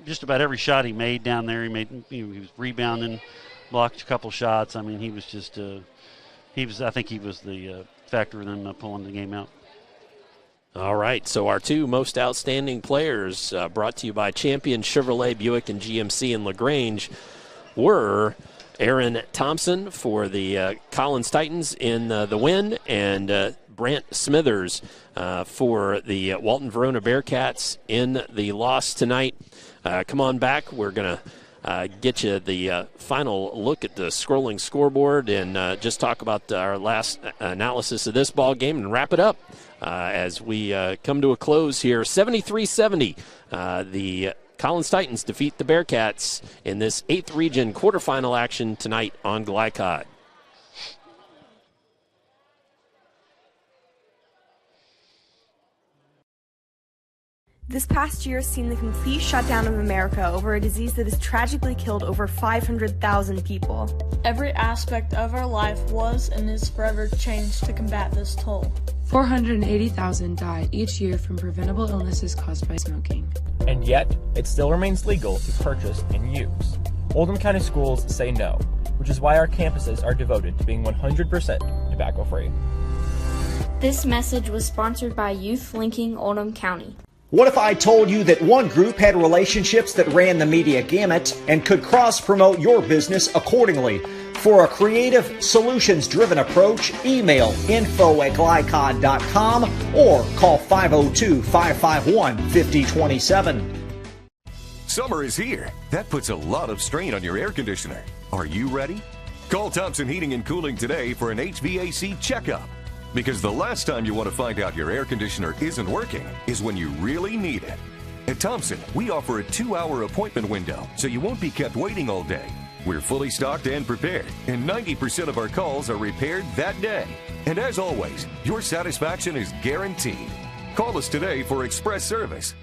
just about every shot he made down there, he was rebounding, blocked a couple shots. I mean, he was just I think he was the factor in them pulling the game out. All right, so our two most outstanding players, brought to you by Champion Chevrolet, Buick, and GMC in LaGrange, were Aaron Thompson for the Collins Titans in the win, and Brant Smithers for the Walton-Verona Bearcats in the loss tonight. Come on back. We're going to get you the final look at the scrolling scoreboard and just talk about our last analysis of this ball game and wrap it up as we come to a close here. 73-70, the Collins Titans defeat the Bearcats in this 8th region quarterfinal action tonight on Glycod. This past year has seen the complete shutdown of America over a disease that has tragically killed over 500,000 people. Every aspect of our life was and is forever changed to combat this toll. 480,000 die each year from preventable illnesses caused by smoking. And yet, it still remains legal to purchase and use. Oldham County Schools say no, which is why our campuses are devoted to being 100% tobacco-free. This message was sponsored by Youth Linking Oldham County. What if I told you that one group had relationships that ran the media gamut and could cross-promote your business accordingly? For a creative, solutions-driven approach, email info@glycod.com or call 502-551-5027. Summer is here. That puts a lot of strain on your air conditioner. Are you ready? Call Thompson Heating and Cooling today for an HVAC checkup. Because the last time you want to find out your air conditioner isn't working is when you really need it. At Thompson, we offer a 2-hour appointment window, so you won't be kept waiting all day. We're fully stocked and prepared, and 90% of our calls are repaired that day. And as always, your satisfaction is guaranteed. Call us today for express service.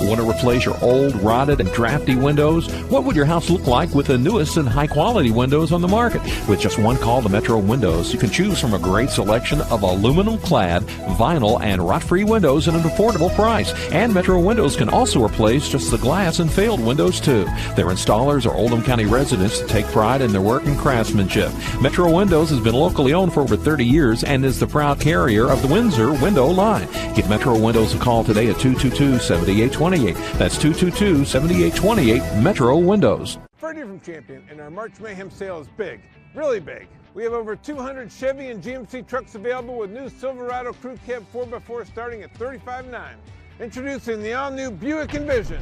Want to replace your old, rotted, and drafty windows? What would your house look like with the newest and high-quality windows on the market? With just one call to Metro Windows, you can choose from a great selection of aluminum-clad, vinyl, and rot-free windows at an affordable price. And Metro Windows can also replace just the glass and failed windows, too. Their installers are Oldham County residents that take pride in their work and craftsmanship. Metro Windows has been locally owned for over 30 years and is the proud carrier of the Windsor window line. Give Metro Windows a call today at 222-7828. That's 222-7828 Metro Windows. Ferdy from Champion, and our March Mayhem sale is big, really big. We have over 200 Chevy and GMC trucks available with new Silverado Crew Cab 4x4 starting at $35,900. Introducing the all-new Buick Envision.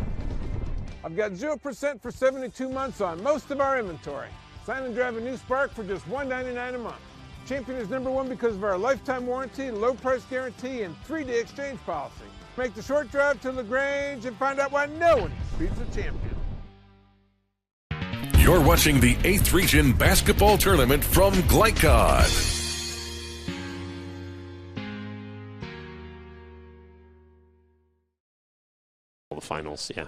I've got 0% for 72 months on most of our inventory. Sign and drive a new Spark for just $199 a month. Champion is #1 because of our lifetime warranty, low price guarantee, and 3-day exchange policy. Make the short drive to LaGrange and find out why no one beats a Champion. You're watching the 8th Region Basketball Tournament from Glycod. The finals, yeah.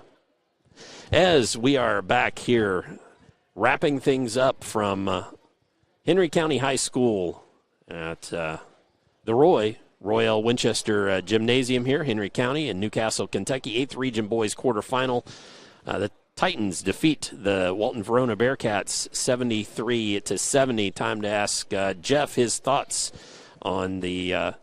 As we are back here wrapping things up from Henry County High School at the Royal Winchester Gymnasium here, Henry County in Newcastle, Kentucky. 8th Region Boys quarterfinal. The Titans defeat the Walton-Verona Bearcats 73-70. Time to ask Jeff his thoughts on the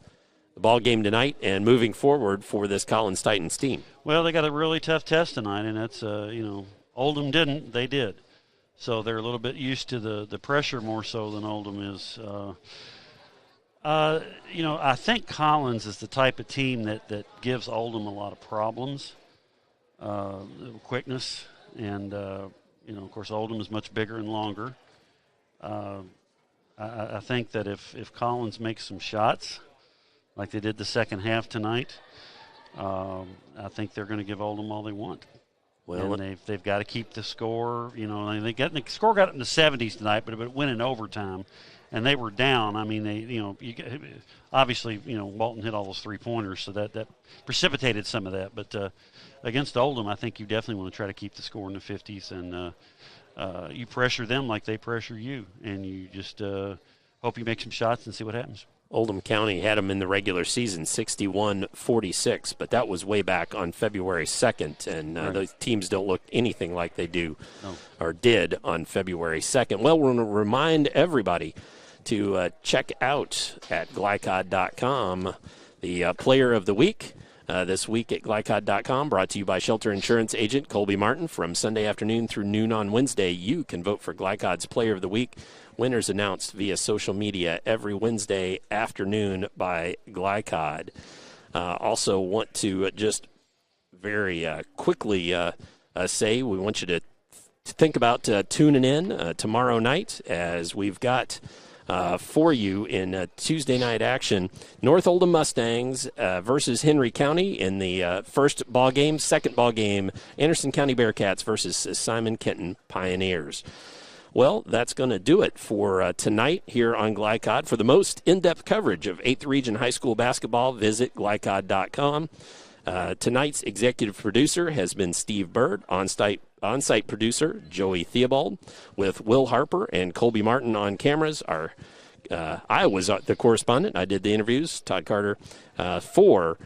ball game tonight and moving forward for this Collins Titans team. Well, they got a really tough test tonight, and that's Oldham didn't, they did. So they're a little bit used to the pressure more so than Oldham is. I think Collins is the type of team that gives Oldham a lot of problems, quickness, and, of course, Oldham is much bigger and longer. I think that if Collins makes some shots, like they did the second half tonight, I think they're going to give Oldham all they want. Well, and they've got to keep the score. The score got up in the 70s tonight, but it went in overtime. And they were down. I mean, obviously, Walton hit all those 3-pointers, so that precipitated some of that. But against Oldham, I think you definitely want to try to keep the score in the 50s, and you pressure them like they pressure you, and you just hope you make some shots and see what happens. Oldham County had them in the regular season 61-46, but that was way back on February 2nd, and right. Those teams don't look anything like they do or did on February 2nd. Well, we're going to remind everybody to check out at glycod.com. The player of the week this week at glycod.com, brought to you by Shelter Insurance agent Colby Martin. From Sunday afternoon through noon on Wednesday, you can vote for Glycod's player of the week. Winners announced via social media every Wednesday afternoon by Glycod. Also want to just very quickly say we want you to think about tuning in tomorrow night, as we've got for you in Tuesday night action, North Oldham Mustangs versus Henry County in the first ball game. Second ball game, Anderson County Bearcats versus Simon Kenton Pioneers. Well, that's going to do it for tonight here on Glycod. For the most in-depth coverage of 8th Region High School basketball, visit glycod.com. Tonight's executive producer has been Steve Bird, on-site producer Joey Theobald, with Will Harper and Colby Martin on cameras. I was the correspondent. I did the interviews. Todd Carter for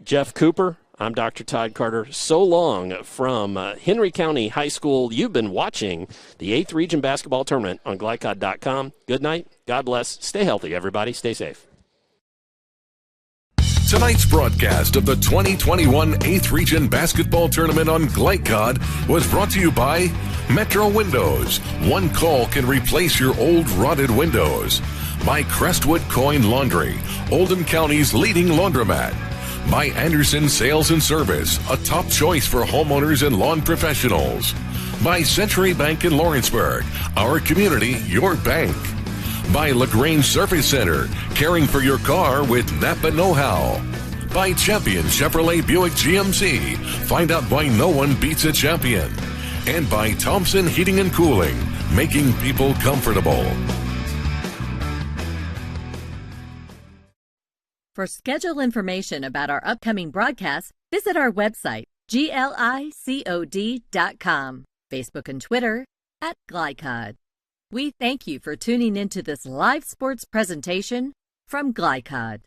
Jeff Cooper. I'm Dr. Todd Carter. So long from Henry County High School. You've been watching the 8th Region Basketball Tournament on glycod.com. Good night. God bless. Stay healthy, everybody. Stay safe. Tonight's broadcast of the 2021 8th Region Basketball Tournament on Glycod was brought to you by Metro Windows. One call can replace your old rotted windows. By Crestwood Coin Laundry, Oldham County's leading laundromat. By Anderson Sales and Service, a top choice for homeowners and lawn professionals. By Century Bank in Lawrenceburg, our community, your bank. By LaGrange Service Center, caring for your car with Napa know-how. By Champion Chevrolet Buick GMC, find out why no one beats a champion. And by Thompson Heating and Cooling, making people comfortable. For schedule information about our upcoming broadcasts, visit our website, glycod.com, Facebook and Twitter @Glycod. We thank you for tuning into this live sports presentation from Glycod.